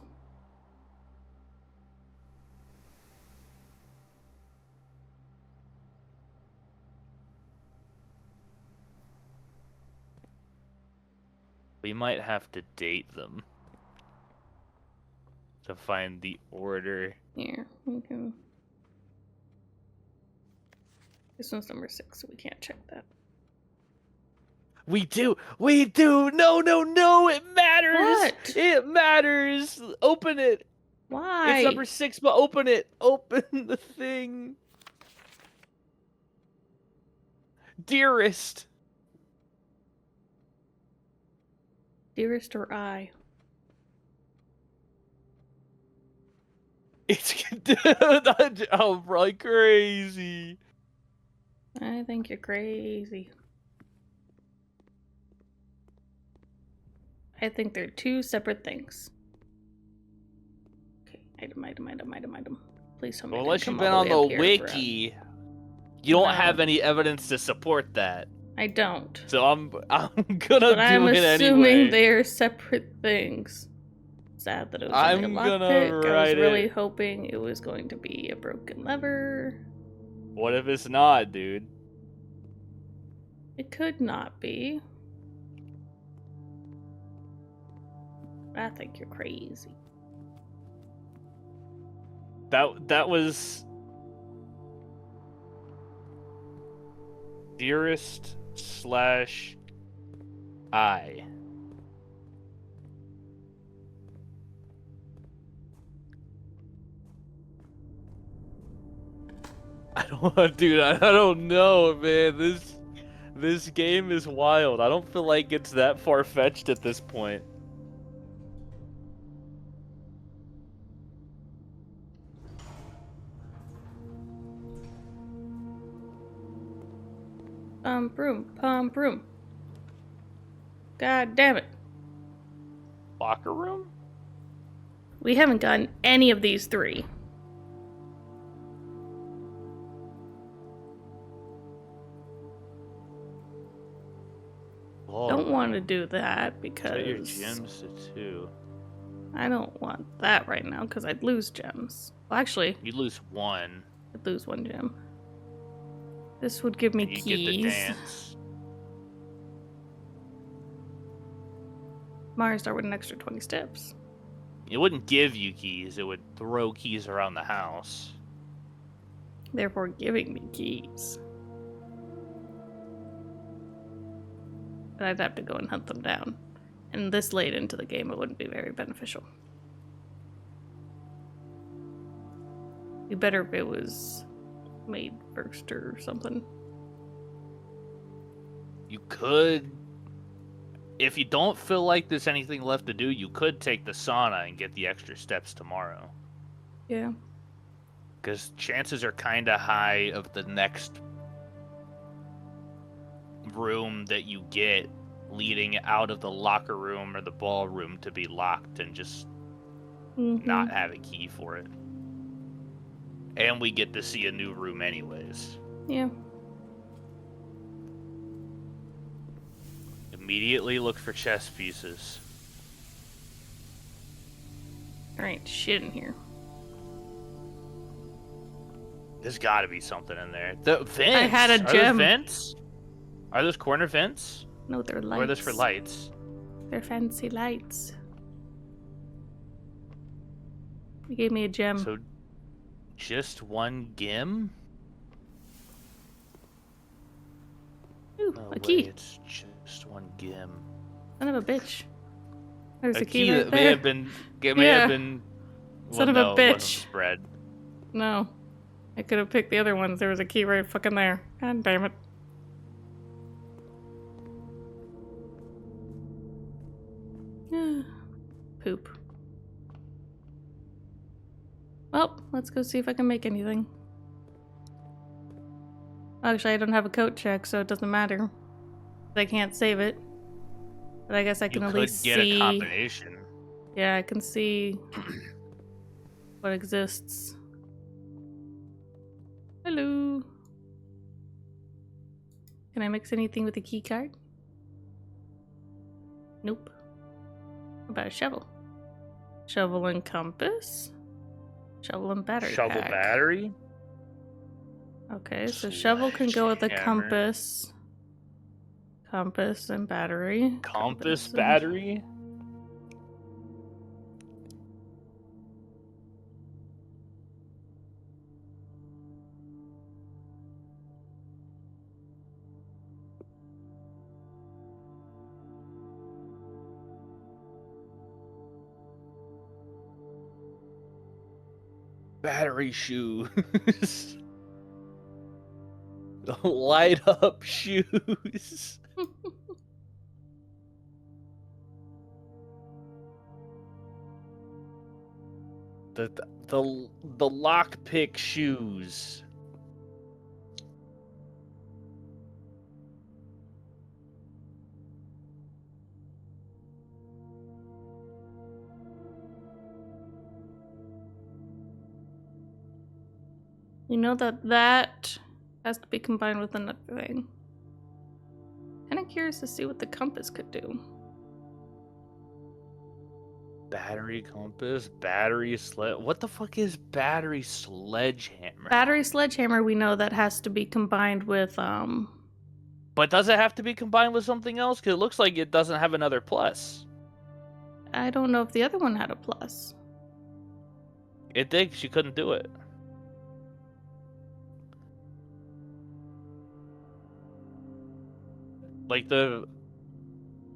We might have to date them to find the order. Here, we can. This one's number 6, so we can't check that. We do! We do! No, no, no! It matters! What? It matters! Open it! Why? It's number 6, but open it! Open the thing! Dearest! Dearest or I? It's... I'm like crazy. I think you're crazy. I think they're 2 separate things. Okay, item. Please tell me. Well, I didn't unless you've come been all on way up the here for wiki, you don't No. have any evidence to support that. I don't. So I'm gonna But do I'm it assuming anyway. they're separate things. Sad that it was only I'm a gonna lockpick. I was write really it. hoping it was going to be a broken lever. What if it's not, dude? It could not be. I think you're crazy. That was dearest / I. I don't, dude. I don't know, man. This game is wild. I don't feel like it's that far fetched at this point. Broom. God damn it. Locker room? We haven't gotten any of these 3. Whoa. Don't want to do that Set because your gems to 2. I don't want that right now because I'd lose gems. Well, actually, You lose 1. I'd lose 1 gem. This would give me And you keys. get the dance. Mario Star with an extra 20 steps. It wouldn't give you keys. It would throw keys around the house. Therefore giving me keys. But I'd have to go and hunt them down. And this late into the game, it wouldn't be very beneficial. Be better if it was made first or something. You could... If you don't feel like there's anything left to do, you could take the sauna and get the extra steps tomorrow. Yeah. Because chances are kind of high of the next room that you get leading out of the locker room or the ballroom to be locked and just not have a key for it. And we get to see a new room anyways. Yeah. Immediately look for chess pieces. Alright, shit in here. There's got to be something in there. The vents. I had a Are gem. those vents? Are those corner vents? No, they're lights. Or are those for lights? They're fancy lights. You gave me a gem. So, just 1 gem? Ooh, No a way, key. it's just 1 gem. Son of a bitch. There's a, A key key right that there. may have been. It may Yeah. have been. Son of no, a it wasn't bitch. spread. No. I could have picked the other ones. There was a key right fucking there. God damn it. Poop. Well, let's go see if I can make anything. Actually, I don't have a coat check, so it doesn't matter. I can't save it. But I guess I can You at could least get see. a combination. Yeah, I can see what exists. Hello. Can I mix anything with a key card? Nope. What about a shovel? Shovel and compass? Shovel and battery Shovel pack. battery. Okay, so shovel can go with a Sledgehammer. compass. Compass and battery. Compass and- battery. Battery shoes. Light up shoes. The lockpick shoes. You know that has to be combined with another thing. Kind of curious to see what the compass could do. Battery compass, battery sled. What the fuck is battery sledgehammer? Battery sledgehammer, we know that has to be combined with But does it have to be combined with something else? Because it looks like it doesn't have another plus. I don't know if the other one had a plus. It did. She couldn't do it. Like it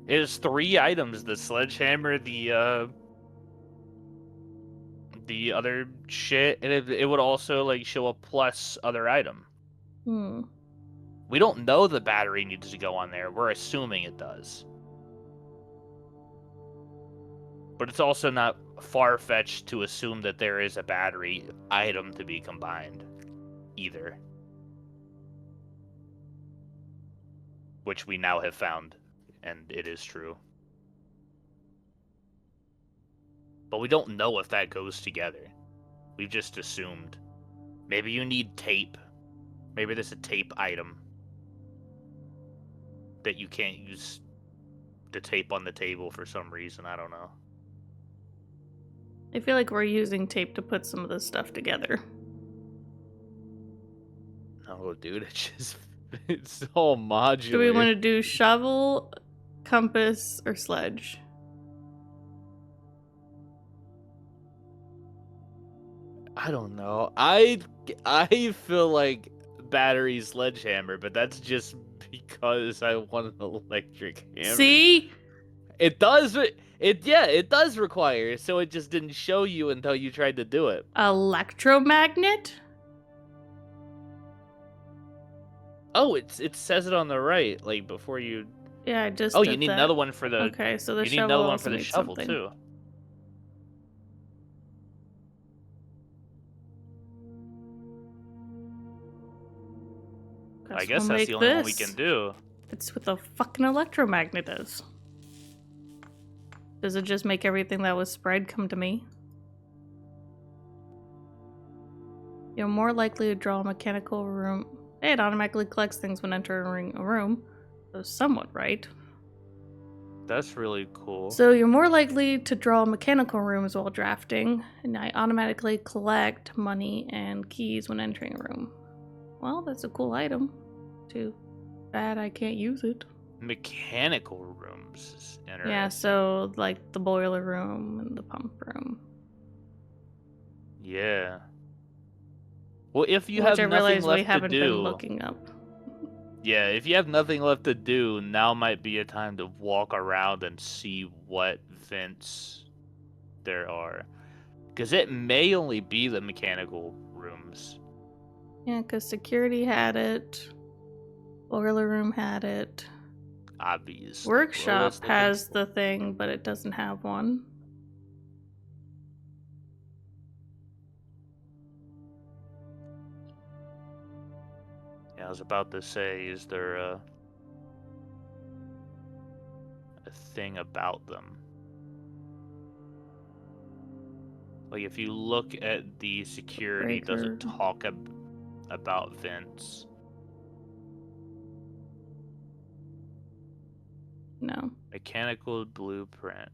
is 3 items: the sledgehammer, the other shit, and it would also like show a plus other item. Hmm. We don't know the battery needs to go on there. We're assuming it does. But it's also not far-fetched to assume that there is a battery item to be combined either. Which we now have found, and it is true. But we don't know if that goes together. We've just assumed. Maybe you need tape. Maybe there's a tape item that you can't use the tape on the table for some reason. I don't know. I feel like we're using tape to put some of this stuff together. No, dude, it's all modular. Do we want to do shovel, compass, or sledge? I don't know. I feel like battery sledgehammer, but that's just because I want an electric hammer. See? It does. It does require. So it just didn't show you until you tried to do it. Electromagnet? Oh, it says it on the right, like before you. Yeah, I just Oh, did you need that. another one for the. Okay, so the You need shovel another one also for the needs shovel something. too. I guess we'll that's make the only one we this. can do. It's what the fucking electromagnet is. Does it just make everything that was spread come to me? You're more likely to draw a mechanical room. Hey, it automatically collects things when entering a room. So somewhat right. That's really cool. So you're more likely to draw mechanical rooms while drafting, and I automatically collect money and keys when entering a room. Well, that's a cool item. Too bad I can't use it. Mechanical rooms is interesting. Yeah, so like the boiler room and the pump room. Yeah. Well, if you Which have I nothing realize we left to haven't been do, looking up. Yeah, if you have nothing left to do, now might be a time to walk around and see what vents there are. Because it may only be the mechanical rooms. Yeah, because security had it. Boiler room had it. Obviously. Workshop has the thing, but it doesn't have one. Yeah, I was about to say, is there a thing about them? Like, if you look at the security, it doesn't Breaker. talk about vents. No. Mechanical blueprint.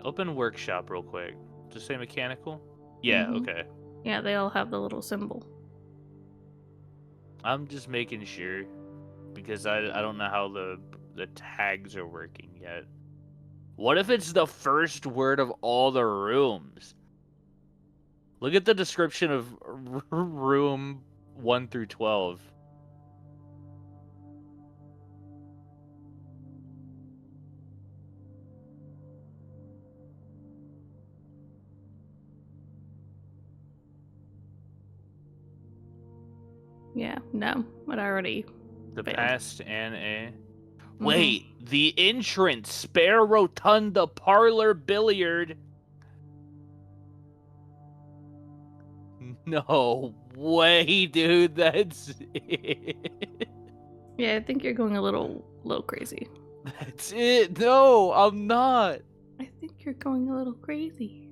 Open workshop real quick. Just say mechanical? Yeah, Mhm. okay. Yeah, they all have the little symbol. I'm just making sure. Because I don't know how the tags are working yet. What if it's the first word of all the rooms? Look at the description of room 1 through 12. Yeah, no. But I already The failed. past and a... Mhm. Wait, the entrance, spare rotunda, parlor, billiard. No way, dude, that's it. Yeah, I think you're going a little crazy. That's it. No, I'm not. I think you're going a little crazy.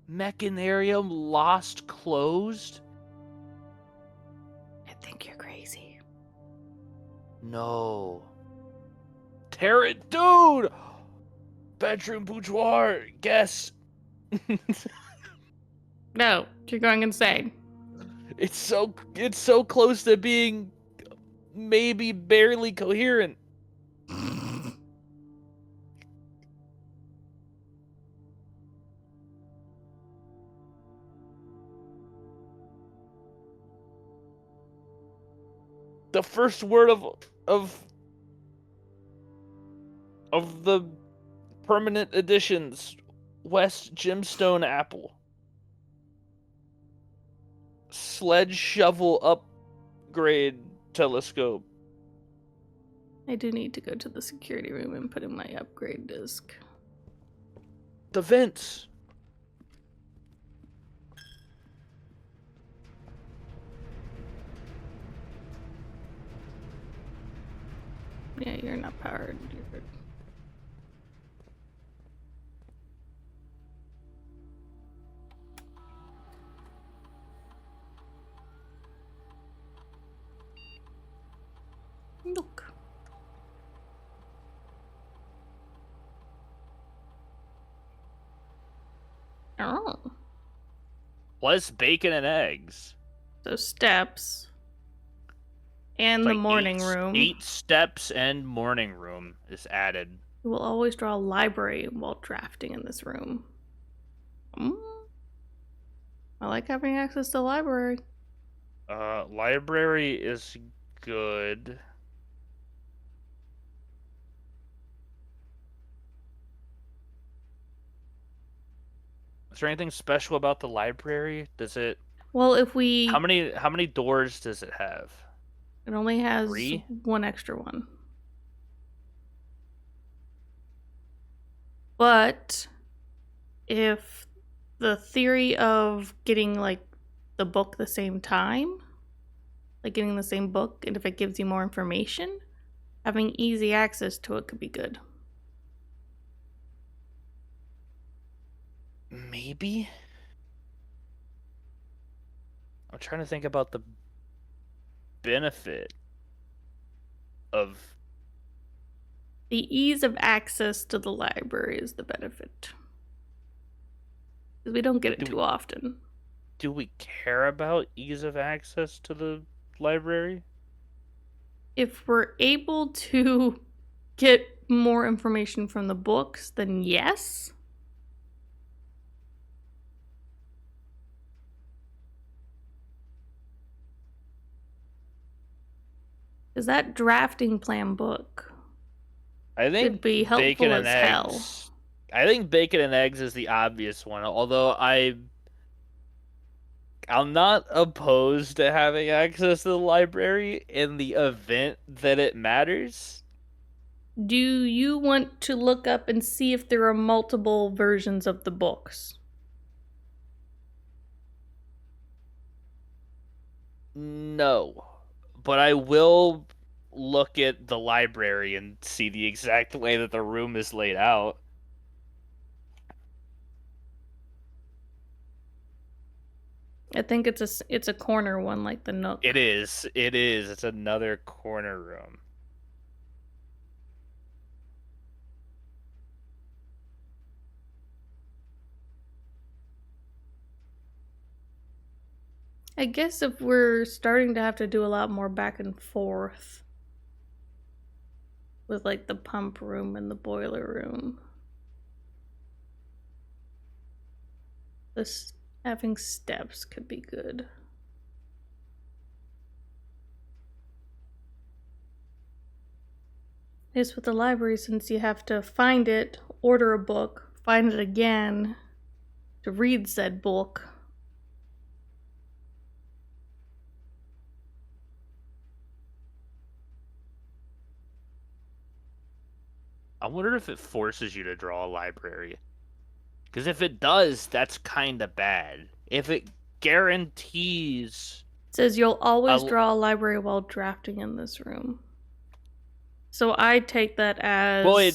Mechanarium lost closed? I think you're crazy. No. Tarot, dude! Bedroom boudoir, guess. No, you're going insane. It's so close to being maybe barely coherent. The first word of the permanent editions, West Gemstone Apple. Sledge shovel upgrade telescope. I do need to go to the security room and put in my upgrade disc. The vents. Yeah, you're not powered. You're... Look. Oh. What's bacon and eggs? So steps. And the Like morning room. 8 steps and morning room is added. You will always draw a library while drafting in this room. I like having access to the library. Library is good. Is there anything special about the library? Does it... Well, if we... How many doors does it have? It only has 3? one extra one. But if the theory of getting like the book the same time, like getting the same book, and if it gives you more information, having easy access to it could be good. Maybe? I'm trying to think about the benefit of... The ease of access to the library is the benefit. Because we don't get it too often. Do we care about ease of access to the library? If we're able to get more information from the books, then yes. Because that drafting plan book I think could be helpful bacon as and hell. eggs. I think bacon and eggs is the obvious one. Although I'm not opposed to having access to the library in the event that it matters. Do you want to look up and see if there are multiple versions of the books? No, but I will look at the library and see the exact way that the room is laid out. I think it's a corner one like the Nook. It is. It is. It's another corner room. I guess if we're starting to have to do a lot more back and forth with like the pump room and the boiler room, this having steps could be good. Is with the library, since you have to find it, order a book, find it again to read said book. I wonder if it forces you to draw a library. Because if it does, that's kind of bad. If it guarantees... It says you'll always draw a library while drafting in this room. So I take that as... Well,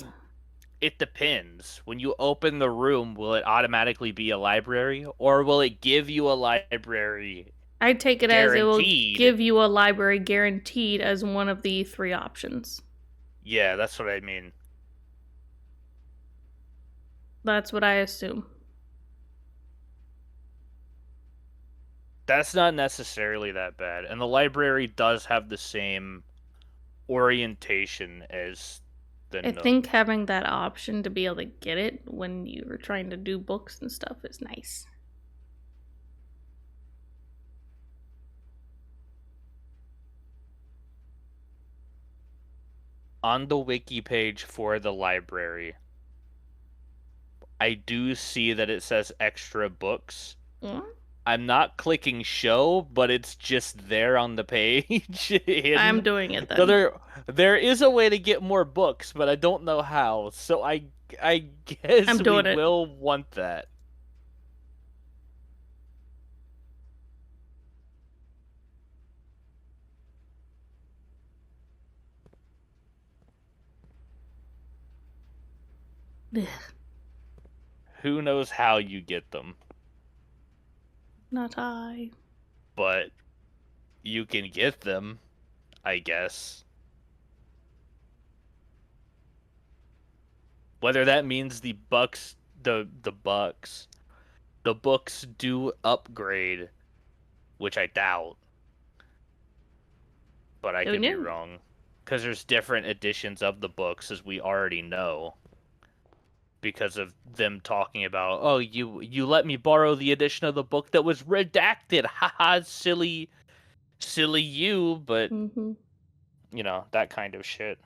it depends. When you open the room, will it automatically be a library? Or will it give you a library? I take it as it will Guaranteed. give you a library guaranteed as one of the 3 options. Yeah, that's what I mean. That's what I assume. That's not necessarily that bad. And the library does have the same orientation as the I Nook. think having that option to be able to get it when you're trying to do books and stuff is nice. On the wiki page for the library, I do see that it says extra books. Mm? I'm not clicking show, but it's just there on the page. I'm doing it then. So there is a way to get more books, but I don't know how. So I guess I'm doing we it. will want that. Ugh, Who knows how you get them, not I. but you can get them, I guess. Whether that means the books do upgrade, which I doubt. But I Who could be knew? wrong. Because there's different editions of the books, as we already know. Because of them talking about, oh, you let me borrow the edition of the book that was redacted. Haha, silly you, but, Mm-hmm. you know, that kind of shit.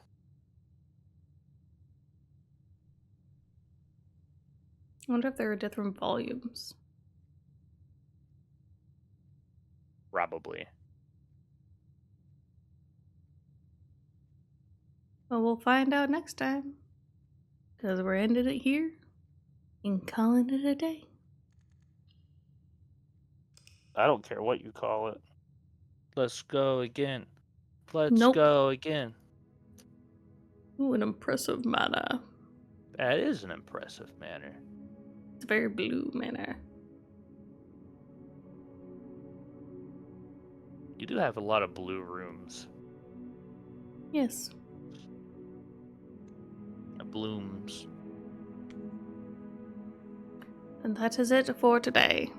I wonder if there are different volumes. Probably. Well, we'll find out next time. Because we're ending it here and calling it a day. I don't care what you call it. Let's go again. Let's Nope. go again. Ooh, an impressive manner. That is an impressive manner. It's a very blue manner. You do have a lot of blue rooms. Yes. Blooms. And that is it for today.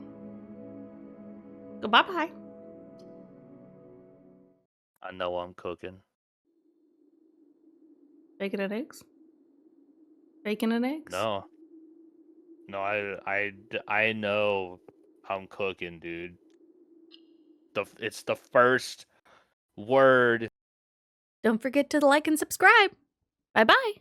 Goodbye bye. I know I'm cooking. Bacon and eggs? Bacon and eggs? No. No, I know I'm cooking, dude. It's the first word Don't forget to like and subscribe. Bye bye.